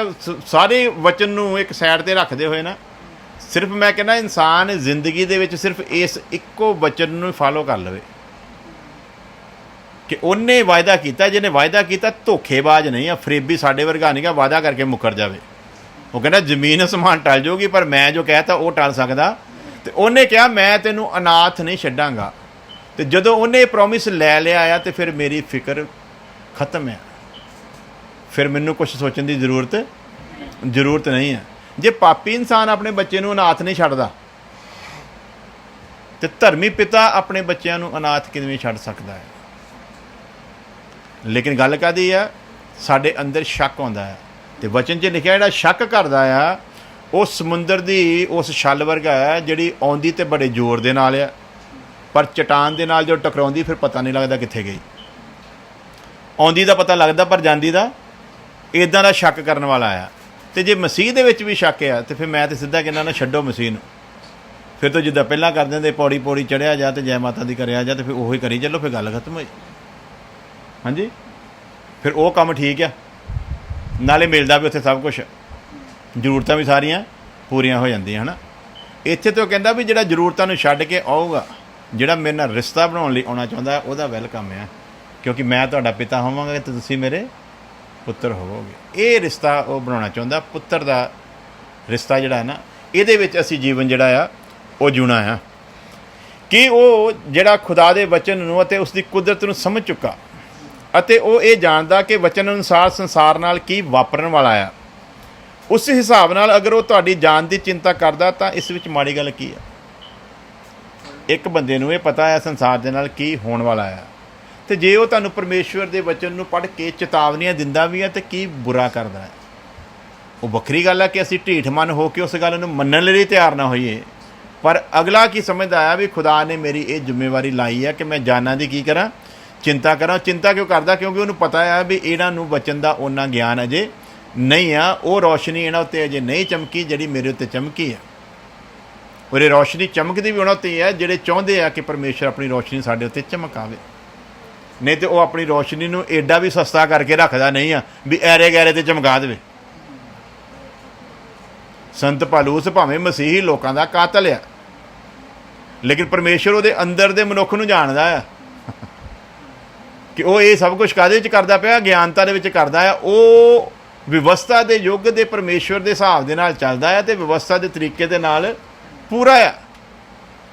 Speaker 1: ਸਾਰੇ ਵਚਨ ਨੂੰ ਇੱਕ ਸਾਈਡ 'ਤੇ ਰੱਖਦੇ ਹੋਏ ਨਾ, ਸਿਰਫ ਮੈਂ ਕਹਿੰਦਾ ਇਨਸਾਨ ਜ਼ਿੰਦਗੀ ਦੇ ਵਿੱਚ ਸਿਰਫ ਇਸ ਇੱਕੋ ਵਚਨ ਨੂੰ ਫਾਲੋ ਕਰ ਲਵੇ ਕਿ ਉਹਨੇ ਵਾਅਦਾ ਕੀਤਾ, ਜਿਹਨੇ ਵਾਅਦਾ ਕੀਤਾ ਧੋਖੇਬਾਜ਼ ਨਹੀਂ ਆ, ਫਰੇਬੀ ਸਾਡੇ ਵਰਗਾ ਨਹੀਂ ਗਾ ਵਾਅਦਾ ਕਰਕੇ ਮੁੱਕਰ ਜਾਵੇ। ਉਹ ਕਹਿੰਦਾ ਜ਼ਮੀਨ ਅਸਮਾਨ ਟਲ ਜਾਊਗੀ ਪਰ ਮੈਂ ਜੋ ਕਹਿ ਤਾ ਉਹ ਟਲ ਸਕਦਾ। ਤੇ ਉਹਨੇ ਕਿਹਾ ਮੈਂ ਤੈਨੂੰ ਅਨਾਥ ਨਹੀਂ ਛੱਡਾਂਗਾ। ਤੇ ਜਦੋਂ ਉਹਨੇ ਇਹ ਪ੍ਰੋਮਿਸ ਲੈ ਲਿਆ ਆ ਤੇ ਫਿਰ ਮੇਰੀ ਫਿਕਰ ਖਤਮ ਆ, ਫਿਰ ਮੈਨੂੰ ਕੁਛ ਸੋਚਣ ਦੀ ਜ਼ਰੂਰਤ ਨਹੀਂ ਹੈ। ਜੇ ਪਾਪੀ ਇਨਸਾਨ ਆਪਣੇ ਬੱਚੇ ਨੂੰ ਅਨਾਥ ਨਹੀਂ ਛੱਡਦਾ ਤੇ ਧਰਮੀ ਪਿਤਾ ਆਪਣੇ ਬੱਚਿਆਂ ਨੂੰ ਅਨਾਥ ਕਿਵੇਂ ਛੱਡ ਸਕਦਾ ਹੈ? ਲੇਕਿਨ ਗੱਲ ਕਾਹਦੀ ਆ, ਸਾਡੇ ਅੰਦਰ ਸ਼ੱਕ ਆਉਂਦਾ ਹੈ। ਤੇ ਵਚਨ 'ਚ ਲਿਖਿਆ ਜਿਹੜਾ ਸ਼ੱਕ ਕਰਦਾ ਆ ਉਹ ਸਮੁੰਦਰ ਦੀ ਉਸ ਛੱਲ ਵਰਗਾ ਹੈ ਜਿਹੜੀ ਆਉਂਦੀ ਤੇ ਬੜੇ ਜ਼ੋਰ ਦੇ ਨਾਲ ਆ, ਪਰ ਚਟਾਨ ਦੇ ਨਾਲ ਜੋ ਟਕਰਾਉਂਦੀ ਫਿਰ ਪਤਾ ਨਹੀਂ ਲੱਗਦਾ ਕਿੱਥੇ ਗਈ। ਆਉਂਦੀ ਦਾ ਪਤਾ ਲੱਗਦਾ ਪਰ ਜਾਂਦੀ ਦਾ, ਇੱਦਾਂ ਦਾ ਸ਼ੱਕ ਕਰਨ ਵਾਲਾ ਆ। ਤੇ ਜੇ ਮਸੀਹ ਦੇ ਵਿੱਚ ਵੀ ਸ਼ੱਕ ਆ ਤੇ ਫਿਰ ਮੈਂ ਤਾਂ ਸਿੱਧਾ ਕਹਿੰਦਾ ਨਾ, ਛੱਡੋ ਮਸੀਹ ਨੂੰ। ਫਿਰ ਤਾਂ ਜਿੱਦਾਂ ਪਹਿਲਾਂ ਕਰ ਦਿੰਦੇ, ਪੌੜੀ ਪੌੜੀ ਚੜ੍ਹਿਆ ਜਾ ਤੇ ਜੈ ਮਾਤਾ ਦੀ ਕਰਿਆ ਜਾ, ਤੇ ਫਿਰ ਉਹੀ ਕਰੀ ਚੱਲੋ, ਫਿਰ ਗੱਲ ਖਤਮ ਹੋਈ। ਹਾਂਜੀ, ਫਿਰ ਉਹ ਕੰਮ ਠੀਕ ਆ, ਨਾਲੇ ਮਿਲਦਾ ਵੀ ਉੱਥੇ ਸਭ ਕੁਛ, ਜ਼ਰੂਰਤਾਂ ਵੀ ਸਾਰੀਆਂ ਪੂਰੀਆਂ ਹੋ ਜਾਂਦੀਆਂ ਹੈ ਨਾ। ਇੱਥੇ ਤੋਂ ਕਹਿੰਦਾ ਵੀ ਜਿਹੜਾ ਜ਼ਰੂਰਤਾਂ ਨੂੰ ਛੱਡ ਕੇ ਆਊਗਾ, ਜਿਹੜਾ ਮੇਰੇ ਨਾਲ ਰਿਸ਼ਤਾ ਬਣਾਉਣ ਲਈ ਆਉਣਾ ਚਾਹੁੰਦਾ, ਉਹਦਾ ਵੈਲਕਮ ਆ, ਕਿਉਂਕਿ ਮੈਂ ਤੁਹਾਡਾ ਪਿਤਾ ਹੋਵਾਂਗਾ ਤੇ ਤੁਸੀਂ ਮੇਰੇ ਪੁੱਤਰ ਹੋਵੋਗੇ। ਇਹ ਰਿਸ਼ਤਾ ਉਹ ਬਣਾਉਣਾ ਚਾਹੁੰਦਾ, ਪੁੱਤਰ ਦਾ ਰਿਸ਼ਤਾ ਜਿਹੜਾ ਹੈ ਨਾ, ਇਹਦੇ ਵਿੱਚ ਅਸੀਂ ਜੀਵਨ ਜਿਹੜਾ ਆ ਉਹ ਜਿਉਣਾ ਆ। ਕਿ ਉਹ ਜਿਹੜਾ ਖੁਦਾ ਦੇ ਵਚਨ ਨੂੰ ਅਤੇ ਉਸ ਦੀ ਕੁਦਰਤ ਨੂੰ ਸਮਝ ਚੁੱਕਾ ਅਤੇ ਉਹ ਇਹ ਜਾਣਦਾ ਕਿ ਵਚਨ ਅਨੁਸਾਰ ਸੰਸਾਰ ਨਾਲ ਕੀ ਵਾਪਰਨ ਵਾਲਾ ਆ, ਉਸ ਹਿਸਾਬ ਨਾਲ ਅਗਰ ਉਹ ਤੁਹਾਡੀ ਜਾਨ ਦੀ ਚਿੰਤਾ ਕਰਦਾ ਤਾਂ ਇਸ ਵਿੱਚ ਮਾੜੀ ਗੱਲ ਕੀ ਆ? ਇੱਕ ਬੰਦੇ ਨੂੰ ਇਹ ਪਤਾ ਹੈ ਸੰਸਾਰ ਦੇ ਨਾਲ ਕੀ ਹੋਣ ਵਾਲਾ ਆ, ਤੇ ਜੇ ਉਹ ਤੁਹਾਨੂੰ ਪਰਮੇਸ਼ਵਰ ਦੇ ਵਚਨ ਨੂੰ ਪੜ੍ਹ ਕੇ ਚੇਤਾਵਨੀਆਂ ਦਿੰਦਾ ਵੀ ਹੈ ਤੇ ਕੀ ਬੁਰਾ ਕਰਦਾ ਹੈ। ਉਹ ਵੱਖਰੀ ਗੱਲ ਹੈ ਕਿ ਅਸੀਂ ਢੀਠ ਮਨ ਹੋ ਕੇ ਉਸ ਗੱਲ ਨੂੰ ਮੰਨਣ ਲਈ ਤਿਆਰ ਨਾ ਹੋਈਏ, ਪਰ ਅਗਲਾ ਕੀ ਸਮਝਦਾ ਆ ਵੀ ਖੁਦਾ ਨੇ ਮੇਰੀ ਇਹ ਜ਼ਿੰਮੇਵਾਰੀ ਲਾਈ ਹੈ ਕਿ ਮੈਂ ਜਾਨਾਂ ਦੀ ਕੀ ਕਰਾਂ, ਚਿੰਤਾ ਕਰਾਂ। ਚਿੰਤਾ ਕਿਉਂ ਕਰਦਾ? ਕਿਉਂਕਿ ਉਹਨੂੰ ਪਤਾ ਆ ਵੀ ਇਹਨਾਂ ਨੂੰ ਵਚਨ ਦਾ ਓਨਾ ਗਿਆਨ ਅਜੇ ਨਹੀਂ ਆ, ਉਹ ਰੌਸ਼ਨੀ ਇਹਨਾਂ ਉੱਤੇ ਅਜੇ ਨਹੀਂ ਚਮਕੀ ਜਿਹੜੀ ਮੇਰੇ ਉੱਤੇ ਚਮਕੀ ਆ। ਔਰ ਇਹ ਰੌਸ਼ਨੀ ਚਮਕਦੀ ਵੀ ਉਹਨਾਂ ਉੱਤੇ ਹੈ ਜਿਹੜੇ ਚਾਹੁੰਦੇ ਆ ਕਿ ਪਰਮੇਸ਼ਰ ਆਪਣੀ ਰੌਸ਼ਨੀ ਸਾਡੇ ਉੱਤੇ ਚਮਕਾਵੇ। ਨਹੀਂ ਤੇ ਉਹ ਆਪਣੀ ਰੌਸ਼ਨੀ ਨੂੰ ਏਡਾ ਵੀ ਸਸਤਾ ਕਰਕੇ ਰੱਖਦਾ ਨਹੀਂ ਆ ਵੀ ਐਰੇ ਗੈਰੇ ਤੇ ਚਮਕਾ ਦੇਵੇ। ਸੰਤ ਪਾਲੂਸ ਭਾਵੇਂ ਮਸੀਹੀ ਲੋਕਾਂ ਦਾ ਕਾਤਲ ਆ, ਲੇਕਿਨ ਪਰਮੇਸ਼ਰ ਉਹਦੇ ਅੰਦਰ ਦੇ ਮਨੁੱਖ ਨੂੰ ਜਾਣਦਾ ਆ ਕਿ ਉਹ ਇਹ ਸਭ ਕੁਛ ਕਾਹਦੇ ਵਿੱਚ ਕਰਦਾ ਪਿਆ, ਗਿਆਨਤਾ ਦੇ ਵਿੱਚ ਕਰਦਾ ਆ। ਉਹ ਵਿਵਸਥਾ ਦੇ ਯੁੱਗ ਦੇ ਪਰਮੇਸ਼ਵਰ ਦੇ ਹਿਸਾਬ ਦੇ ਨਾਲ ਚੱਲਦਾ ਆ ਤੇ ਵਿਵਸਥਾ ਦੇ ਤਰੀਕੇ ਦੇ ਨਾਲ ਪੂਰਾ ਆ।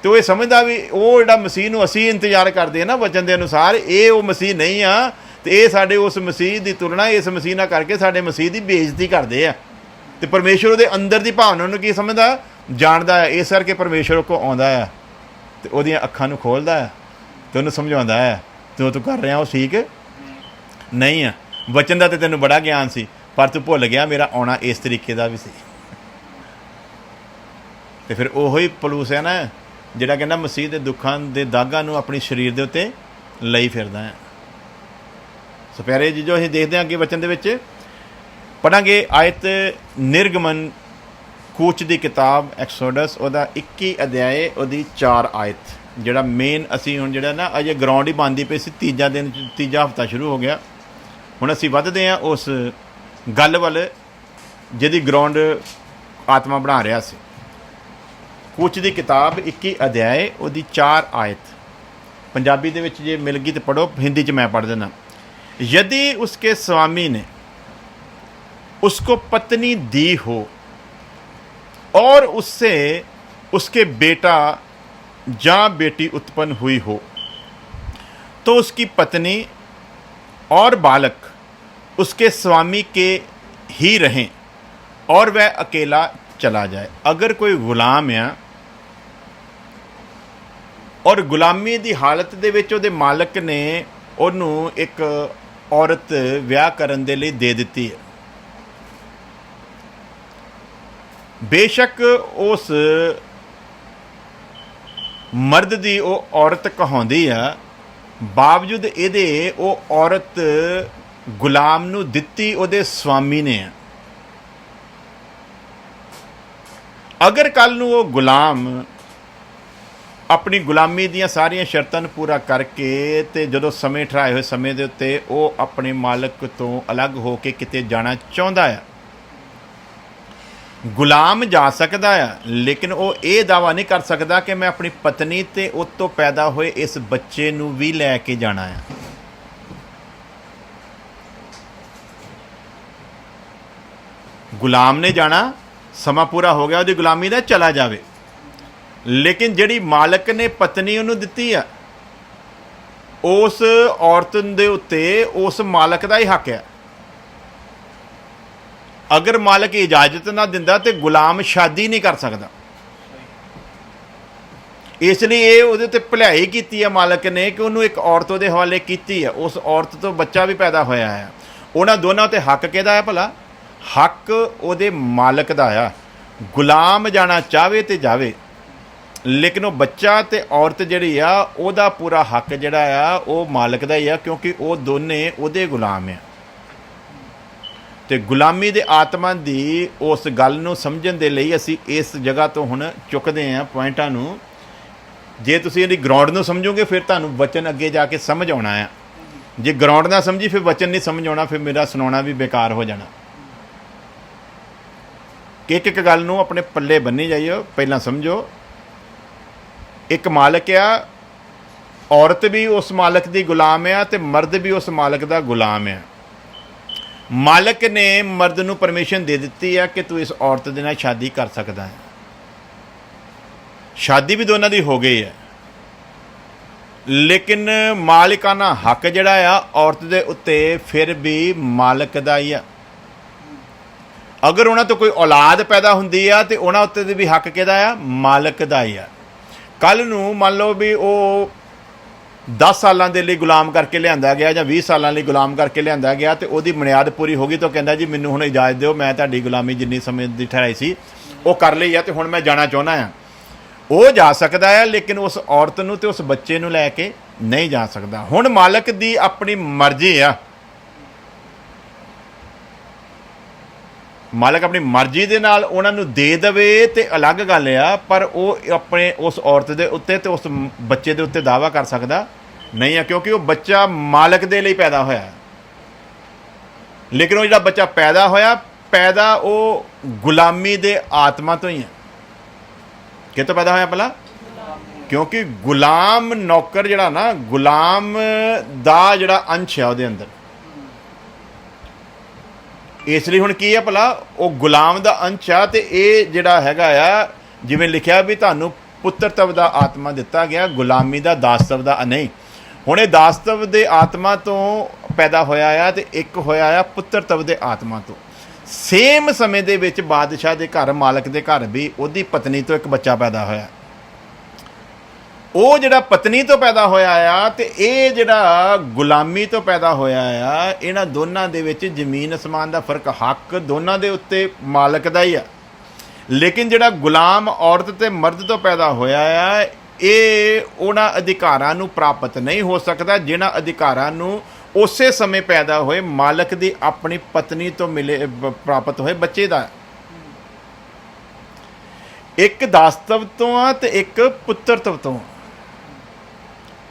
Speaker 1: ਤੇ ਉਹ ਇਹ ਸਮਝਦਾ ਵੀ ਉਹ ਜਿਹੜਾ ਮਸੀਹ ਨੂੰ ਅਸੀਂ ਇੰਤਜ਼ਾਰ ਕਰਦੇ ਹਾਂ ਨਾ ਵਚਨ ਦੇ ਅਨੁਸਾਰ, ਇਹ ਉਹ ਮਸੀਹ ਨਹੀਂ ਆ, ਤੇ ਇਹ ਸਾਡੇ ਉਸ ਮਸੀਹ ਦੀ ਤੁਲਨਾ ਇਸ ਮਸੀਹ ਨਾਲ ਕਰਕੇ ਸਾਡੇ ਮਸੀਹ ਦੀ ਬੇਇੱਜ਼ਤੀ ਕਰਦੇ ਆ। ਤੇ ਪਰਮੇਸ਼ਵਰ ਉਹਦੇ ਅੰਦਰ ਦੀ ਭਾਵਨਾ ਨੂੰ ਕੀ ਸਮਝਦਾ, ਜਾਣਦਾ ਆ। ਇਸ ਕਰਕੇ ਪਰਮੇਸ਼ਵਰ ਕੋਲ ਆਉਂਦਾ ਆ ਤੇ ਉਹਦੀਆਂ ਅੱਖਾਂ ਨੂੰ ਖੋਲ੍ਹਦਾ ਆ ਤੇ ਉਹਨੂੰ ਸਮਝਾਉਂਦਾ ਆ ਜੋ ਤੂੰ ਕਰ ਰਿਹਾ ਉਹ ਠੀਕ ਨਹੀਂ ਆ। ਵਚਨ ਦਾ ਤੇ ਤੈਨੂੰ ਬੜਾ ਗਿਆਨ ਸੀ, ਪਰ ਤੂੰ ਭੁੱਲ ਗਿਆ ਮੇਰਾ ਆਉਣਾ ਇਸ ਤਰੀਕੇ ਦਾ ਵੀ ਸੀ। ਤੇ ਫਿਰ ਉਹੋ ਹੀ ਪਲੂਸ ਹੈ ਨਾ ਜਿਹੜਾ ਕਹਿੰਦਾ ਮਸੀਹ ਦੇ ਦੁੱਖਾਂ ਦੇ ਦਾਗਾਂ ਨੂੰ ਆਪਣੀ ਸਰੀਰ ਦੇ ਉੱਤੇ ਲਈ ਫਿਰਦਾ ਹੈ। ਸੋ ਪਿਆਰੇ ਜੀ, ਜੋ ਅਸੀਂ ਦੇਖਦੇ ਹਾਂ ਅੱਗੇ ਵਚਨ ਦੇ ਵਿੱਚ ਪੜ੍ਹਾਂਗੇ ਆਇਤ ਨਿਰਗਮਨ ਕੂਚ ਦੀ ਕਿਤਾਬ ਐਕਸੋਡਸ, ਉਹਦਾ 21 ਅਧਿਆਏ, ਉਹਦੀ 4 ਆਇਤ। ਜਿਹੜਾ ਮੇਨ ਅਸੀਂ ਹੁਣ ਜਿਹੜਾ ਨਾ ਅਜੇ ਗਰਾਊਂਡ ਹੀ ਬਣਦੀ ਪਈ ਸੀ, ਤੀਜਾ ਹਫ਼ਤਾ ਸ਼ੁਰੂ ਹੋ ਗਿਆ। ਹੁਣ ਅਸੀਂ ਵੱਧਦੇ ਹਾਂ ਉਸ ਗੱਲ ਵੱਲ ਜਿਹਦੀ ਗਰਾਊਂਡ ਆਤਮਾ ਬਣਾ ਰਿਹਾ ਸੀ। ਕੂਚ ਦੀ ਕਿਤਾਬ 21 ਅਧਿਆਏ, ਉਹਦੀ 4 ਆਇਤ। ਪੰਜਾਬੀ ਦੇ ਵਿੱਚ ਜੇ ਮਿਲ ਗਈ ਤਾਂ ਪੜ੍ਹੋ, ਹਿੰਦੀ 'ਚ ਮੈਂ ਪੜ੍ਹ ਦੇਣਾ। यदि उसके स्वामी ने उसको पत्नी दी हो और उससे उसके बेटा या बेटी उत्पन्न हुई हो, तो उसकी पत्नी और बालक उसके स्वामी के ही रहें और वह अकेला चला जाए। अगर कोई गुलाम आ और गुलामी की हालत दे विच उहदे मालक ने उहनूं एक औरत विआह करन दे लई दे दित्ती है, बेशक उस मर्द की वो औरत कहाउंदी आ, बावजूद इहदे वो औरत ਗੁਲਾਮ ਨੂੰ ਦਿੱਤੀ ਉਹਦੇ ਸਵਾਮੀ ਨੇ ਆ। ਅਗਰ ਕੱਲ੍ਹ ਨੂੰ ਉਹ ਗੁਲਾਮ ਆਪਣੀ ਗੁਲਾਮੀ ਦੀਆਂ ਸਾਰੀਆਂ ਸ਼ਰਤਾਂ ਨੂੰ ਪੂਰਾ ਕਰਕੇ ਤੇ ਜਦੋਂ ਸਮੇਂ ਠਹਿਰਾਏ ਹੋਏ ਸਮੇਂ ਦੇ ਉੱਤੇ ਉਹ ਆਪਣੇ ਮਾਲਕ ਤੋਂ ਅਲੱਗ ਹੋ ਕੇ ਕਿਤੇ ਜਾਣਾ ਚਾਹੁੰਦਾ ਆ, ਗੁਲਾਮ ਜਾ ਸਕਦਾ ਆ, ਲੇਕਿਨ ਉਹ ਇਹ ਦਾਅਵਾ ਨਹੀਂ ਕਰ ਸਕਦਾ ਕਿ ਮੈਂ ਆਪਣੀ ਪਤਨੀ ਤੇ ਉਸ ਤੋਂ ਪੈਦਾ ਹੋਏ ਇਸ ਬੱਚੇ ਨੂੰ ਵੀ ਲੈ ਕੇ ਜਾਣਾ ਆ। ਗੁਲਾਮ ਨੇ ਜਾਣਾ, ਸਮਾਂ ਪੂਰਾ ਹੋ ਗਿਆ ਉਹਦੀ ਗੁਲਾਮੀ ਦਾ, ਚਲਾ ਜਾਵੇ, ਲੇਕਿਨ ਜਿਹੜੀ ਮਾਲਕ ਨੇ ਪਤਨੀ ਉਹਨੂੰ ਦਿੱਤੀ ਆ, ਉਸ ਔਰਤ ਦੇ ਉੱਤੇ ਉਸ ਮਾਲਕ ਦਾ ਹੀ ਹੱਕ ਆ। ਅਗਰ ਮਾਲਕ ਇਜਾਜ਼ਤ ਨਾ ਦਿੰਦਾ ਤੇ ਗੁਲਾਮ ਸ਼ਾਦੀ ਨਹੀਂ ਕਰ ਸਕਦਾ। ਇਸ ਲਈ ਇਹ ਉਹਦੇ ਉੱਤੇ ਭਲਾਈ ਕੀਤੀ ਆ ਮਾਲਕ ਨੇ ਕਿ ਉਹਨੂੰ ਇੱਕ ਔਰਤ ਉਹਦੇ ਹਵਾਲੇ ਕੀਤੀ ਆ, ਉਸ ਔਰਤ ਤੋਂ ਬੱਚਾ ਵੀ ਪੈਦਾ ਹੋਇਆ ਆ। ਉਹਨਾਂ ਦੋਨਾਂ ਉੱਤੇ ਹੱਕ ਕਿਹਦਾ ਆ ਭਲਾ? ਹੱਕ ਉਹਦੇ ਮਾਲਕ ਦਾ ਆ। ਗੁਲਾਮ ਜਾਣਾ ਚਾਹਵੇ ਤੇ ਜਾਵੇ, ਲੇਕਿਨ ਉਹ ਬੱਚਾ ਤੇ ਔਰਤ ਜਿਹੜੀ ਆ ਉਹਦਾ ਪੂਰਾ ਹੱਕ ਜਿਹੜਾ ਆ ਉਹ ਮਾਲਕ ਦਾ ਹੀ ਆ, ਕਿਉਂਕਿ ਉਹ ਦੋਨੇ ਉਹਦੇ ਗੁਲਾਮ ਆ। ਤੇ ਗੁਲਾਮੀ ਦੇ ਆਤਮਾ ਦੀ ਉਸ ਗੱਲ ਨੂੰ ਸਮਝਣ ਦੇ ਲਈ ਅਸੀਂ ਇਸ ਜਗ੍ਹਾ ਤੋਂ ਹੁਣ ਚੁੱਕਦੇ ਹਾਂ ਪੁਆਇੰਟਾਂ ਨੂੰ। ਜੇ ਤੁਸੀਂ ਇਹਦੀ ਗਰਾਊਂਡ ਨੂੰ ਸਮਝੋਗੇ ਫਿਰ ਤੁਹਾਨੂੰ ਵਚਨ ਅੱਗੇ ਜਾ ਕੇ ਸਮਝ ਆਉਣਾ ਆ। ਜੇ ਗਰਾਊਂਡ ਨਾ ਸਮਝੀ ਫਿਰ ਵਚਨ ਨਹੀਂ ਸਮਝ ਆਉਣਾ, ਫਿਰ ਮੇਰਾ ਸੁਣਾਉਣਾ ਵੀ ਬੇਕਾਰ ਹੋ ਜਾਣਾ। ਇੱਕ ਇੱਕ ਗੱਲ ਨੂੰ ਆਪਣੇ ਪੱਲੇ ਬੰਨੀ ਜਾਈਓ, ਪਹਿਲਾਂ ਸਮਝੋ। ਇੱਕ ਮਾਲਕ ਆ, ਔਰਤ ਵੀ ਉਸ ਮਾਲਕ ਦੀ ਗੁਲਾਮ ਆ ਤੇ ਮਰਦ ਵੀ ਉਸ ਮਾਲਕ ਦਾ ਗੁਲਾਮ ਆ। ਮਾਲਕ ਨੇ ਮਰਦ ਨੂੰ ਪਰਮਿਸ਼ਨ ਦੇ ਦਿੱਤੀ ਆ ਕਿ ਤੂੰ ਇਸ ਔਰਤ ਦੇ ਨਾਲ ਸ਼ਾਦੀ ਕਰ ਸਕਦਾ ਹੈ। ਸ਼ਾਦੀ ਵੀ ਦੋਨਾਂ ਦੀ ਹੋ ਗਈ ਹੈ, ਲੇਕਿਨ ਮਾਲਿਕਾਨਾ ਹੱਕ ਜਿਹੜਾ ਆ ਔਰਤ ਦੇ ਉੱਤੇ ਫਿਰ ਵੀ ਮਾਲਕ ਦਾ ਹੀ ਆ। ਅਗਰ ਉਹਨਾਂ ਤੋਂ ਕੋਈ ਔਲਾਦ ਪੈਦਾ ਹੁੰਦੀ ਆ ਤੇ ਉਹਨਾਂ ਉੱਤੇ ਵੀ ਹੱਕ ਕਿਹਦਾ ਆ? ਮਾਲਕ ਦਾ ਹੀ ਆ। ਕੱਲ੍ਹ ਨੂੰ ਮੰਨ ਲਓ ਵੀ ਉਹ 10 ਸਾਲਾਂ ਦੇ ਲਈ ਗੁਲਾਮ ਕਰਕੇ ਲਿਆਂਦਾ ਗਿਆ ਜਾਂ 20 ਸਾਲਾਂ ਲਈ ਗੁਲਾਮ ਕਰਕੇ ਲਿਆਂਦਾ ਗਿਆ ਤੇ ਉਹਦੀ ਬੁਨਿਆਦ ਪੂਰੀ ਹੋ ਗਈ ਤਾਂ ਕਹਿੰਦਾ ਜੀ ਮੈਨੂੰ ਹੁਣ ਇਜਾਜ਼ਤ ਦਿਓ, ਮੈਂ ਤੁਹਾਡੀ ਗੁਲਾਮੀ ਜਿੰਨੀ ਸਮੇਂ ਦੀ ਠਹਿਰਾਈ ਸੀ ਉਹ ਕਰ ਲਈ ਆ ਤੇ ਹੁਣ ਮੈਂ ਜਾਣਾ ਚਾਹੁੰਦਾ ਆ। ਉਹ ਜਾ ਸਕਦਾ ਆ, ਲੇਕਿਨ ਉਸ ਔਰਤ ਨੂੰ ਤੇ ਉਸ ਬੱਚੇ ਨੂੰ ਲੈ ਕੇ ਨਹੀਂ ਜਾ ਸਕਦਾ। ਹੁਣ ਮਾਲਕ ਦੀ ਆਪਣੀ ਮਰਜ਼ੀ ਆ, ਮਾਲਕ ਆਪਣੀ ਮਰਜ਼ੀ ਦੇ ਨਾਲ ਉਹਨਾਂ ਨੂੰ ਦੇ ਦੇਵੇ ਤੇ ਅਲੱਗ ਗੱਲ ਆ, ਪਰ ਉਹ ਆਪਣੇ ਉਸ ਔਰਤ ਦੇ ਉੱਤੇ ਤੇ ਉਸ ਬੱਚੇ ਦੇ ਉੱਤੇ ਦਾਅਵਾ ਕਰ ਸਕਦਾ ਨਹੀਂ ਆ, ਕਿਉਂਕਿ ਉਹ ਬੱਚਾ ਮਾਲਕ ਦੇ ਲਈ ਪੈਦਾ ਹੋਇਆ। ਲੇਕਿਨ ਉਹ ਜਿਹੜਾ ਬੱਚਾ ਪੈਦਾ ਉਹ ਗੁਲਾਮੀ ਦੇ ਆਤਮਾ ਤੋਂ ਹੀ ਹੈ। ਕਿਤੋਂ ਪੈਦਾ ਹੋਇਆ ਭਲਾ? ਕਿਉਂਕਿ ਗੁਲਾਮ ਨੌਕਰ ਜਿਹੜਾ ਨਾ, ਗੁਲਾਮ ਦਾ ਜਿਹੜਾ ਅੰਸ਼ ਆ ਉਹਦੇ ਅੰਦਰ, ਇਸ ਲਈ ਹੁਣ ਕੀ ਹੈ ਭਲਾ? ਉਹ ਗੁਲਾਮ ਦਾ ਅੰਸ਼ ਆ ਤੇ ਇਹ ਜਿਹੜਾ ਹੈਗਾ ਆ, ਜਿਵੇਂ ਲਿਖਿਆ ਵੀ ਤੁਹਾਨੂੰ ਪੁੱਤਰਤਵ ਦਾ ਆਤਮਾ ਦਿੱਤਾ ਗਿਆ, ਗੁਲਾਮੀ ਦਾ ਦਾਸਤਵ ਦਾ ਨਹੀਂ। ਹੁਣ ਇਹ ਦਾਸਤਵ ਦੇ ਆਤਮਾ ਤੋਂ ਪੈਦਾ ਹੋਇਆ ਆ ਤੇ ਇੱਕ ਹੋਇਆ ਆ ਪੁੱਤਰਤਵ ਦੇ ਆਤਮਾ ਤੋਂ। ਸੇਮ ਸਮੇਂ ਦੇ ਵਿੱਚ ਬਾਦਸ਼ਾਹ ਦੇ ਘਰ, ਮਾਲਕ ਦੇ ਘਰ ਵੀ ਉਹਦੀ ਪਤਨੀ ਤੋਂ ਇੱਕ ਬੱਚਾ ਪੈਦਾ ਹੋਇਆ। ਉਹ ਜਿਹੜਾ ਪਤਨੀ ਤੋਂ ਪੈਦਾ ਹੋਇਆ ਆ ਤੇ ਇਹ ਜਿਹੜਾ ਗੁਲਾਮੀ ਤੋਂ ਪੈਦਾ ਹੋਇਆ ਆ, ਇਹਨਾਂ ਦੋਨਾਂ ਦੇ ਵਿੱਚ ਜ਼ਮੀਨ ਅਸਮਾਨ ਦਾ ਫਰਕ। ਹੱਕ ਦੋਨਾਂ ਦੇ ਉੱਤੇ ਮਾਲਕ ਦਾ ਹੀ ਆ, ਲੇਕਿਨ ਜਿਹੜਾ ਗੁਲਾਮ ਔਰਤ ਤੇ ਮਰਦ ਤੋਂ ਪੈਦਾ ਹੋਇਆ ਆ, ਇਹ ਉਹਨਾਂ ਅਧਿਕਾਰਾਂ ਨੂੰ ਪ੍ਰਾਪਤ ਨਹੀਂ ਹੋ ਸਕਦਾ ਜਿਨ੍ਹਾਂ ਅਧਿਕਾਰਾਂ ਨੂੰ ਉਸੇ ਸਮੇਂ ਪੈਦਾ ਹੋਏ ਮਾਲਕ ਦੀ ਆਪਣੀ ਪਤਨੀ ਤੋਂ ਪ੍ਰਾਪਤ ਹੋਏ ਬੱਚੇ ਦਾ। ਇੱਕ ਦਾਸਤਵ ਤੋਂ ਆ ਤੇ ਇੱਕ ਪੁੱਤਰਤਵ ਤੋਂ।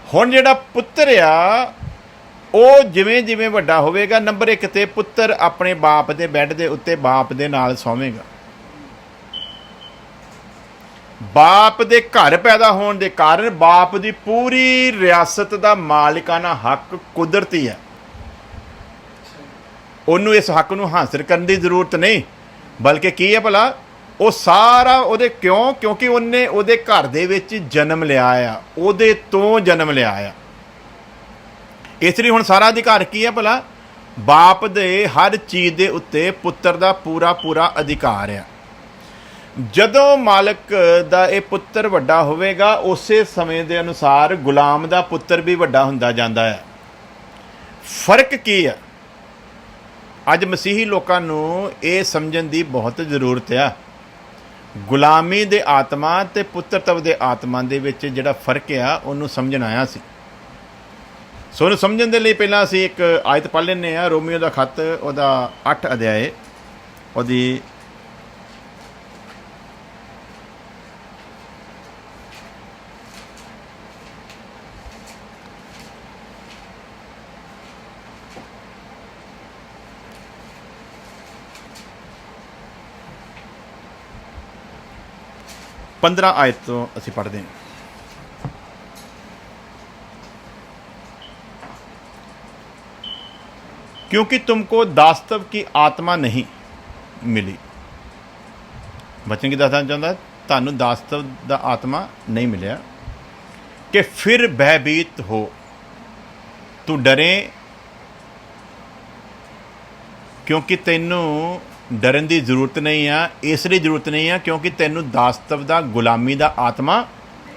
Speaker 1: ਹੁਣ ਜਿਹੜਾ ਪੁੱਤਰ ਆ ਉਹ ਜਿਵੇਂ ਜਿਵੇਂ ਵੱਡਾ ਹੋਵੇਗਾ, ਨੰਬਰ 1 ਤੇ ਪੁੱਤਰ ਆਪਣੇ ਬਾਪ ਦੇ ਬੈੱਡ ਦੇ ਉੱਤੇ ਬਾਪ ਦੇ ਨਾਲ ਸੌਵੇਗਾ। ਬਾਪ ਦੇ ਘਰ ਪੈਦਾ ਹੋਣ ਦੇ ਕਾਰਨ ਬਾਪ ਦੀ ਪੂਰੀ ਰਿਆਸਤ ਦਾ ਮਾਲਿਕਾਨਾ ਹੱਕ ਕੁਦਰਤੀ ਹੈ। ਉਹਨੂੰ ਇਸ ਹੱਕ ਨੂੰ ਹਾਸਲ ਕਰਨ ਦੀ ਜ਼ਰੂਰਤ ਨਹੀਂ, ਬਲਕਿ ਕੀ ਹੈ ਭਲਾ? ਉਹ ਸਾਰਾ ਉਹਦੇ ਕਿਉਂਕਿ ਉਹਨੇ ਉਹਦੇ ਘਰ ਦੇ ਵਿੱਚ ਜਨਮ ਲਿਆ ਆ, ਉਹਦੇ ਤੋਂ ਜਨਮ ਲਿਆ ਆ। ਇਸ ਲਈ ਹੁਣ ਸਾਰਾ ਅਧਿਕਾਰ ਕੀ ਹੈ ਭਲਾ? ਬਾਪ ਦੇ ਹਰ ਚੀਜ਼ ਦੇ ਉੱਤੇ ਪੁੱਤਰ ਦਾ ਪੂਰਾ ਅਧਿਕਾਰ ਆ। ਜਦੋਂ ਮਾਲਕ ਦਾ ਇਹ ਪੁੱਤਰ ਵੱਡਾ ਹੋਵੇਗਾ, ਉਸੇ ਸਮੇਂ ਦੇ ਅਨੁਸਾਰ ਗੁਲਾਮ ਦਾ ਪੁੱਤਰ ਵੀ ਵੱਡਾ ਹੁੰਦਾ ਜਾਂਦਾ ਹੈ। ਫਰਕ ਕੀ ਆ? ਅੱਜ ਮਸੀਹੀ ਲੋਕਾਂ ਨੂੰ ਇਹ ਸਮਝਣ ਦੀ ਬਹੁਤ ਜ਼ਰੂਰਤ ਆ। ਗੁਲਾਮੀ ਦੇ ਆਤਮਾ ਤੇ ਪੁੱਤਰਤਵ ਦੇ ਆਤਮਾ ਦੇ ਵਿੱਚ ਜਿਹੜਾ ਫਰਕ ਆ ਉਹਨੂੰ ਸਮਝਣ ਆਇਆ ਸੀ। ਸੋ ਇਹਨੂੰ ਸਮਝਣ ਦੇ ਲਈ ਪਹਿਲਾਂ ਅਸੀਂ ਇੱਕ ਆਇਤ ਪੜ੍ਹ ਲੈਂਦੇ ਹਾਂ। ਰੋਮੀਓ ਦਾ ਖੱਤ ਉਹਦਾ 8 ਅਧਿਆਏ ਉਹਦੀ 15 आयत तो असी पढ़ते हैं। क्योंकि तुमको दास्तव की आत्मा नहीं मिली, बचन की दसना चाहता थानू दास्तव दा आत्मा नहीं मिलिया कि फिर भयभीत हो, तू डरे क्योंकि तेनू डरन की जरूरत नहीं आ। इसलिए जरूरत नहीं है क्योंकि तेनू दास्तव दा गुलामी दा आत्मा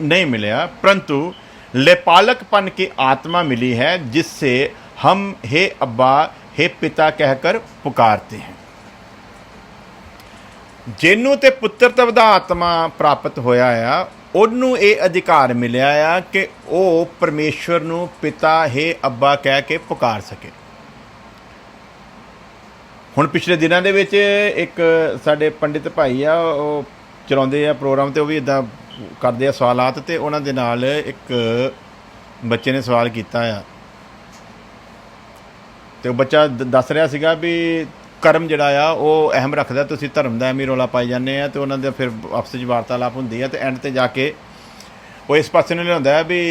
Speaker 1: नहीं मिलिया, परंतु लेपालकपन की आत्मा मिली है, जिससे हम हे अब्बा हे पिता कहकर पुकारते हैं। जिन्नू ते पुत्रत्व दा आत्मा प्राप्त होया आ, उन्नू ये अधिकार मिलिया आ कि वो परमेश्वर नू पिता हे अब्बा कह के पुकार सके। ਹੁਣ ਪਿਛਲੇ ਦਿਨਾਂ ਦੇ ਵਿੱਚ ਇੱਕ ਸਾਡੇ ਪੰਡਿਤ ਭਾਈ ਆ, ਉਹ ਚਲਾਉਂਦੇ ਆ ਪ੍ਰੋਗਰਾਮ ਤੇ ਉਹ ਵੀ ਇਦਾਂ ਕਰਦੇ ਆ ਸਵਾਲਾਤ, ਤੇ ਉਹਨਾਂ ਦੇ ਨਾਲ ਇੱਕ ਬੱਚੇ ਨੇ ਸਵਾਲ ਕੀਤਾ ਆ, ਤੇ ਉਹ ਬੱਚਾ ਦੱਸ ਰਿਹਾ ਸੀਗਾ ਵੀ ਕਰਮ ਜਿਹੜਾ ਆ ਉਹ ਅਹਿਮ ਰੱਖਦਾ, ਤੁਸੀਂ ਧਰਮ ਦਾ ਐਵੇਂ ਰੌਲਾ ਪਾਈ ਜਾਂਦੇ ਆ, ਤੇ ਉਹਨਾਂ ਦੇ ਫਿਰ ਆਪਸ ਵਿੱਚ ਵਾਰਤਾਲਾਪ ਹੁੰਦੀ ਆ, ਤੇ ਐਂਡ ਤੇ ਜਾ ਕੇ ਉਹ ਇਸ ਪਾਸੇ ਨੂੰ ਲਿਆਉਂਦਾ ਵੀ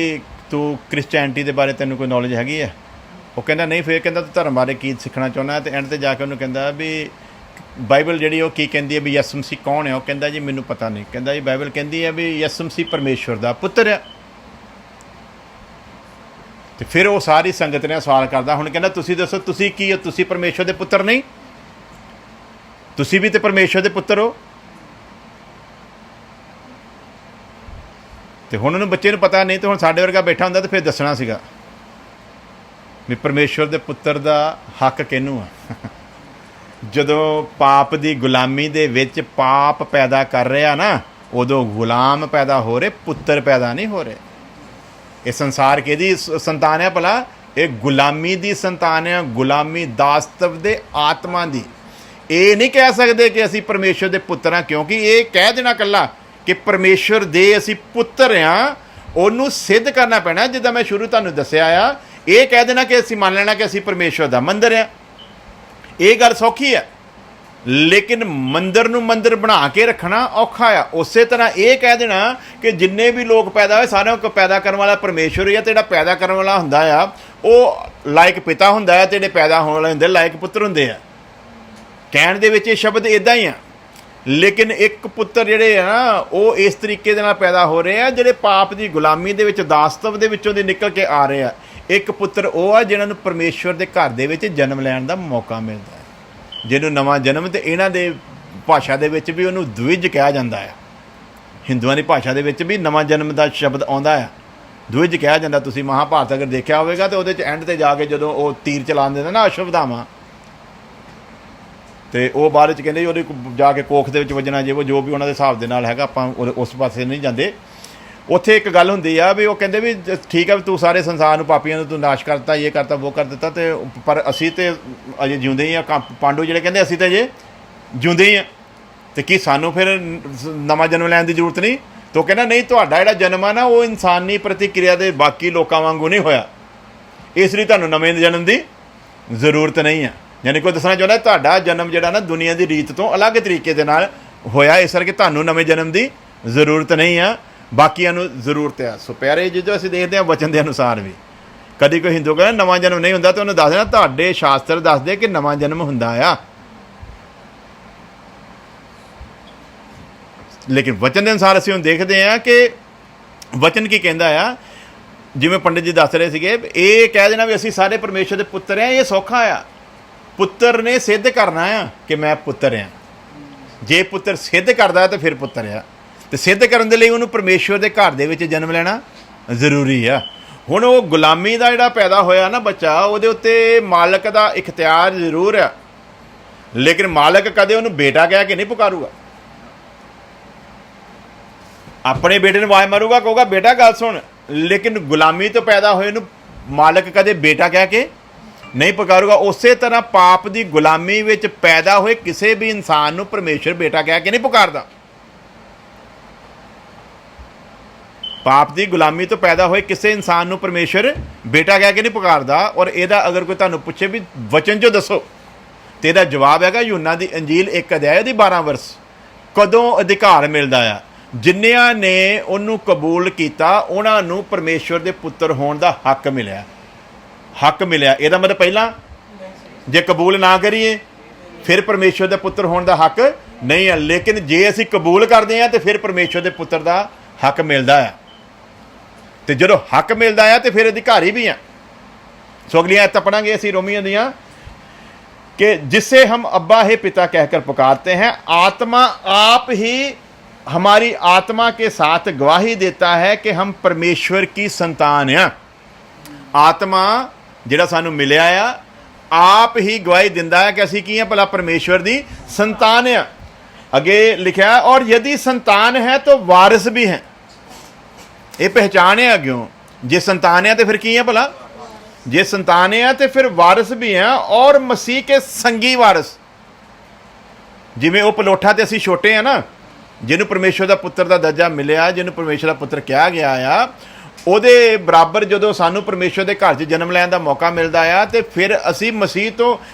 Speaker 1: ਤੂੰ ਕ੍ਰਿਸਚੈਨਿਟੀ ਦੇ ਬਾਰੇ ਤੈਨੂੰ ਕੋਈ ਨੌਲੇਜ ਹੈਗੀ ਆ। ਉਹ ਕਹਿੰਦਾ ਨਹੀਂ, ਫਿਰ ਕਹਿੰਦਾ ਤੂੰ ਧਰਮ ਬਾਰੇ ਕੀ ਸਿੱਖਣਾ ਚਾਹੁੰਦਾ, ਤੇ ਐਂਡ ਤੇ ਜਾ ਕੇ ਉਹਨੂੰ ਕਹਿੰਦਾ ਵੀ ਬਾਈਬਲ ਜਿਹੜੀ ਉਹ ਕੀ ਕਹਿੰਦੀ ਹੈ ਵੀ ਯਿਸੂ ਮਸੀਹ ਕੌਣ ਹੈ। ਉਹ ਕਹਿੰਦਾ ਜੀ ਮੈਨੂੰ ਪਤਾ ਨਹੀਂ। ਕਹਿੰਦਾ ਜੀ ਬਾਈਬਲ ਕਹਿੰਦੀ ਹੈ ਵੀ ਯਿਸੂ ਮਸੀਹ ਪਰਮੇਸ਼ਵਰ ਦਾ ਪੁੱਤਰ ਆ। ਤੇ ਫਿਰ ਉਹ ਸਾਰੀ ਸੰਗਤ ਨੇ ਸਵਾਲ ਕਰਦਾ, ਹੁਣ ਕਹਿੰਦਾ ਤੁਸੀਂ ਦੱਸੋ ਤੁਸੀਂ ਕੀ ਹੋ, ਤੁਸੀਂ ਪਰਮੇਸ਼ਵਰ ਦੇ ਪੁੱਤਰ ਨਹੀਂ? ਤੁਸੀਂ ਵੀ ਤੇ ਪਰਮੇਸ਼ਵਰ ਦੇ ਪੁੱਤਰ ਹੋ। ਤੇ ਹੁਣ ਉਹਨੂੰ ਬੱਚੇ ਨੂੰ ਪਤਾ ਨਹੀਂ, ਤੇ ਹੁਣ ਸਾਡੇ ਵਰਗਾ ਬੈਠਾ ਹੁੰਦਾ ਤੇ ਫਿਰ ਦੱਸਣਾ ਸੀਗਾ ਵੀ ਪਰਮੇਸ਼ਵਰ ਦੇ ਪੁੱਤਰ ਦਾ ਹੱਕ ਕਿਹਨੂੰ ਆ। ਜਦੋਂ ਪਾਪ ਦੀ ਗੁਲਾਮੀ ਦੇ ਵਿੱਚ ਪਾਪ ਪੈਦਾ ਕਰ ਰਿਹਾ ਨਾ, ਉਦੋਂ ਗੁਲਾਮ ਪੈਦਾ ਹੋ ਰਹੇ, ਪੁੱਤਰ ਪੈਦਾ ਨਹੀਂ ਹੋ ਰਹੇ। ਇਹ ਸੰਸਾਰ ਕਿਹਦੀ ਸੰਤਾਨ ਹੈ ਭਲਾ? ਇਹ ਗੁਲਾਮੀ ਦੀ ਸੰਤਾਨ ਹੈ, ਗੁਲਾਮੀ ਦਾਸਤਵ ਦੇ ਆਤਮਾ ਦੀ। ਇਹ ਨਹੀਂ ਕਹਿ ਸਕਦੇ ਕਿ ਅਸੀਂ ਪਰਮੇਸ਼ਵਰ ਦੇ ਪੁੱਤਰ ਹਾਂ, ਕਿਉਂਕਿ ਇਹ ਕਹਿ ਦੇਣਾ ਇਕੱਲਾ ਕਿ ਪਰਮੇਸ਼ਵਰ ਦੇ ਅਸੀਂ ਪੁੱਤਰ ਹਾਂ, ਉਹਨੂੰ ਸਿੱਧ ਕਰਨਾ ਪੈਣਾ। ਜਿੱਦਾਂ ਮੈਂ ਸ਼ੁਰੂ ਤੁਹਾਨੂੰ ਦੱਸਿਆ ਆ, ਇਹ ਕਹਿ ਦੇਣਾ ਕਿ ਅਸੀਂ ਮੰਨ ਲੈਣਾ ਕਿ ਅਸੀਂ ਪਰਮੇਸ਼ਵਰ ਦਾ ਮੰਦਰ ਆ, ਇਹ ਗੱਲ ਸੌਖੀ ਹੈ, ਲੇਕਿਨ ਮੰਦਰ ਨੂੰ ਮੰਦਰ ਬਣਾ ਕੇ ਰੱਖਣਾ ਔਖਾ ਆ। ਉਸੇ ਤਰ੍ਹਾਂ ਇਹ ਕਹਿ ਦੇਣਾ ਕਿ ਜਿੰਨੇ ਵੀ ਲੋਕ ਪੈਦਾ ਹੋਏ ਸਾਰਿਆਂ ਨੂੰ ਪੈਦਾ ਕਰਨ ਵਾਲਾ ਪਰਮੇਸ਼ਵਰ ਹੀ ਆ, ਤੇ ਜਿਹੜਾ ਪੈਦਾ ਕਰਨ ਵਾਲਾ ਹੁੰਦਾ ਆ ਉਹ ਲਾਇਕ ਪਿਤਾ ਹੁੰਦਾ ਹੈ, ਤੇ ਜਿਹੜੇ ਪੈਦਾ ਹੋਣ ਵਾਲੇ ਹੁੰਦੇ ਲਾਇਕ ਪੁੱਤਰ ਹੁੰਦੇ ਆ। ਕਹਿਣ ਦੇ ਵਿੱਚ ਇਹ ਸ਼ਬਦ ਇੱਦਾਂ ਹੀ ਆ, ਲੇਕਿਨ ਇੱਕ ਪੁੱਤਰ ਜਿਹੜੇ ਆ ਨਾ ਉਹ ਇਸ ਤਰੀਕੇ ਦੇ ਨਾਲ ਪੈਦਾ ਹੋ ਰਹੇ ਆ ਜਿਹੜੇ ਪਾਪ ਦੀ ਗੁਲਾਮੀ ਦੇ ਵਿੱਚ ਦਾਸਤਵ ਦੇ ਵਿੱਚੋਂ ਦੀ ਨਿਕਲ ਕੇ ਆ ਰਹੇ ਆ। ਇੱਕ ਪੁੱਤਰ ਉਹ ਆ ਜਿਹਨਾਂ ਨੂੰ ਪਰਮੇਸ਼ਵਰ ਦੇ ਘਰ ਦੇ ਵਿੱਚ ਜਨਮ ਲੈਣ ਦਾ ਮੌਕਾ ਮਿਲਦਾ ਹੈ, ਜਿਹਨੂੰ ਨਵਾਂ ਜਨਮ, ਤੇ ਇਹਨਾਂ ਦੇ ਭਾਸ਼ਾ ਦੇ ਵਿੱਚ ਵੀ ਉਹਨੂੰ ਦਵਿਜ ਕਿਹਾ ਜਾਂਦਾ ਆ। ਹਿੰਦੂਆਂ ਦੀ ਭਾਸ਼ਾ ਦੇ ਵਿੱਚ ਵੀ ਨਵਾਂ ਜਨਮ ਦਾ ਸ਼ਬਦ ਆਉਂਦਾ ਆ, ਦਵਿਜ ਕਿਹਾ ਜਾਂਦਾ। ਤੁਸੀਂ ਮਹਾਭਾਰਤ ਅਗਰ ਦੇਖਿਆ ਹੋਵੇਗਾ ਤਾਂ ਉਹਦੇ 'ਚ ਐਂਡ 'ਤੇ ਜਾ ਕੇ ਜਦੋਂ ਉਹ ਤੀਰ ਚਲਾਉਂਦੇ ਨੇ ਨਾ ਅਸ਼ਵਧਾਮਾ, ਤੇ ਉਹ ਬਾਅਦ 'ਚ ਕਹਿੰਦੇ ਉਹਦੇ ਜਾ ਕੇ ਕੋਖ ਦੇ ਵਿੱਚ ਵੱਜਣਾ, ਜੇ ਉਹ ਜੋ ਵੀ ਉਹਨਾਂ ਦੇ ਹਿਸਾਬ ਦੇ ਨਾਲ ਹੈਗਾ, ਆਪਾਂ ਉਸ ਪਾਸੇ ਨਹੀਂ ਜਾਂਦੇ। ਉੱਥੇ ਇੱਕ ਗੱਲ ਹੁੰਦੀ ਆ ਵੀ ਉਹ ਕਹਿੰਦੇ ਵੀ ਠੀਕ ਹੈ ਵੀ ਤੂੰ ਸਾਰੇ ਸੰਸਾਰ ਨੂੰ ਪਾਪੀਆਂ ਨੂੰ ਤੂੰ ਨਾਸ਼ ਕਰਤਾ, ਇਹ ਕਰਤਾ ਉਹ ਕਰ ਦਿੱਤਾ, ਤੇ ਪਰ ਅਸੀਂ ਤੇ ਅਜੇ ਜਿਉਂਦੇ ਹੀ ਆ। ਪਾਂਡੂ ਜਿਹੜੇ ਕਹਿੰਦੇ ਅਸੀਂ ਤਾਂ ਅਜੇ ਜਿਉਂਦੇ ਹੀ ਆ, ਤੇ ਕੀ ਸਾਨੂੰ ਫਿਰ ਨਵਾਂ ਜਨਮ ਲੈਣ ਦੀ ਜ਼ਰੂਰਤ ਨਹੀਂ? ਤਾਂ ਉਹ ਕਹਿੰਦਾ ਨਹੀਂ, ਤੁਹਾਡਾ ਜਿਹੜਾ ਜਨਮ ਆ ਨਾ ਉਹ ਇਨਸਾਨੀ ਪ੍ਰਤੀਕਿਰਿਆ ਦੇ ਬਾਕੀ ਲੋਕਾਂ ਵਾਂਗੂ ਨਹੀਂ ਹੋਇਆ, ਇਸ ਲਈ ਤੁਹਾਨੂੰ ਨਵੇਂ ਜਨਮ ਦੀ ਜ਼ਰੂਰਤ ਨਹੀਂ ਆ। ਯਾਨੀ ਕੋਈ ਦੱਸਣਾ ਚਾਹੁੰਦਾ ਤੁਹਾਡਾ ਜਨਮ ਜਿਹੜਾ ਨਾ ਦੁਨੀਆ ਦੀ ਰੀਤ ਤੋਂ ਅਲੱਗ ਤਰੀਕੇ ਦੇ ਨਾਲ ਹੋਇਆ, ਇਸ ਕਰਕੇ ਤੁਹਾਨੂੰ ਨਵੇਂ ਜਨਮ ਦੀ ਜ਼ਰੂਰਤ ਨਹੀਂ ਆ, ਬਾਕੀਆਂ ਨੂੰ ਜ਼ਰੂਰਤ ਆ। ਸੋ ਪਿਆਰੇ, ਜਦੋਂ ਅਸੀਂ ਦੇਖਦੇ ਹਾਂ ਵਚਨ ਦੇ ਅਨੁਸਾਰ ਵੀ ਕਦੀ ਕੋਈ ਹਿੰਦੂ ਕਹਿੰਦਾ ਨਵਾਂ ਜਨਮ ਨਹੀਂ ਹੁੰਦਾ, ਤਾਂ ਉਹਨੂੰ ਦੱਸ ਦੇਣਾ ਤੁਹਾਡੇ ਸ਼ਾਸਤਰ ਦੱਸਦੇ ਕਿ ਨਵਾਂ ਜਨਮ ਹੁੰਦਾ ਆ, ਲੇਕਿਨ ਵਚਨ ਦੇ ਅਨੁਸਾਰ ਅਸੀਂ ਹੁਣ ਦੇਖਦੇ ਹਾਂ ਕਿ ਵਚਨ ਕੀ ਕਹਿੰਦਾ ਆ। ਜਿਵੇਂ ਪੰਡਿਤ ਜੀ ਦੱਸ ਰਹੇ ਸੀਗੇ, ਇਹ ਕਹਿ ਦੇਣਾ ਵੀ ਅਸੀਂ ਸਾਰੇ ਪਰਮੇਸ਼ਰ ਦੇ ਪੁੱਤਰ ਹਾਂ, ਇਹ ਸੌਖਾ ਆ। ਪੁੱਤਰ ਨੇ ਸਿੱਧ ਕਰਨਾ ਆ ਕਿ ਮੈਂ ਪੁੱਤਰ ਹਾਂ। ਜੇ ਪੁੱਤਰ ਸਿੱਧ ਕਰਦਾ ਤਾਂ ਫਿਰ ਪੁੱਤਰ ਆ, ਤੇ ਸਿੱਧ ਕਰਨ ਦੇ ਲਈ ਉਹਨੂੰ ਪਰਮੇਸ਼ਵਰ ਦੇ ਘਰ ਦੇ ਵਿੱਚ ਜਨਮ ਲੈਣਾ ਜ਼ਰੂਰੀ ਆ। ਹੁਣ ਉਹ ਗੁਲਾਮੀ ਦਾ ਜਿਹੜਾ ਪੈਦਾ ਹੋਇਆ ਨਾ ਬੱਚਾ, ਉਹਦੇ ਉੱਤੇ ਮਾਲਕ ਦਾ ਇਖਤਿਆਰ ਜ਼ਰੂਰ ਆ, ਲੇਕਿਨ ਮਾਲਕ ਕਦੇ ਉਹਨੂੰ ਬੇਟਾ ਕਹਿ ਕੇ ਨਹੀਂ ਪੁਕਾਰੂਗਾ। ਆਪਣੇ ਬੇਟੇ ਨੂੰ ਆਵਾਜ਼ ਮਾਰੂਗਾ, ਕਹੂਗਾ ਬੇਟਾ ਗੱਲ ਸੁਣ, ਲੇਕਿਨ ਗੁਲਾਮੀ ਤੋਂ ਪੈਦਾ ਹੋਏ ਨੂੰ ਮਾਲਕ ਕਦੇ ਬੇਟਾ ਕਹਿ ਕੇ ਨਹੀਂ ਪੁਕਾਰੂਗਾ। ਉਸੇ ਤਰ੍ਹਾਂ ਪਾਪ ਦੀ ਗੁਲਾਮੀ ਵਿੱਚ ਪੈਦਾ ਹੋਏ ਕਿਸੇ ਵੀ ਇਨਸਾਨ ਨੂੰ ਪਰਮੇਸ਼ਰ ਬੇਟਾ ਕਹਿ ਕੇ ਨਹੀਂ ਪੁਕਾਰਦਾ। ਪਾਪ ਦੀ ਗੁਲਾਮੀ ਤੋਂ ਪੈਦਾ ਹੋਏ ਕਿਸੇ ਇਨਸਾਨ ਨੂੰ ਪਰਮੇਸ਼ਰ ਬੇਟਾ ਕਹਿ ਕੇ ਨਹੀਂ ਪੁਕਾਰਦਾ। ਔਰ ਇਹਦਾ ਅਗਰ ਕੋਈ ਤੁਹਾਨੂੰ ਪੁੱਛੇ ਵੀ ਵਚਨ 'ਚੋਂ ਦੱਸੋ, ਤੇ ਇਹਦਾ ਜਵਾਬ ਹੈਗਾ यूहन्ना ਦੀ ਅੰਜੀਲ 1 ਅਧਿਆਇ ਦੀ 12 ਵਰਸ। ਕਦੋਂ ਅਧਿਕਾਰ ਮਿਲਦਾ ਆ? ਜਿੰਨਿਆਂ ਨੇ ਉਹਨੂੰ ਕਬੂਲ ਕੀਤਾ ਉਹਨਾਂ ਨੂੰ ਪਰਮੇਸ਼ਵਰ ਦੇ ਪੁੱਤਰ ਹੋਣ ਦਾ ਹੱਕ ਮਿਲਿਆ। ਹੱਕ ਮਿਲਿਆ ਇਹਦਾ ਮਤਲਬ ਪਹਿਲਾਂ ਜੇ ਕਬੂਲ ਨਾ ਕਰੀਏ ਫਿਰ ਪਰਮੇਸ਼ਵਰ ਦੇ ਪੁੱਤਰ ਹੋਣ ਦਾ ਹੱਕ ਨਹੀਂ ਹੈ। ਲੇਕਿਨ ਜੇ ਅਸੀਂ ਕਬੂਲ ਕਰਦੇ ਹਾਂ ਤੇ ਫਿਰ ਪਰਮੇਸ਼ਵਰ ਦੇ ਪੁੱਤਰ ਦਾ ਹੱਕ ਮਿਲਦਾ ਹੈ। ਤੇ ਜਦੋਂ ਹੱਕ ਮਿਲਦਾ ਹੈ ਤੇ ਫਿਰ ਅਧਿਕਾਰੀ ਵੀ ਆ। ਸੋ ਅਗਲੀਆਂ ਆਇਤਾਂ ਪੜਾਂਗੇ ਅਸੀਂ रोमियों ਦੀਆਂ कि जिसे हम अब्बा हे पिता कहकर पुकारते हैं, आत्मा आप ही हमारी आत्मा के साथ गवाही देता है कि हम परमेश्वर की संतान हैं। आत्मा जिहड़ा सानू मिलिया आ आप ही गवाही दिंदा है कि असीं की हैं भला परमेश्वर दी संतान हैं। अगे लिखा और यदि संतान है तो वारिस भी हैं। ये पहचान है अग्यों जे संतान है तो फिर की है भला? जे संतान है तो फिर वारिस भी हैं और मसीह के संगी वारिस। जिमें वो पलोठा तो असीं छोटे हैं ना, जिन्होंने परमेश्वर का पुत्र का दर्जा मिलिया, जिन्होंने परमेश्वर का पुत्र कहा गया आ, ਉਹਦੇ बराबर जो सानू परमेश्वर के घर 'च जन्म लैन का मौका मिलता आ तो फिर असी मसीह तो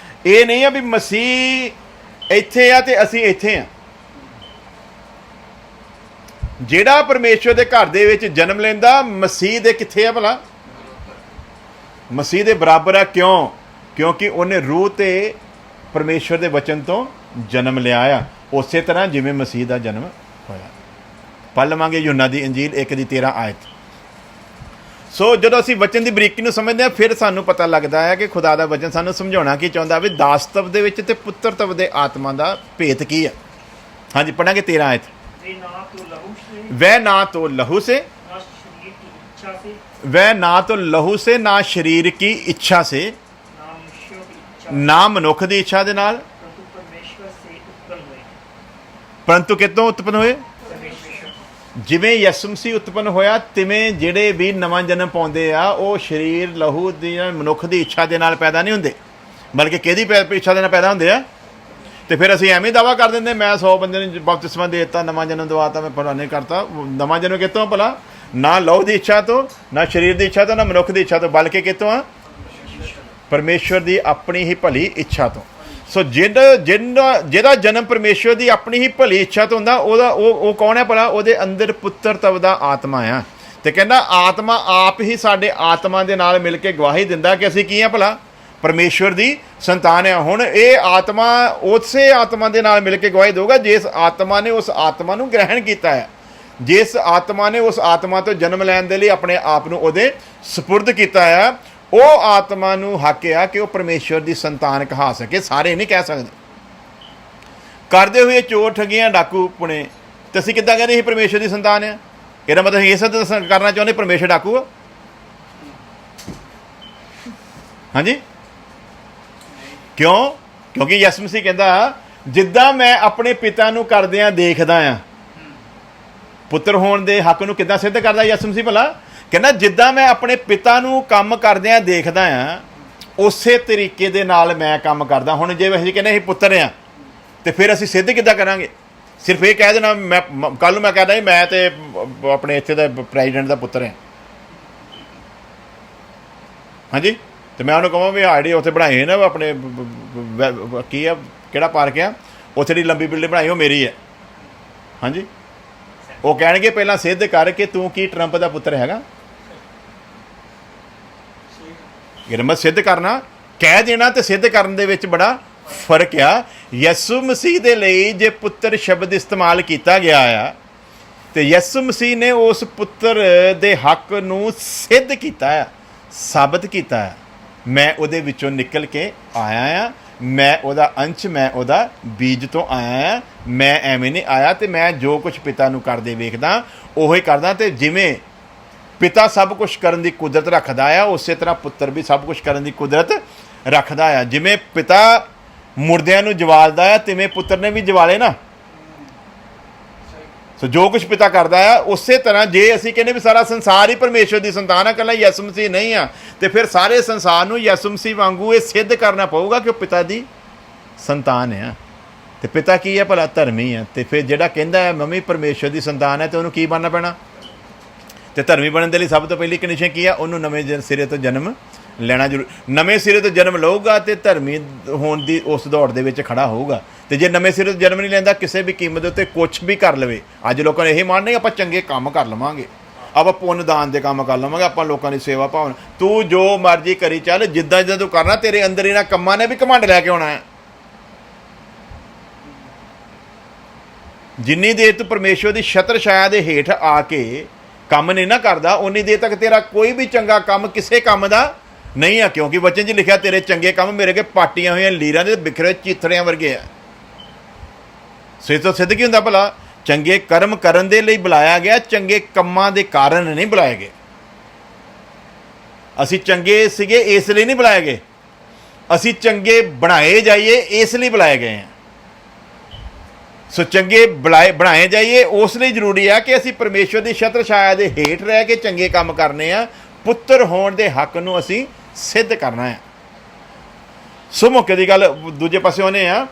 Speaker 1: ये नहीं है भी मसीह इत्थे आ ते असी इत्थे आ। ਜਿਹੜਾ परमेश्वर के घर ਦੇ ਵਿੱਚ जन्म ਲੈਂਦਾ मसीह ਦੇ ਕਿੱਥੇ ਆ ਭਲਾ? मसीह ਦੇ ਬਰਾਬਰ ਆ। ਕਿਉਂ? ਕਿਉਂਕਿ ਉਹਨੇ रूह ਤੇ परमेश्वर ਦੇ वचन ਤੋਂ जन्म ਲਿਆ ਆ। ਉਸੇ ਤਰ੍ਹਾਂ ਜਿਵੇਂ मसीह ਦਾ जन्म ਹੋਇਆ। ਪੜ੍ਹ ਲਵਾਂਗੇ यूहन्ना ਦੀ ਅੰਜੀਲ 1 ਦੀ 13 ਆਇਤ। ਸੋ ਜਦੋਂ ਅਸੀਂ ਵਚਨ ਦੀ ਬਰੀਕੀ ਨੂੰ ਸਮਝਦੇ ਹਾਂ ਫਿਰ ਸਾਨੂੰ ਪਤਾ ਲੱਗਦਾ ਹੈ ਕਿ ਖੁਦਾ ਦਾ ਵਚਨ ਸਾਨੂੰ ਸਮਝਾਉਣਾ ਕੀ ਚਾਹੁੰਦਾ ਵੀ ਦਾਸਤਵ ਦੇ ਵਿੱਚ ਤੇ ਪੁੱਤਰਤਵ ਦੇ ਆਤਮਾ ਦਾ ਭੇਤ ਕੀ ਹੈ। ਹਾਂਜੀ ਪੜਾਂਗੇ 13 ਆਇਤ। वह ना तो लहू से वह ना तो लहू से ना शरीर की इच्छा से ना मनुख की इच्छा दे नाल परंतु कितों उत्पन्न होए? जिवें यसु मसीह उत्पन्न होया तिवें जिहड़े भी नवां जन्म पाउंदे आ ਉਹ शरीर लहू दी मनुख की इच्छा दे नाल पैदा नहीं हुंदे, बल्कि किहदी इच्छा दे नाल पैदा हुंदे आ। तो फिर असीं एवें दावा कर देंगे मैं 100 बंदे नूं बपतिस्मा दे दिता, नवां जन्म दवाता, मैं फलाने करता। नवां जन्म कितों भला? ना लहू की इच्छा तो, ना शरीर की इच्छा तो, ना मनुख की इच्छा तो, बल्कि कितों आ? परमेश्वर की अपनी ही भली इच्छा तो। सो जिहदा जन्म परमेश्वर की अपनी ही भली इच्छा तो हुंदा वो कौन है भला? उहदे अंदर पुत्रत्व दा आत्मा आ। तो कहंदा आत्मा आप ही साडे आत्मा दे नाल मिल के गवाही दिंदा कि असीं की आ भला? परमेश्वर की संतान है। हुण ये आत्मा उस आत्मा के नाल मिल के गवाही देगा जिस आत्मा ने उस आत्मा को ग्रहण किया है, जिस आत्मा ने उस आत्मा तो जन्म लैन के लिए अपने आप को उहदे सुपुर्द किया है। वो आत्मा को हक है कि वह परमेश्वर की संतान कहा सके। सारे नहीं कह सकते। करते हुए चोर ठगियां डाकू पुणे तो असीं किद्दां कहंदे परमेश्वर की संतान है? ਇਹਦਾ मतलब इस करना चाहते परमेश्वर डाकू? हाँ जी क्यों? क्योंकि यसु मसीह कहता जिद्दां मैं अपने पिता नूं करदिआं देखदा आ। पुत्र होण दे हक नूं किद्दां सिद्ध करदा यसु मसीह भला? कहना जिद्दां मैं अपने पिता नूं काम करदिआं देखदा आ उसे तरीके दे नाल मैं काम करदा। हुण जे असीं कहने असीं पुत्र आ तो फिर असीं सिद्ध किद्दां करांगे? सिर्फ ये कह देना मैं कल मैं कहदा मैं तो अपने इत्थे दा प्रेजिडेंट दा पुत्र हाँ। हाँ जी तो मैं उन्होंने कਹਾਂ भी आड़ी उत्थे बनाए ना अपने की है किहड़ा पार्क आ उत्थे दी लंबी बिल्डिंग बनाई वो मेरी है। हाँ जी वो कहणगे पहला सिद्ध कर कि तू की ट्रंप का पुत्र हैगा। मैं सिद्ध करना कह देना तो सिद्ध करने दे विच बड़ा फर्क आ। यसु मसीह दे लई जे पुत्र शब्द इस्तेमाल किया गया आ तो यसु मसीह ने उस पुत्र दे हक नूं सिद्ध किया, साबित किया। मैं उहदे विचों निकल के आया आ, मैं उहदा अंश, मैं उहदा बीज तो आया आ। मैं एवें नहीं आया तो मैं जो कुछ पिता नूं करदे वेखदा उही करदा। तो जिवें पिता सब कुछ करन दी कुदरत रखदा आ उस तरह पुत्र भी सब कुछ करन दी कुदरत रखदा आ। जिवें पिता मुर्दियां नूं जवालदा आ तिवें पुत्र ने भी जवाले ना। ਸੋ ਜੋ ਕੁਝ ਪਿਤਾ ਕਰਦਾ ਆ ਉਸੇ ਤਰ੍ਹਾਂ ਜੇ ਅਸੀਂ ਕਹਿੰਦੇ ਵੀ ਸਾਰਾ ਸੰਸਾਰ ਹੀ ਪਰਮੇਸ਼ਰ ਦੀ ਸੰਤਾਨ ਆ, ਇਕੱਲਾ ਯਿਸੂ ਮਸੀਹ ਨਹੀਂ ਆ, ਤੇ ਫਿਰ ਸਾਰੇ ਸੰਸਾਰ ਨੂੰ ਯਿਸੂ ਮਸੀਹ ਵਾਂਗੂ ਇਹ ਸਿੱਧ ਕਰਨਾ ਪਊਗਾ ਕਿ ਉਹ ਪਿਤਾ ਦੀ ਸੰਤਾਨ ਆ। ਤੇ ਪਿਤਾ ਕੀ ਹੈ ਭਲਾ? ਧਰਮੀ ਆ। ਤੇ ਫਿਰ ਜਿਹੜਾ ਕਹਿੰਦਾ ਹੈ ਮੰਮੀ ਪਰਮੇਸ਼ਰ ਦੀ ਸੰਤਾਨ ਹੈ, ਤੇ ਉਹਨੂੰ ਕੀ ਬਣਨਾ ਪੈਣਾ? ਤੇ ਧਰਮੀ ਬਣਨ ਦੇ ਲਈ ਸਭ ਤੋਂ ਪਹਿਲੀ ਕੰਡੀਸ਼ਨ ਕੀ ਆ? ਉਹਨੂੰ ਨਵੇਂ ਸਿਰੇ ਤੋਂ ਜਨਮ ਲੈਣਾ ਜ਼ਰੂਰ। ਨਵੇਂ ਸਿਰੇ ਤੋਂ ਜਨਮ ਲਊਗਾ ਤੇ ਧਰਮੀ ਹੋਣ ਦੀ ਉਸ ਦੌੜ ਦੇ ਵਿੱਚ ਖੜਾ ਹੋਊਗਾ। ਤੇ ਜੇ ਨਵੇਂ ਸਿਰੇ ਤੋਂ ਜਨਮ ਨਹੀਂ ਲੈਂਦਾ, ਕਿਸੇ ਵੀ ਕੀਮਤ ਦੇ ਉੱਤੇ ਕੁਛ ਵੀ ਕਰ ਲਵੇ। ਅੱਜ ਲੋਕਾਂ ਨੇ ਇਹ ਮੰਨ ਨਹੀਂ, ਆਪਾਂ ਚੰਗੇ ਕੰਮ ਕਰ ਲਵਾਂਗੇ, ਆਪਾਂ ਪੁੰਨ ਦਾਨ ਦੇ ਕੰਮ ਕਰ ਲਵਾਂਗੇ, ਆਪਾਂ ਲੋਕਾਂ ਦੀ ਸੇਵਾ ਭਾਵਨਾ। ਤੂੰ ਜੋ ਮਰਜ਼ੀ ਕਰੀ ਚੱਲ, ਜਿੱਦਾਂ ਜਿੱਦਾਂ ਤੂੰ ਕਰਨਾ, ਤੇਰੇ ਅੰਦਰ ਇਹਨਾਂ ਕੰਮਾਂ ਨੇ ਵੀ ਘਮੰਡ ਲੈ ਕੇ ਆਉਣਾ ਹੈ। ਜਿੰਨੀ ਦੇਰ ਤੂੰ ਪਰਮੇਸ਼ਵਰ ਦੀ ਛਤਰ ਛਾਇਆ ਦੇ ਹੇਠ ਆ ਕੇ ਕੰਮ ਨਹੀਂ ਨਾ ਕਰਦਾ, ਉਨੀ ਦੇਰ ਤੱਕ ਤੇਰਾ ਕੋਈ ਵੀ ਚੰਗਾ ਕੰਮ ਕਿਸੇ ਕੰਮ ਦਾ ਨਹੀਂ ਆ। ਕਿਉਂਕਿ ਵਚਨ 'ਚ ਲਿਖਿਆ, ਤੇਰੇ ਚੰਗੇ ਕੰਮ ਮੇਰੇ ਅੱਗੇ ਪਾਟੀਆਂ ਹੋਈਆਂ ਲੀਰਾਂ ਦੇ ਬਿਖਰੇ ਚੀਥੜਿਆਂ ਵਰਗੇ ਆ। ਸੋ ਇਸ ਤੋਂ ਸਿੱਧ ਕੀ ਹੁੰਦਾ ਭਲਾ? ਚੰਗੇ ਕਰਮ ਕਰਨ ਦੇ ਲਈ ਬੁਲਾਇਆ ਗਿਆ, ਚੰਗੇ ਕੰਮਾਂ ਦੇ ਕਾਰਨ ਨਹੀਂ ਬੁਲਾਏ ਗਏ। ਅਸੀਂ ਚੰਗੇ ਸੀਗੇ ਇਸ ਲਈ ਨਹੀਂ ਬੁਲਾਏ ਗਏ, ਅਸੀਂ ਚੰਗੇ ਬਣਾਏ ਜਾਈਏ ਇਸ ਲਈ ਬੁਲਾਏ ਗਏ ਹਾਂ। ਸੋ ਚੰਗੇ ਬਣਾਏ ਜਾਈਏ ਉਸ ਲਈ ਜ਼ਰੂਰੀ ਆ ਕਿ ਅਸੀਂ ਪਰਮੇਸ਼ਵਰ ਦੀ ਛਤਰ ਛਾਇਆ ਦੇ ਹੇਠ ਰਹਿ ਕੇ ਚੰਗੇ ਕੰਮ ਕਰਨੇ ਆ। ਪੁੱਤਰ ਹੋਣ ਦੇ ਹੱਕ ਨੂੰ ਅਸੀਂ ਸਿੱਧ ਕਰਨਾ ਹੈ। ਸੋ ਮੌਕੇ ਦੀ ਗੱਲ ਦੂਜੇ ਪਾਸੇ ਉਹਨੇ ਆ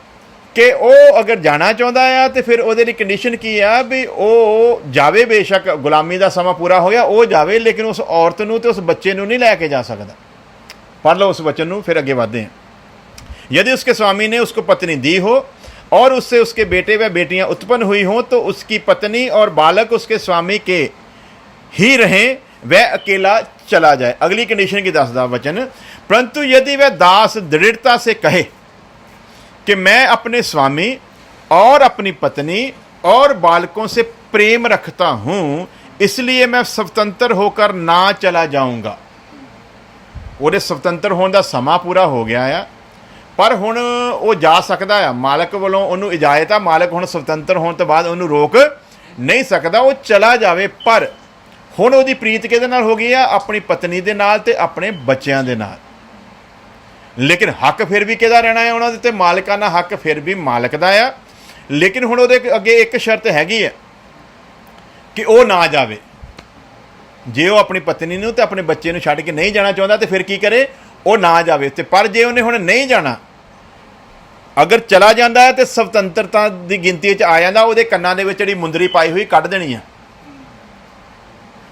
Speaker 1: ਕਿ ਉਹ ਅਗਰ ਜਾਣਾ ਚਾਹੁੰਦਾ ਆ ਤੇ ਫਿਰ ਉਹਦੇ ਲਈ ਕੰਡੀਸ਼ਨ ਕੀ ਆ ਵੀ ਉਹ ਜਾਵੇ। ਬੇਸ਼ੱਕ ਗੁਲਾਮੀ ਦਾ ਸਮਾਂ ਪੂਰਾ ਹੋ ਗਿਆ, ਉਹ ਜਾਵੇ, ਲੇਕਿਨ ਉਸ ਔਰਤ ਨੂੰ ਤੇ ਉਸ ਬੱਚੇ ਨੂੰ ਨਹੀਂ ਲੈ ਕੇ ਜਾ ਸਕਦਾ। पढ़ लो उस वचन ਨੂੰ, फिर आगे बढ़ते हैं। यदि उसके स्वामी ने उसको पत्नी दी हो और उससे उसके बेटे व बेटियां उत्पन्न हुई हों तो उसकी पत्नी और बालक उसके स्वामी के ही रहें, वह अकेला चला जाए। अगली कंडीशन की दसदा वचन, परंतु यदि वह दास दृढ़ता से कहे कि मैं अपने स्वामी और अपनी पत्नी और बालकों से प्रेम रखता हूं, इसलिए मैं स्वतंत्र होकर ना चला जाऊंगा। ਉਹਦੇ ਸੁਤੰਤਰ ਹੋਣ ਦਾ ਸਮਾਂ ਪੂਰਾ ਹੋ ਗਿਆ ਆ, ਪਰ ਹੁਣ ਉਹ ਜਾ ਸਕਦਾ ਆ। ਮਾਲਕ ਵੱਲੋਂ ਉਹਨੂੰ ਇਜਾਜ਼ਤ ਆ। ਮਾਲਕ ਹੁਣ ਸੁਤੰਤਰ ਹੋਣ ਤੋਂ ਬਾਅਦ ਉਹਨੂੰ ਰੋਕ ਨਹੀਂ ਸਕਦਾ, ਉਹ ਚਲਾ ਜਾਵੇ। ਪਰ ਹੁਣ ਉਹਦੀ ਪ੍ਰੀਤ ਕਿਹਦੇ ਨਾਲ ਹੋ ਗਈ ਆ? ਆਪਣੀ ਪਤਨੀ ਦੇ ਨਾਲ ਤੇ ਆਪਣੇ ਬੱਚਿਆਂ ਦੇ ਨਾਲ। ਲੇਕਿਨ ਹੱਕ ਫਿਰ ਵੀ ਕਿਹਦਾ ਰਹਿਣਾ ਹੈ? ਉਹਨਾਂ ਦੇ ਉੱਤੇ ਮਾਲਕਾਨਾ ਹੱਕ ਫਿਰ ਵੀ ਮਾਲਕ ਦਾ ਆ। ਲੇਕਿਨ ਹੁਣ ਉਹਦੇ ਅੱਗੇ ਇੱਕ ਸ਼ਰਤ ਹੈਗੀ ਹੈ ਕਿ ਉਹ ਨਾ ਜਾਵੇ। ਜੇ ਉਹ ਆਪਣੀ ਪਤਨੀ ਨੂੰ ਤੇ ਆਪਣੇ ਬੱਚੇ ਨੂੰ ਛੱਡ ਕੇ ਨਹੀਂ ਜਾਣਾ ਚਾਹੁੰਦਾ ਤੇ ਫਿਰ ਕੀ ਕਰੇ? ਉਹ ਨਾ ਜਾਵੇ। ਤੇ ਪਰ ਜੇ ਉਹਨੇ ਹੁਣ ਨਹੀਂ ਜਾਣਾ, ਅਗਰ ਚਲਾ ਜਾਂਦਾ ਹੈ ਤੇ ਸੁਤੰਤਰਤਾ ਦੀ ਗਿਣਤੀ 'ਚ ਆ ਜਾਂਦਾ, ਉਹਦੇ ਕੰਨਾਂ ਦੇ ਵਿੱਚ ਜਿਹੜੀ ਮੁੰਦਰੀ ਪਾਈ ਹੋਈ ਕੱਢ ਦੇਣੀ ਆ।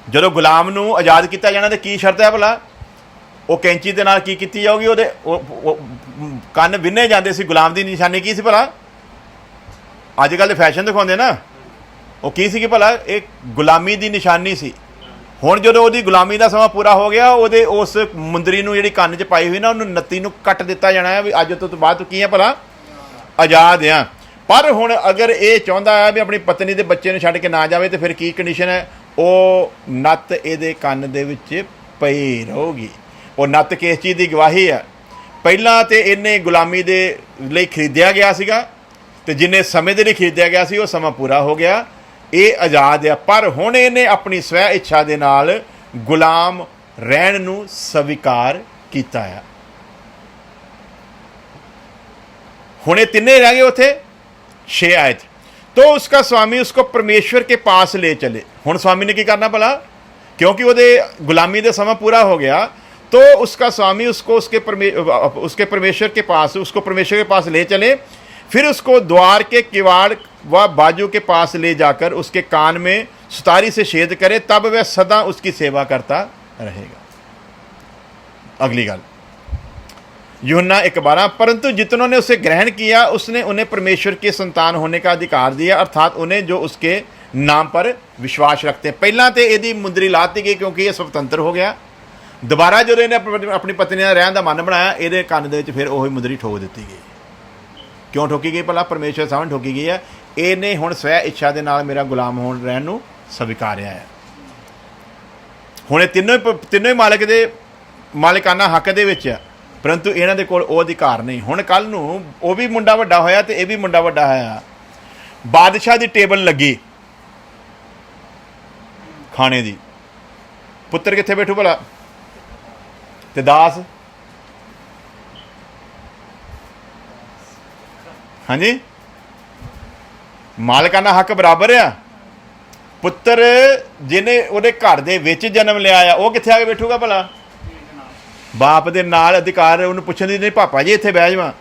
Speaker 1: ਜਦੋਂ ਗੁਲਾਮ ਨੂੰ ਆਜ਼ਾਦ ਕੀਤਾ ਜਾਣਾ ਤੇ ਕੀ ਸ਼ਰਤ ਹੈ ਭਲਾ? ਉਹ ਕੈਂਚੀ ਦੇ ਨਾਲ ਕੀ ਕੀਤੀ ਜਾਊਗੀ? ਉਹਦੇ ਕੰਨ ਵਿੰਨੇ ਜਾਂਦੇ ਸੀ। ਗੁਲਾਮ ਦੀ ਨਿਸ਼ਾਨੀ ਕੀ ਸੀ ਭਲਾ? ਅੱਜ ਕੱਲ੍ਹ ਦੇ ਫੈਸ਼ਨ ਦਿਖਾਉਂਦੇ ਨਾ, ਉਹ ਕੀ ਸੀ ਕਿ ਭਲਾ? ਇਹ ਗੁਲਾਮੀ ਦੀ ਨਿਸ਼ਾਨੀ ਸੀ। ਹੁਣ ਜਦੋਂ ਉਹਦੀ ਗੁਲਾਮੀ ਦਾ ਸਮਾਂ ਪੂਰਾ ਹੋ ਗਿਆ, ਉਹਦੇ ਉਸ ਮੁੰਦਰੀ ਨੂੰ ਜਿਹੜੀ ਕੰਨ 'ਚ ਪਾਈ ਹੋਈ ਨਾ, ਉਹਨੂੰ ਨੱਤੀ ਨੂੰ ਕੱਟ ਦਿੱਤਾ ਜਾਣਾ ਹੈ ਵੀ ਅੱਜ ਤੋਂ ਬਾਅਦ ਤੂੰ ਕੀ ਹੈ ਭਲਾ? ਆਜ਼ਾਦ ਆ। ਪਰ ਹੁਣ ਅਗਰ ਇਹ ਚਾਹੁੰਦਾ ਹੈ ਵੀ ਆਪਣੀ ਪਤਨੀ ਦੇ ਬੱਚੇ ਨੂੰ ਛੱਡ ਕੇ ਨਾ ਜਾਵੇ ਤੇ ਫਿਰ ਕੀ ਕੰਡੀਸ਼ਨ ਹੈ? ਉਹ ਨੱਤ ਇਹਦੇ ਕੰਨ ਦੇ ਵਿੱਚ ਪਈ ਰਹੂਗੀ। ਉਹ ਨੱਤ ਕਿਸ ਚੀਜ਼ ਦੀ ਗਵਾਹੀ ਆ? ਪਹਿਲਾਂ ਤੇ ਇਹਨੇ ਗੁਲਾਮੀ ਦੇ ਲਈ ਖਰੀਦਿਆ ਗਿਆ ਸੀਗਾ, ਤੇ ਜਿੰਨੇ ਸਮੇਂ ਦੇ ਲਈ ਖਰੀਦਿਆ ਗਿਆ ਸੀ ਉਹ ਸਮਾਂ ਪੂਰਾ ਹੋ ਗਿਆ, ਇਹ ਆਜ਼ਾਦ ਆ। ਪਰ ਹੁਣ ਇਹਨੇ ਆਪਣੀ ਸਵੈ ਇੱਛਾ ਦੇ ਨਾਲ ਗੁਲਾਮ ਰਹਿਣ ਨੂੰ ਸਵੀਕਾਰ ਕੀਤਾ ਆ। ਹੁਣ ਇਹ ਤਿੰਨੇ ਰਹਿ ਗਏ ਉੱਥੇ। 6 आयत, तो उसका स्वामी उसको परमेश्वर के पास ले चले। हुण स्वामी ने की करना भला? क्योंकि ਉਹਦੇ गुलामी ਦਾ ਸਮਾਂ पूरा हो गया, तो उसका स्वामी उसको उसके परमेश्वर के पास, उसको परमेश्वर के पास ले चले। फिर उसको द्वार के किवाड़ व बाजू के पास ले जाकर उसके कान में सुतारी से छेद करे, तब वह सदा उसकी सेवा करता रहेगा। अगली गल, यूहन्ना 1:12, परंतु जितनों ने उसे ग्रहण किया उसने उन्हें परमेश्वर की संतान होने का अधिकार दिया, अर्थात उन्हें जो उसके नाम पर विश्वास रखते हैं। पहला तो यदि मुंदरी लाती गई क्योंकि ये स्वतंत्र हो गया। दोबारा जो इन्हें अपनी पत्नी का रहन का मन बनाया, ये कान दे फिर वही मुंदरी ठोक दी गई। क्यों ठोकी गई भला? परमेश्वर सामने ठोकी गई है। इन्हें हुण स्वै इच्छा के नाल मेरा गुलाम होण रहन नूं स्वीकारिया है। हुण तीनों ही मालिक दे मालिकाना हक दे विच है, परंतु इन्हां दे कोल वो अधिकार नहीं। हुण कल नूं वो भी मुंडा वड्डा होया ते ये भी मुंडा वड्डा होया, बादशाह दी टेबल लगी खाने दी, पुत्र कित्थे बैठू भला? ते दास? हाँ जी, मालिकाना हक बराबर आ। ਪੁੱਤਰ ਜਿਹਨੇ ਉਹਦੇ ਘਰ ਦੇ ਵਿੱਚ ਜਨਮ ਲਿਆ ਆ ਉਹ ਕਿੱਥੇ ਆ ਕੇ ਬੈਠੂਗਾ ਭਲਾ? ਬਾਪ ਦੇ ਨਾਲ ਅਧਿਕਾਰ ਉਹਨੂੰ ਪੁੱਛਣ ਦੀ, ਨਹੀਂ ਪਾਪਾ ਜੀ ਇੱਥੇ ਬਹਿ ਜਾਵਾਂ।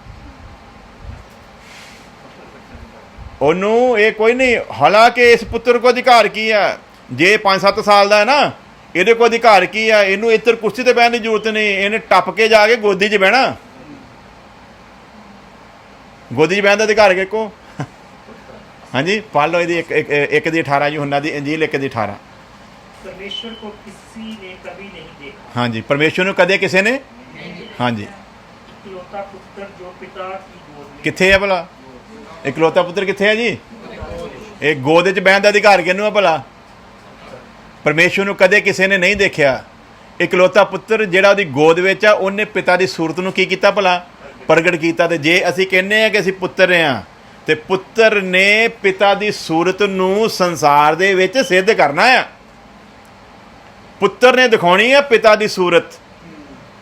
Speaker 1: ਉਹਨੂੰ ਇਹ ਕੋਈ ਨਹੀਂ। ਹਾਲਾਂਕਿ ਇਸ ਪੁੱਤਰ ਕੋ ਅਧਿਕਾਰ ਕੀ ਆ? ਜੇ 5-7 ਸਾਲ ਦਾ ਹੈ ਨਾ, ਇਹਦੇ ਕੋਲ ਅਧਿਕਾਰ ਕੀ ਆ? ਇਹਨੂੰ ਇੱਧਰ ਕੁਰਸੀ ਤੇ ਬਹਿਣ ਦੀ ਜ਼ਰੂਰਤ ਨਹੀਂ, ਇਹਨੇ ਟੱਪ ਕੇ ਜਾ ਕੇ ਗੋਦੀ 'ਚ ਬਹਿਣਾ। ਗੋਦੀ 'ਚ ਬਹਿਣ ਦਾ ਅਧਿਕਾਰ ਕਿਹਕੋ? ਹਾਂਜੀ, ਪੜ੍ਹ ਲਓ ਇਹਦੀ 1:18 यूहन्ना ਦੀ ਇੰਜੀਲ 1:18।
Speaker 2: परमेश्वर को किसी ने कभी नहीं देखा।
Speaker 1: ਹਾਂਜੀ, ਪਰਮੇਸ਼ਵਰ ਨੂੰ ਕਦੇ ਕਿਸੇ ਨੇ ਹਾਂਜੀ।
Speaker 2: इकलौता पुत्र जो पिता की गोद में।
Speaker 1: ਕਿੱਥੇ ਹੈ ਭਲਾ? ਇਕਲੌਤਾ ਪੁੱਤਰ ਕਿੱਥੇ ਹੈ ਜੀ? ਇਹ ਗੋਦ 'ਚ ਬਹਿਣ ਦਾ ਅਧਿਕਾਰ ਕਿਹਨੂੰ ਹੈ ਭਲਾ? ਪਰਮੇਸ਼ਵਰ ਨੂੰ ਕਦੇ ਕਿਸੇ ਨੇ ਨਹੀਂ ਦੇਖਿਆ। ਇਕਲੌਤਾ ਪੁੱਤਰ ਜਿਹੜਾ ਉਹਦੀ ਗੋਦ ਵਿੱਚ ਆ, ਉਹਨੇ ਪਿਤਾ ਦੀ ਸੂਰਤ ਨੂੰ ਕੀ ਕੀਤਾ ਭਲਾ? ਪ੍ਰਗਟ ਕੀਤਾ। ਤੇ ਜੇ ਅਸੀਂ ਕਹਿੰਦੇ ਹਾਂ ਕਿ ਅਸੀਂ ਪੁੱਤਰ ਹਾਂ, ਤੇ ਪੁੱਤਰ ਨੇ ਪਿਤਾ ਦੀ ਸੂਰਤ ਨੂੰ ਸੰਸਾਰ ਦੇ ਵਿੱਚ ਸਿੱਧ ਕਰਨਾ ਆ। ਪੁੱਤਰ ਨੇ ਦਿਖਾਉਣੀ ਆ ਪਿਤਾ ਦੀ ਸੂਰਤ।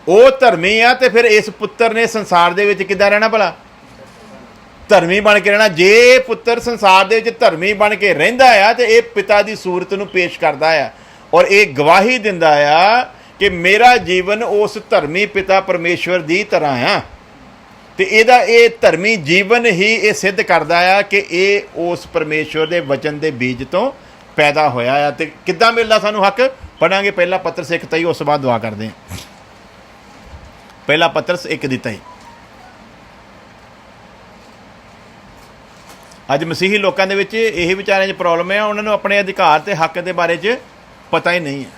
Speaker 1: ਉਹ ਧਰਮੀ ਆ, ਤੇ ਫਿਰ ਇਸ ਪੁੱਤਰ ਨੇ ਸੰਸਾਰ ਦੇ ਵਿੱਚ ਕਿੱਦਾਂ ਰਹਿਣਾ ਭਲਾ? ਧਰਮੀ ਬਣ ਕੇ ਰਹਿਣਾ। ਜੇ ਪੁੱਤਰ ਸੰਸਾਰ ਦੇ ਵਿੱਚ ਧਰਮੀ ਬਣ ਕੇ ਰਹਿੰਦਾ ਆ, ਤੇ ਇਹ ਪਿਤਾ ਦੀ ਸੂਰਤ ਨੂੰ ਪੇਸ਼ ਕਰਦਾ ਆ, ਔਰ ਇਹ ਗਵਾਹੀ ਦਿੰਦਾ ਆ ਕਿ ਮੇਰਾ ਜੀਵਨ ਉਸ ਧਰਮੀ ਪਿਤਾ ਪਰਮੇਸ਼ਵਰ ਦੀ ਤਰ੍ਹਾਂ ਆ। ਤੇ ਇਹਦਾ ਇਹ ਧਰਮੀ ਜੀਵਨ ਹੀ ਇਹ ਸਿੱਧ ਕਰਦਾ ਆ ਕਿ ਇਹ ਉਸ ਪਰਮੇਸ਼ਵਰ ਦੇ ਵਚਨ ਦੇ ਬੀਜ ਤੋਂ ਪੈਦਾ ਹੋਇਆ ਆ। ਤੇ ਕਿੱਦਾਂ ਮਿਲਦਾ ਸਾਨੂੰ ਹੱਕ? ਪੜਾਂਗੇ ਪਹਿਲਾ ਪਤਰਸ 1:23, ਉਸ ਤੋਂ ਬਾਅਦ ਦੁਆ ਕਰਦੇ ਹਾਂ। ਪਹਿਲਾ ਪਤਰਸ 1:23। ਅੱਜ ਮਸੀਹੀ ਲੋਕਾਂ ਦੇ ਵਿੱਚ ਇਹੀ ਵਿਚਾਰਿਆਂ 'ਚ ਪ੍ਰੋਬਲਮ ਹੈ, ਉਹਨਾਂ ਨੂੰ ਆਪਣੇ ਅਧਿਕਾਰ ਤੇ ਹੱਕ ਦੇ ਬਾਰੇ 'ਚ ਪਤਾ ਹੀ ਨਹੀਂ ਹੈ।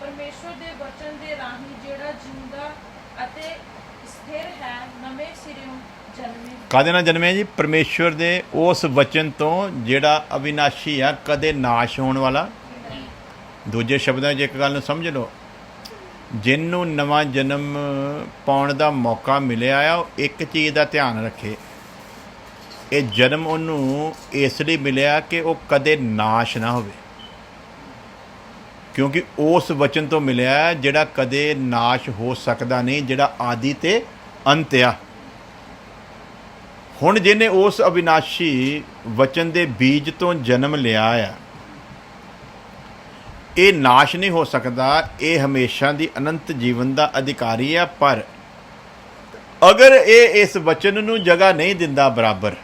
Speaker 3: ਪਰਮੇਸ਼ਵਰ ਦੇ ਵਚਨ ਦੇ ਰਾਹੀਂ ਜਿਹੜਾ ਜਿੰਦਾ ਅਤੇ ਸਥਿਰ ਹੈ, ਨਵੇਂ ਸਿਰਿਓਂ ਜਨਮੇ। ਕਾਹਦੇ ਨਾਲ ਜਨਮਿਆ ਜੀ? ਪਰਮੇਸ਼ਵਰ ਦੇ ਉਸ ਵਚਨ ਤੋਂ ਜਿਹੜਾ ਅਵਿਨਾਸ਼ੀ ਆ, ਕਦੇ ਨਾਸ਼ ਹੋਣ ਵਾਲਾ। ਦੂਜੇ ਸ਼ਬਦਾਂ 'ਚ ਇੱਕ ਗੱਲ ਨੂੰ ਸਮਝ ਲਓ, ਜਿਹਨੂੰ ਨਵਾਂ ਜਨਮ ਪਾਉਣ ਦਾ ਮੌਕਾ ਮਿਲਿਆ ਆ, ਉਹ ਇੱਕ ਚੀਜ਼ ਦਾ ਧਿਆਨ ਰੱਖੇ। ਇਹ ਜਨਮ ਉਹਨੂੰ ਇਸ ਲਈ ਮਿਲਿਆ ਕਿ ਉਹ ਕਦੇ ਨਾਸ਼ ਨਾ ਹੋਵੇ, ਕਿਉਂਕਿ ਉਸ ਵਚਨ ਤੋਂ ਮਿਲਿਆ ਜਿਹੜਾ ਕਦੇ ਨਾਸ਼ ਹੋ ਸਕਦਾ ਨਹੀਂ, ਜਿਹੜਾ ਆਦਿ ਤੇ ਅੰਤ ਆ। ਹੁਣ ਜਿਹਨੇ ਉਸ ਅਵਿਨਾਸ਼ੀ ਵਚਨ ਦੇ ਬੀਜ ਤੋਂ ਜਨਮ ਲਿਆ ਆ, ਇਹ ਨਾਸ਼ ਨਹੀਂ ਹੋ ਸਕਦਾ, ਇਹ ਹਮੇਸ਼ਾ ਦੀ ਅਨੰਤ ਜੀਵਨ ਦਾ ਅਧਿਕਾਰੀ ਆ। ਪਰ ਅਗਰ ਇਹ ਇਸ ਵਚਨ ਨੂੰ ਜਗ੍ਹਾ ਨਹੀਂ ਦਿੰਦਾ ਬਰਾਬਰ,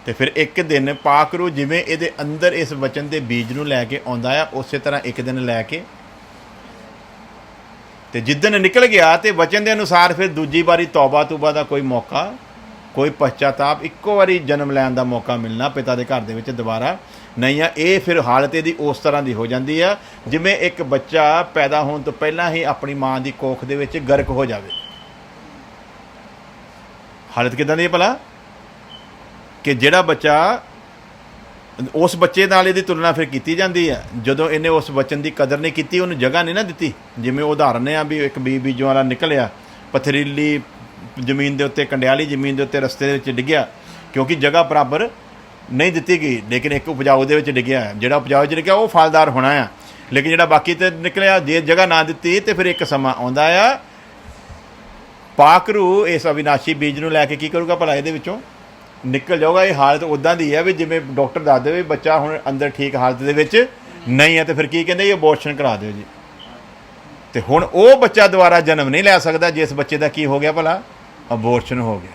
Speaker 3: ਤੇ ਫਿਰ ਇੱਕ ਦਿਨ ਪਾਕਰੂ ਜਿਵੇਂ ਇਹਦੇ ਅੰਦਰ ਇਸ ਵਚਨ ਦੇ ਬੀਜ ਨੂੰ ਲੈ ਕੇ ਆਉਂਦਾ ਆ, ਉਸੇ ਤਰ੍ਹਾਂ ਇੱਕ ਦਿਨ ਲੈ ਕੇ ਤੇ ਜਿੱਦਣ ਨਿਕਲ ਗਿਆ, ਤੇ ਵਚਨ ਦੇ ਅਨੁਸਾਰ ਫਿਰ ਦੂਜੀ ਵਾਰੀ ਤੌਬਾ ਦਾ ਕੋਈ ਮੌਕਾ, ਕੋਈ ਪਛਤਾਪ, ਇੱਕੋ ਵਾਰੀ ਜਨਮ ਲੈਣ ਦਾ ਮੌਕਾ ਮਿਲਣਾ ਪਿਤਾ ਦੇ ਘਰ ਦੇ ਵਿੱਚ ਦੁਬਾਰਾ ਨਹੀਂ ਆ। ਇਹ ਫਿਰ ਹਾਲਤ ਇਹਦੀ ਉਸ ਤਰ੍ਹਾਂ ਦੀ ਹੋ ਜਾਂਦੀ ਆ ਜਿਵੇਂ ਇੱਕ ਬੱਚਾ ਪੈਦਾ ਹੋਣ ਤੋਂ ਪਹਿਲਾਂ ਹੀ ਆਪਣੀ ਮਾਂ ਦੀ ਕੋਖ ਦੇ ਵਿੱਚ ਗਰਕ ਹੋ ਜਾਵੇ। ਹਾਲਤ ਕਿੱਦਾਂ ਦੀ ਹੈ ਭਲਾ? ਕਿ ਜਿਹੜਾ ਬੱਚਾ, ਉਸ ਬੱਚੇ ਨਾਲ ਇਹਦੀ ਤੁਲਨਾ ਫਿਰ ਕੀਤੀ ਜਾਂਦੀ ਹੈ ਜਦੋਂ ਇਹਨੇ ਉਸ ਵਚਨ ਦੀ ਕਦਰ ਨਹੀਂ ਕੀਤੀ, ਉਹਨੂੰ ਜਗ੍ਹਾ ਨਹੀਂ ਨਾ ਦਿੱਤੀ। ਜਿਵੇਂ ਉਦਾਹਰਨ ਆ ਵੀ ਇੱਕ ਬੀਜੋਂ ਵਾਲਾ ਨਿਕਲਿਆ, ਪਥਰੀਲੀ ਜ਼ਮੀਨ ਦੇ ਉੱਤੇ, ਕੰਡਿਆਲੀ ਜ਼ਮੀਨ ਦੇ ਉੱਤੇ ਰਸਤੇ ਦੇ ਵਿੱਚ ਡਿੱਗਿਆ, ਕਿਉਂਕਿ ਜਗ੍ਹਾ ਬਰਾਬਰ ਨਹੀਂ ਦਿੱਤੀ ਗਈ। ਲੇਕਿਨ ਇੱਕ ਉਪਜਾਊ ਦੇ ਵਿੱਚ ਡਿੱਗਿਆ, ਜਿਹੜਾ ਉਪਜਾਊ 'ਚ ਡਿੱਗਿਆ ਉਹ ਫਲਦਾਰ ਹੋਣਾ ਆ। ਲੇਕਿਨ ਜਿਹੜਾ ਬਾਕੀ ਤੇ ਨਿਕਲਿਆ, ਜੇ ਜਗ੍ਹਾ ਨਾ ਦਿੱਤੀ, ਤੇ ਫਿਰ ਇੱਕ ਸਮਾਂ ਆਉਂਦਾ ਆ, ਪਾਕਰੂ ਇਸ ਅਵਿਨਾਸ਼ੀ ਬੀਜ ਨੂੰ ਲੈ ਕੇ ਕੀ ਕਰੂਗਾ ਭਲਾ? ਇਹਦੇ ਵਿੱਚੋਂ ਨਿਕਲ ਜਾਊਗਾ। ਇਹ ਹਾਲਤ ਉੱਦਾਂ ਦੀ ਹੈ ਵੀ ਜਿਵੇਂ ਡਾਕਟਰ ਦੱਸ ਦੇਵੇ ਬੱਚਾ ਹੁਣ ਅੰਦਰ ਠੀਕ ਹਾਲਤ ਦੇ ਵਿੱਚ ਨਹੀਂ ਹੈ, ਤੇ ਫਿਰ ਕੀ ਕਹਿੰਦੇ? ਇਹ ਅਬੋਰਸ਼ਨ ਕਰਾ ਦਿਓ ਜੀ। ਤੇ ਹੁਣ ਉਹ ਬੱਚਾ ਦੁਬਾਰਾ ਜਨਮ ਨਹੀਂ ਲੈ ਸਕਦਾ ਜਿਸ ਬੱਚੇ ਦਾ ਕੀ ਹੋ ਗਿਆ ਭਲਾ? ਅਬੋਰਸ਼ਨ ਹੋ ਗਿਆ।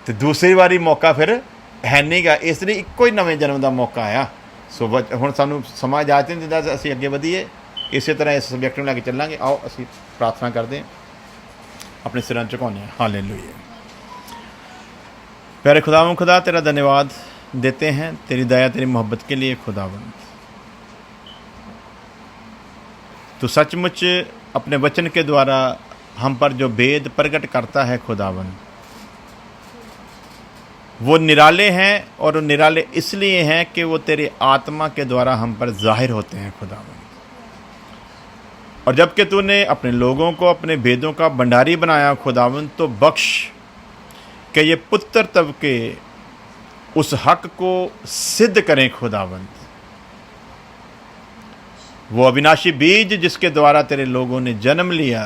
Speaker 3: ਤੇ ਦੂਸਰੀ ਵਾਰੀ ਮੌਕਾ ਫਿਰ ਹੈ ਨਹੀਂ ਗਾ, ਇਸ ਲਈ ਇੱਕੋ ਹੀ ਨਵੇਂ ਜਨਮ ਦਾ ਮੌਕਾ ਆਇਆ। ਸੋ ਹੁਣ ਸਾਨੂੰ ਸਮਾਂ ਇਜਾਜ਼ਤ ਨਹੀਂ ਦਿੰਦਾ, ਅਸੀਂ ਅੱਗੇ ਵਧੀਏ, ਇਸੇ ਤਰ੍ਹਾਂ ਇਸ ਸਬਜੈਕਟ ਨੂੰ ਲੈ ਕੇ ਚੱਲਾਂਗੇ। ਆਓ ਅਸੀਂ ਪ੍ਰਾਰਥਨਾ ਕਰਦੇ ਹਾਂ, ਆਪਣੇ ਸਿਰਾਂ ਝੁਕਾਉਂਦੇ ਹਾਂ। ਹਾਲੇਲੂਇਆ। प्यारे खुदावंद खुदा, तेरा धन्यवाद देते हैं तेरी दया तेरी मोहब्बत के लिए। खुदावंद, तो सचमुच अपने वचन के द्वारा हम पर जो भेद प्रकट करता है खुदावंद, वो निराले हैं, और वो निराले इसलिए हैं कि वो तेरी आत्मा के द्वारा हम पर जाहिर होते हैं खुदावंद। और जबकि तूने अपने लोगों को अपने भेदों का भंडारी बनाया खुदावंद, तो बख्श कि ये पुत्र तबके उस हक को सिद्ध करें खुदावंद।
Speaker 1: वो अविनाशी बीज जिसके द्वारा तेरे लोगों ने जन्म लिया,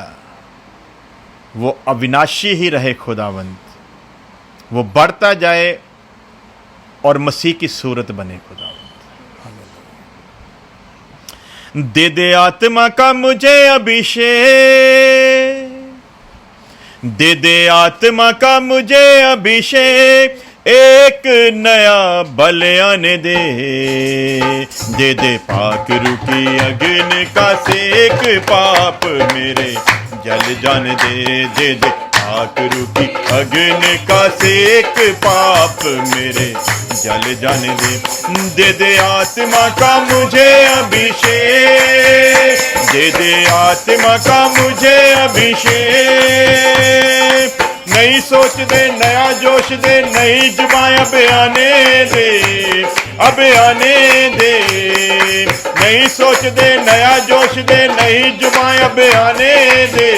Speaker 1: वो अविनाशी ही रहे खुदावंत, वो बढ़ता जाए और मसीह की सूरत बने खुदावंत। दे दे आत्मा का मुझे अभिषेक, दे दे आत्मा का मुझे अभिषेक, एक नया बल आने दे, दे दे पाक रूखी अग्नि का सेक, पाप मेरे जल जाने दे, दे दे पाक रूखी अग्नि का सेक, पाप मेरे जल जाने दे, दे दे आत्मा का मुझे अभिषेक, दे दे आत्मा का मुझे अभिषेक, नई सोच दे, नया जोश दे, नई जुबान अब आने दे, अब आने दे, नई सोच दे, नया जोश दे, नई जुबान अब आने दे,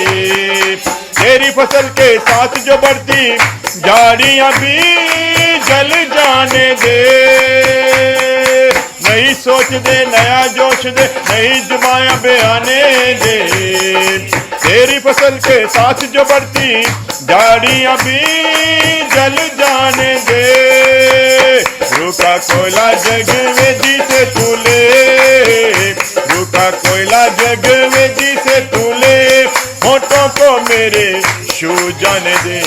Speaker 1: तेरी फसल के साथ जो बढ़ती झाड़ियां भी जल जाने दे, नई सोच दे, नया जोश दे, नई जुबान अब आने दे, तेरी फसल के साथ जो बढ़ती झाड़ियां भी जल जाने दे, रूखा कोयला जग में जिसे तू ले, रूखा कोयला जग में जिसे तू ले, होठों को मेरे छू जाने दे,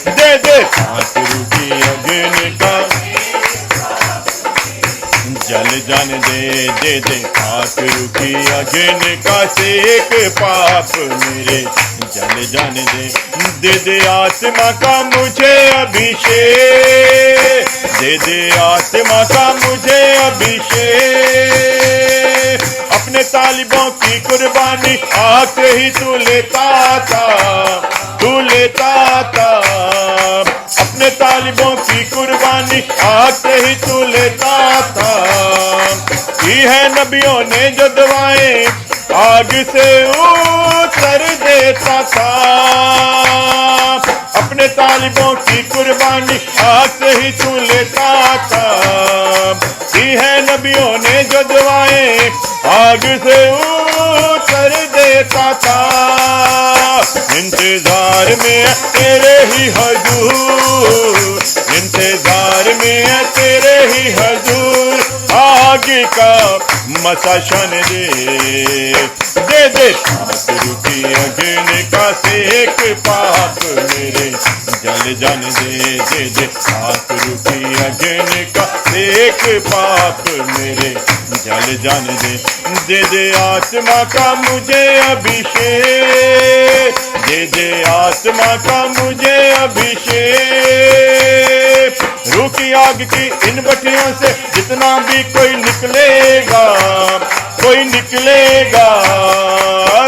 Speaker 1: दे दे पाक रूखी अग्नि का जल जाने दे, दे दे पाक रूखी अग्नि का सेक, पाप मेरे जल जाने दे, दे दे आत्मा का मुझे अभिषेक, दे दे आत्मा का मुझे अभिषेक, अपने तालिबों की कुर्बानी आके ही तू लेता था, तू लेता था, अपने तालिबों की कुर्बानी आके ही तू लेता था, की है नबियों ने जो दुआएं आग से उतर देता था, अपने तालिबों की कुर्बानी आग से ही तू लेता था, की है नबियों ने जो दुआएं आग से उतर देता था, इंतजार में तेरे ही हजूर, इंतजार में तेरे ही हजूर, आग का मसाशन दे, दे दे पाक रूखी अग्नि का सेक, पाप मेरे जल जाने दे, दे दे पाक रूखी अग्नि का सेक, पाप मेरे जल जाने दे, दे दे आत्मा का मुझे अभिषेक, दे दे आत्मा का मुझे अभिषेक, रूखी आग की इन भट्टियों से जितना भी कोई निकलेगा, कोई निकलेगा,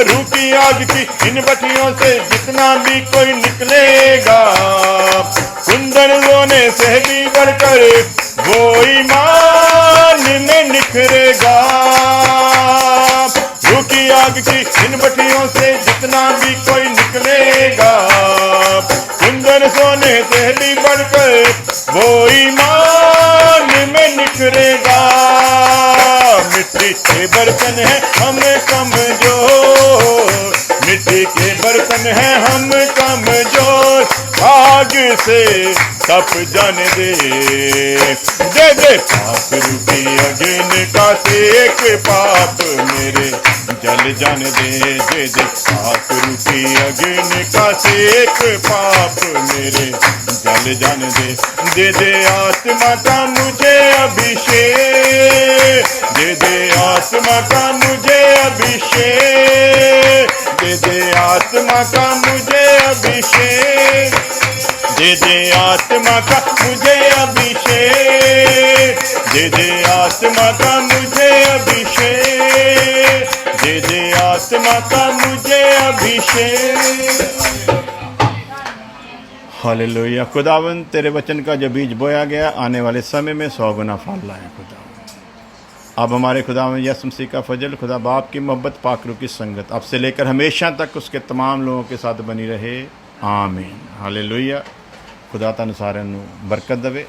Speaker 1: रूखी आग की इन भट्टियों से जितना भी कोई निकलेगा, कुंदन रोने से भी बढ़कर वो ईमान में निखरेगा, रूखी आग की इन भट्टियों से जितना भी कोई निकलेगा, कुंदन सोने से भी बढ़कर वो ईमान में निखरेगा, मिट्टी के बर्तन है हम कमजोर, मिट्टी के बर्तन है हम कमजोर, आग से तप जाने दे, दे दे पाक रूखी अग्नि का सेक, पाप मेरे जल जाने दे, दे दे पाक रूखी अग्नि का सेक, पाप मेरे जल जाने दे, दे दे आत्मा का मुझे अभिषेक, दे दे आत्मा का मुझे अभिषेक, दे दे आत्मा का मुझे अभिषेक, दे दे आत्मा का मुझे अभिषेक, दे दे आत्मा का मुझे अभिषेक, दे दे आत्मा का मुझे अभिषेक। हालेलुया। खुदावंद तेरे वचन का जो बीज बोया गया आने वाले समय में 100 गुना फल लाए खुदावंद। अब हमारे खुदावंद यीशु मसीह का फजल, खुदा बाप की मोहब्बत, पाकरू की संगत अब से लेकर हमेशा तक उसके तमाम लोगों के साथ बनी रहे। आमीन। हालेलुया। खुदा तुहानू सारिਆਂ ਨੂੰ बरकत देवे।